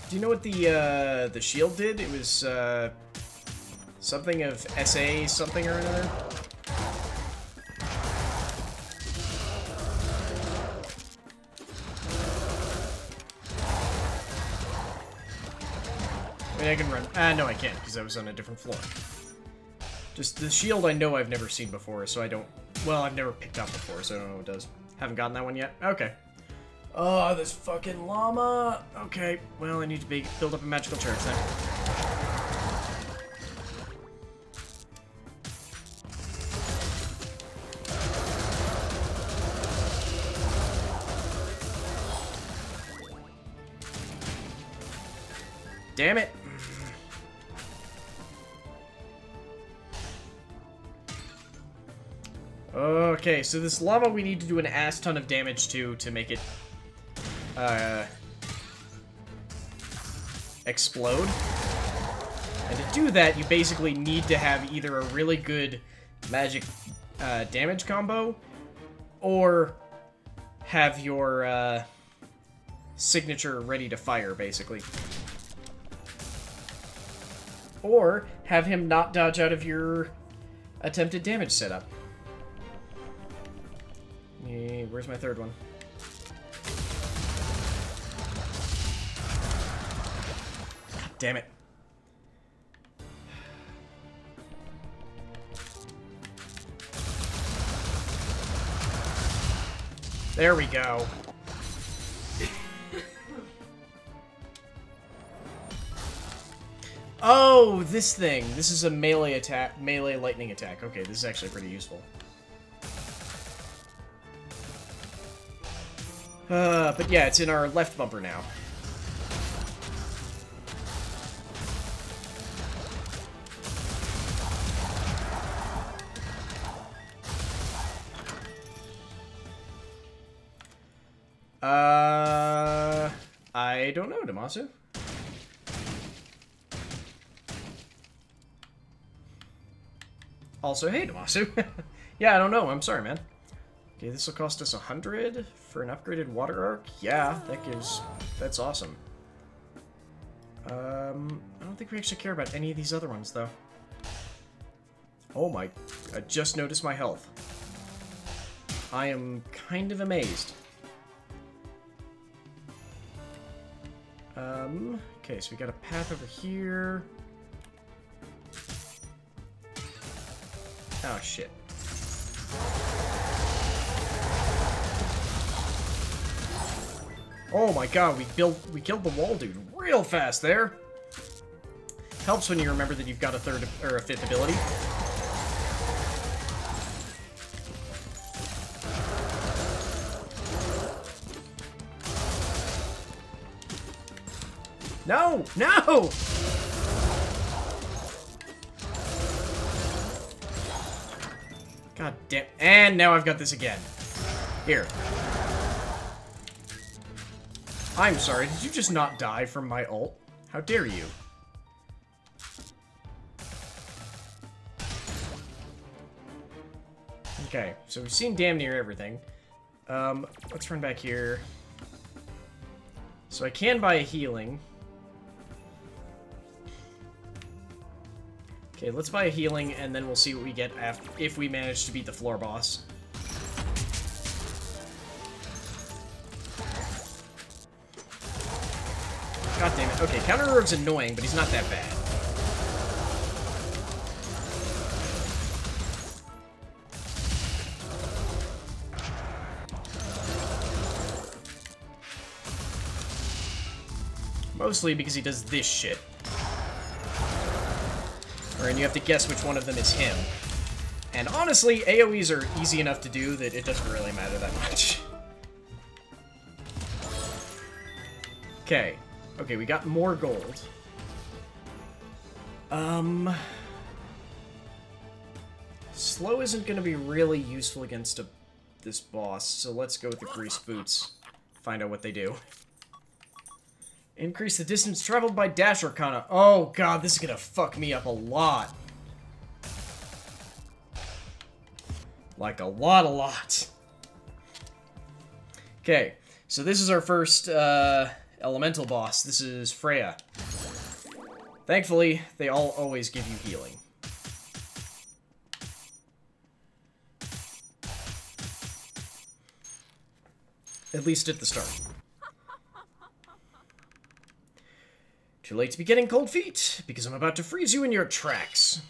Do you know what the shield did? It was, something of SA something or another? I mean, I can run... no, I can't, because I was on a different floor. Just, the shield I know I've never seen before, so I don't... Well, I've never picked up before, so I don't know what it does. Haven't gotten that one yet? Okay. Oh, this fucking llama! Okay, well, I need to build up a magical charge then. Damn it! Okay, so this lava we need to do an ass ton of damage to make it explode. And to do that, you basically need to have either a really good magic damage combo, or have your signature ready to fire, basically. Or have him not dodge out of your attempted damage setup. Where's my third one? God damn it. There we go. Oh, this thing. This is a melee attack, melee lightning attack. Okay, this is actually pretty useful. But yeah, it's in our left bumper now. I don't know, Damasu. Also, hey, Damasu. Yeah, I don't know. I'm sorry, man. Okay, this will cost us 100 for an upgraded water arc. Yeah, that's awesome. I don't think we actually care about any of these other ones, though. Oh my, I just noticed my health. I am kind of amazed. Okay, so we got a path over here. Oh, shit. Oh my god, we killed the wall dude real fast there. Helps when you remember that you've got a third or a fifth ability. No! No! God damn. And now I've got this again. Here. I'm sorry, did you just not die from my ult? How dare you? Okay, so we've seen damn near everything. Let's run back here. So I can buy a healing. Okay, let's buy a healing, and then we'll see what we get if we manage to beat the floor boss. God damn it. Okay, Counter Rogue's annoying, but he's not that bad. Mostly because he does this shit. And you have to guess which one of them is him. And honestly, AoEs are easy enough to do that it doesn't really matter that much. Okay. Okay, we got more gold. Slow isn't going to be really useful against this boss, so let's go with the Grease Boots. Find out what they do. Increase the distance traveled by Dash Arcana. Oh god, this is gonna fuck me up a lot. Like a lot. Okay, so this is our first elemental boss. This is Freya. Thankfully, they all always give you healing. At least at the start. Too late to be getting cold feet, because I'm about to freeze you in your tracks.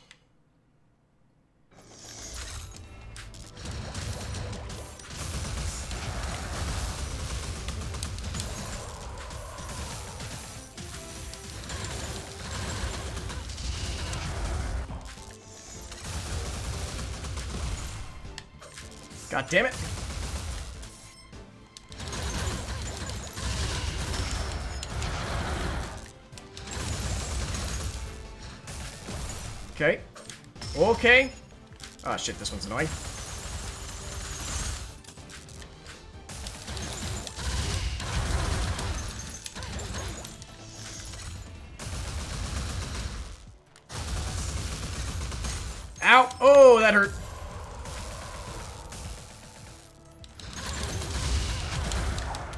God damn it. Okay. Okay. Ah, shit, this one's annoying. Ow! Oh, that hurt.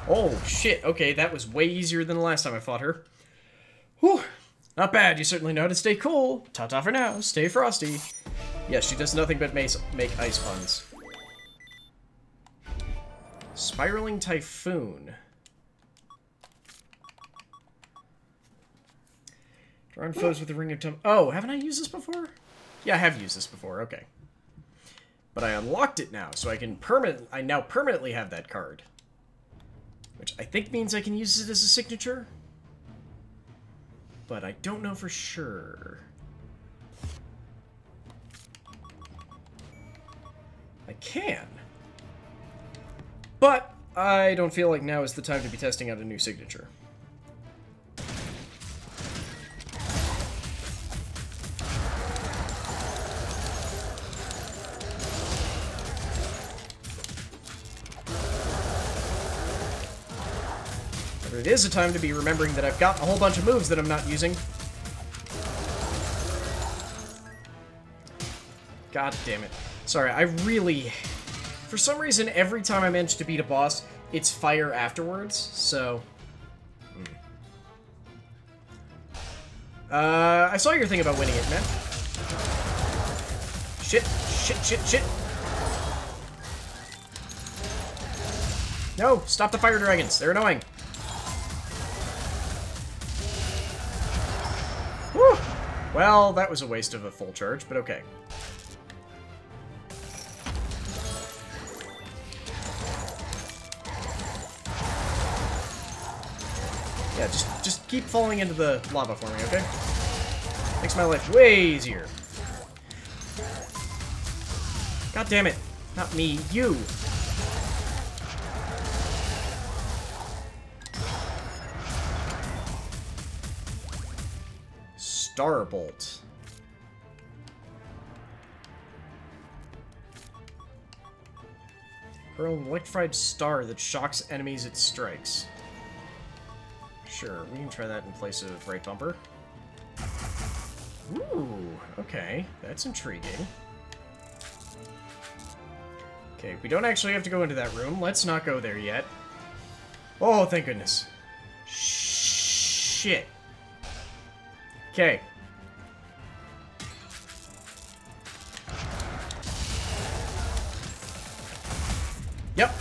Oh, shit. Okay, that was way easier than the last time I fought her. Whew. Not bad. You certainly know how to stay cool. Ta-ta for now. Stay frosty. Yes, she does nothing but make ice puns. Spiraling Typhoon. Draw on foes with the Ring of Tum... Oh, haven't I used this before? Yeah, I have used this before. Okay. But I unlocked it now, so I can I now permanently have that card. Which I think means I can use it as a signature. But I don't know for sure. I can. But I don't feel like now is the time to be testing out a new signature. But it is a time to be remembering that I've got a whole bunch of moves that I'm not using. God damn it. Sorry, I really... For some reason, every time I manage to beat a boss, it's fire afterwards, so... I saw your thing about winning it, man. Shit, shit, shit, shit. No, stop the fire dragons. They're annoying. Whew. Well, that was a waste of a full charge, but okay. Yeah, just keep falling into the lava for me, okay? Makes my life way easier. God damn it. Not me, you. Starbolt. Hurl an electrified star that shocks enemies it strikes. Sure, we can try that in place of right bumper. Ooh, okay, that's intriguing. Okay, we don't actually have to go into that room. Let's not go there yet. Oh, thank goodness. Shit. Okay. Yep.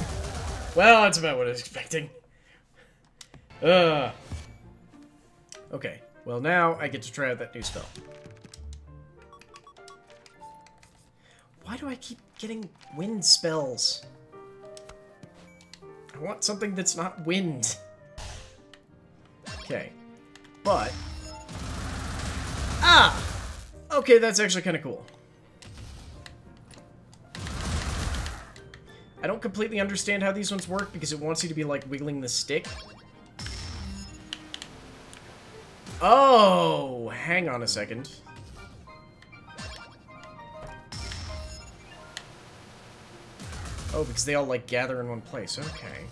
Well, that's about what I was expecting. Okay, well now I get to try out that new spell. Why do I keep getting wind spells? I want something that's not wind. Okay, but... Ah! Okay, that's actually kind of cool. I don't completely understand how these ones work because it wants you to be like wiggling the stick. Oh, hang on a second. Oh, because they all, like, gather in one place. Okay.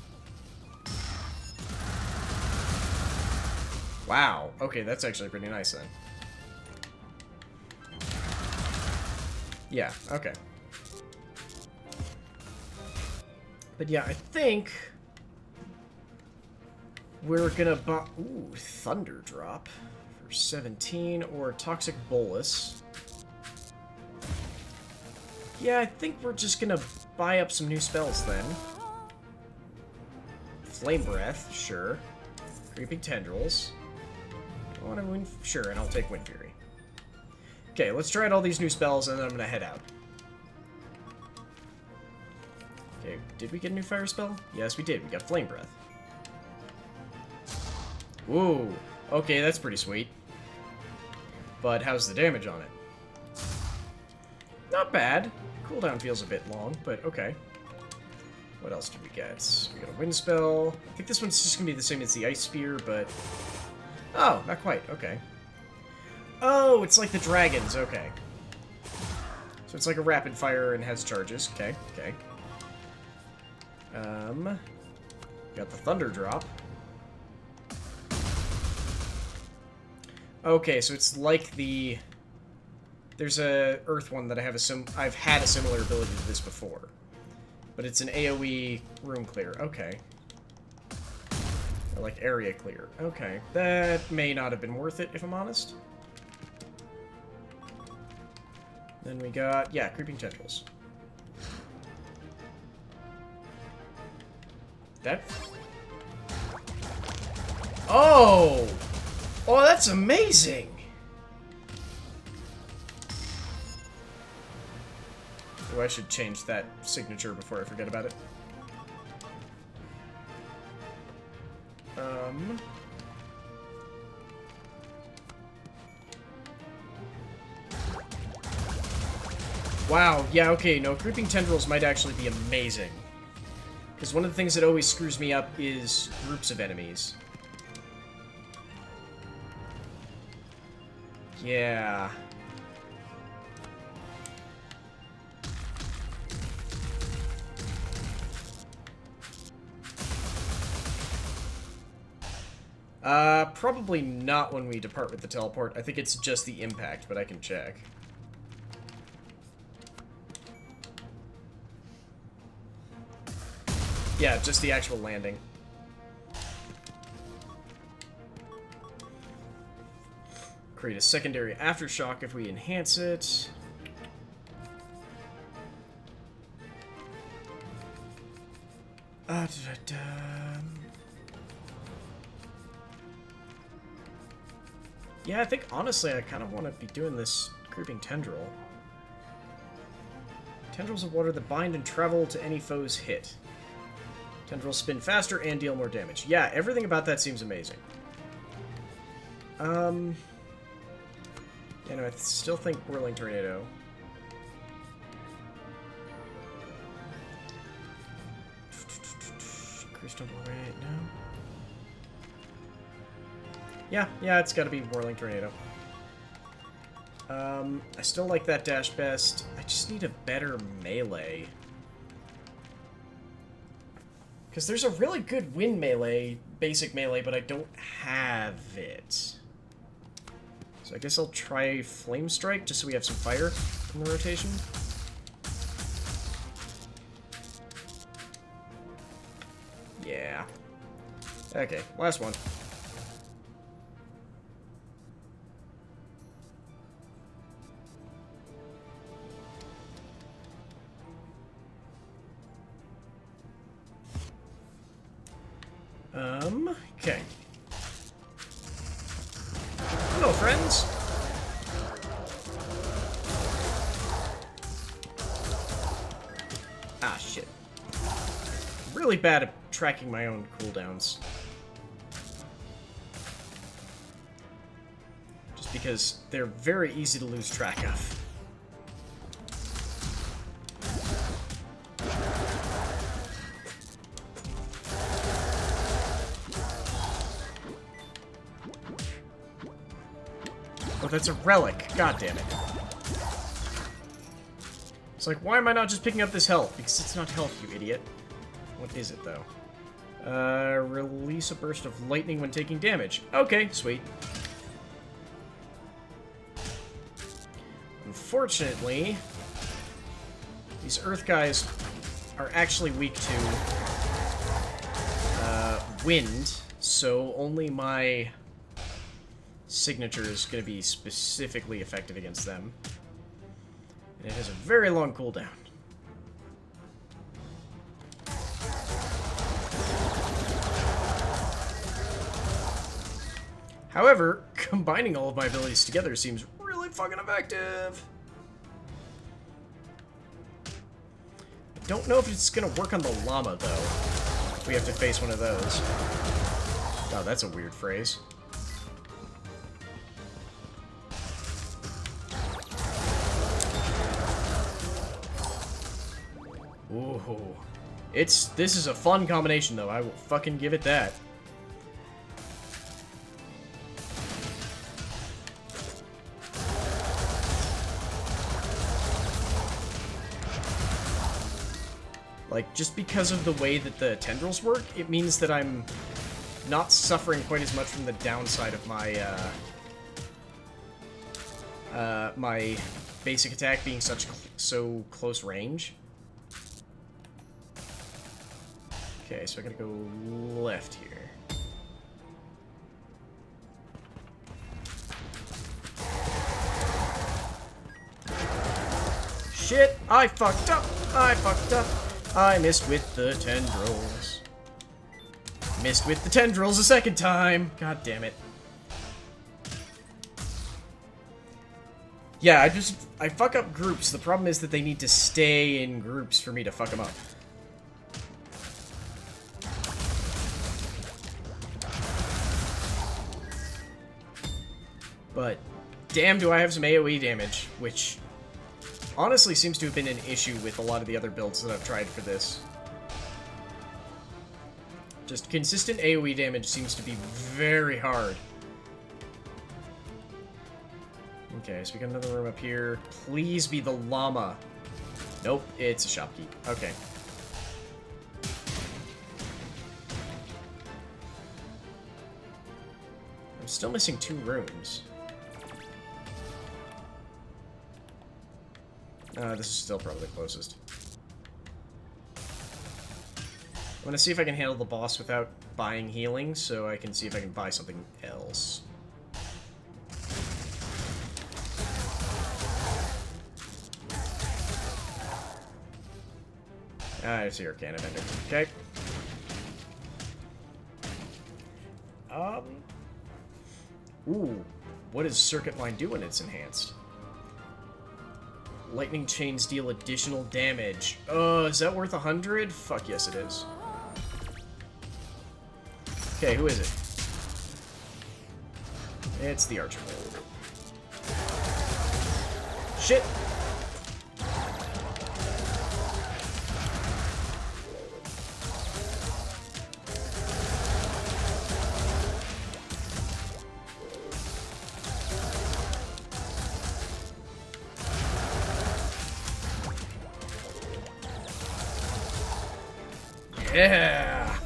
Wow. Okay, that's actually pretty nice, then. Yeah, okay. But yeah, I think... we're gonna buy... Ooh, Thunder Drop for 17, or Toxic Bolus. Yeah, I think we're just gonna buy up some new spells then. Flame Breath, sure. Creeping Tendrils. I want to Wind... Sure, and I'll take Wind Fury. Okay, let's try out all these new spells, and then I'm gonna head out. Okay, did we get a new fire spell? Yes, we did. We got Flame Breath. Ooh, okay, that's pretty sweet. But how's the damage on it? Not bad. Cooldown feels a bit long, but okay. What else did we get? We got a wind spell. I think this one's just gonna be the same as the ice spear, but... Oh, not quite. Okay. Oh, it's like the dragons. Okay. So it's like a rapid fire and has charges. Okay, okay. Got the Thunder Drop. Okay, so it's like the There's a Earth one that I've had a similar ability to this before. But it's an AoE room clear. Okay. Or like area clear. Okay. That may not have been worth it, if I'm honest. Then we got, yeah, creeping tendrils. That... Oh! Oh, that's amazing! Oh, I should change that signature before I forget about it. Wow, yeah, okay, no, creeping tendrils might actually be amazing. Because one of the things that always screws me up is groups of enemies. Yeah. Probably not when we depart with the teleport. I think it's just the impact, but I can check. Yeah, just the actual landing. Create a secondary aftershock if we enhance it. Yeah, I think, honestly, I kind of want to be doing this creeping tendril. Tendrils of water that bind and travel to any foe's hit. Tendrils spin faster and deal more damage. Yeah, everything about that seems amazing. Yeah, no, I still think Whirling Tornado. Increase double rate, no. Yeah, it's gotta be Whirling Tornado. I still like that dash best. I just need a better melee. Because there's a really good wind melee, basic melee, but I don't have it. So I guess I'll try Flame Strike, just so we have some fire in the rotation. Yeah. Okay, last one. Okay. Hello, friends. Ah, shit. Really bad at tracking my own cooldowns. Just because they're very easy to lose track of. Oh, that's a relic. God damn it. It's like, why am I not just picking up this health? Because it's not health, you idiot. What is it, though? Release a burst of lightning when taking damage. Okay, sweet. Unfortunately, these Earth guys are actually weak to wind, so only my signature is going to be specifically effective against them. And it has a very long cooldown. However, combining all of my abilities together seems really fucking effective. I don't know if it's going to work on the llama, though. If we have to face one of those. God, that's a weird phrase. Ooh. This is a fun combination, though. I will fucking give it that. Like, just because of the way that the tendrils work, it means that I'm not suffering quite as much from the downside of my, my basic attack being so close range. Okay, so I gotta go left here. Shit! I fucked up! I fucked up! I missed with the tendrils. Missed with the tendrils a second time! God damn it. Yeah, I fuck up groups. The problem is that they need to stay in groups for me to fuck them up. But damn, do I have some AoE damage, which honestly seems to have been an issue with a lot of the other builds that I've tried for this. Just consistent AoE damage seems to be very hard. Okay, so we got another room up here. Please be the llama. Nope, it's a shopkeep. Okay. I'm still missing 2 rooms. This is still probably the closest. I'm gonna see if I can handle the boss without buying healing, so I can see if I can buy something else. I see your cannon ending. Okay. Ooh. What does Circuit Line do when it's enhanced? Lightning chains deal additional damage. Is that worth 100? Fuck yes it is. Okay, who is it? It's the archer. Shit! Yeah!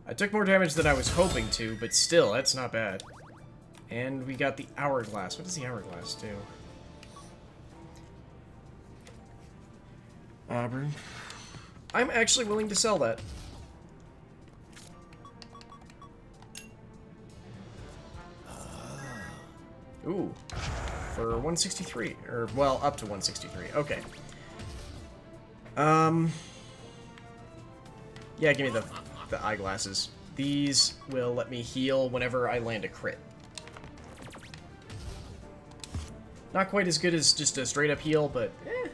I took more damage than I was hoping to, but still, that's not bad. And we got the hourglass. What does the hourglass do? Auburn. I'm actually willing to sell that. Ooh. For 163. Or, well, up to 163. Okay. Yeah, give me the eyeglasses. These will let me heal whenever I land a crit. Not quite as good as just a straight-up heal, but eh.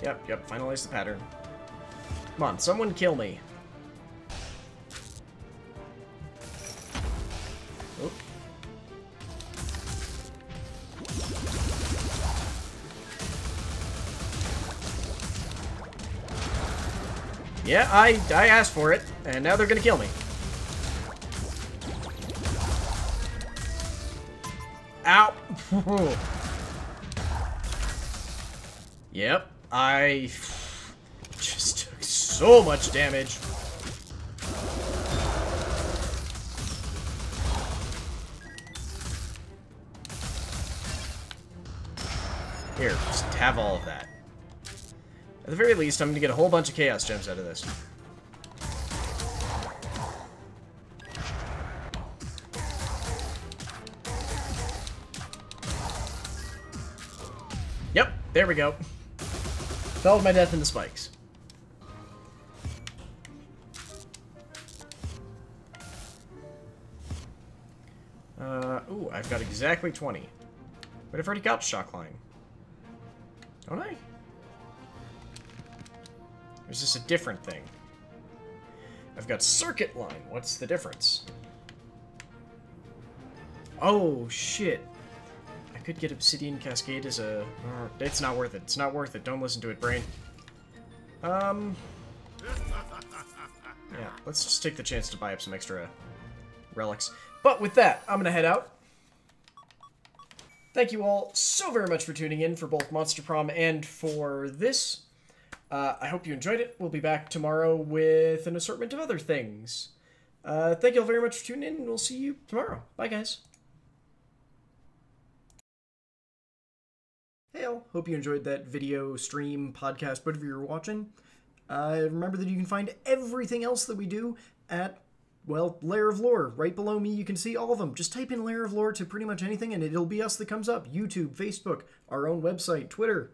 Yep, finalize the pattern. Come on, someone kill me. Oh. Yeah, I asked for it, and now they're gonna kill me. Ow! Yep, I just took so much damage. Here, just have all of that. At the very least, I'm gonna get a whole bunch of Chaos Gems out of this. Yep, there we go. Fell with my death into spikes. Ooh, I've got exactly 20. But I've already got Shock Line. Don't I? Or is this a different thing? I've got Circuit Line. What's the difference? Oh, shit. I could get Obsidian Cascade as a... it's not worth it. It's not worth it. Don't listen to it, brain. Yeah, let's just take the chance to buy up some extra relics. But with that, I'm gonna head out. Thank you all so very much for tuning in for both Monster Prom and for this. I hope you enjoyed it. We'll be back tomorrow with an assortment of other things. Thank you all very much for tuning in, and we'll see you tomorrow. Bye, guys. Hey all, hope you enjoyed that video, stream, podcast, whatever you're watching. Remember that you can find everything else that we do at, well, Lair of Lore. Right below me, you can see all of them. Just type in Lair of Lore to pretty much anything, and it'll be us that comes up. YouTube, Facebook, our own website, Twitter.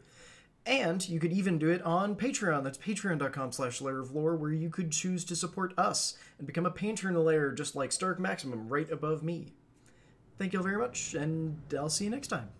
And you could even do it on Patreon. That's patreon.com/Lair of Lore, where you could choose to support us and become a patron of Lair, just like Stark Maximum right above me. Thank you all very much, and I'll see you next time.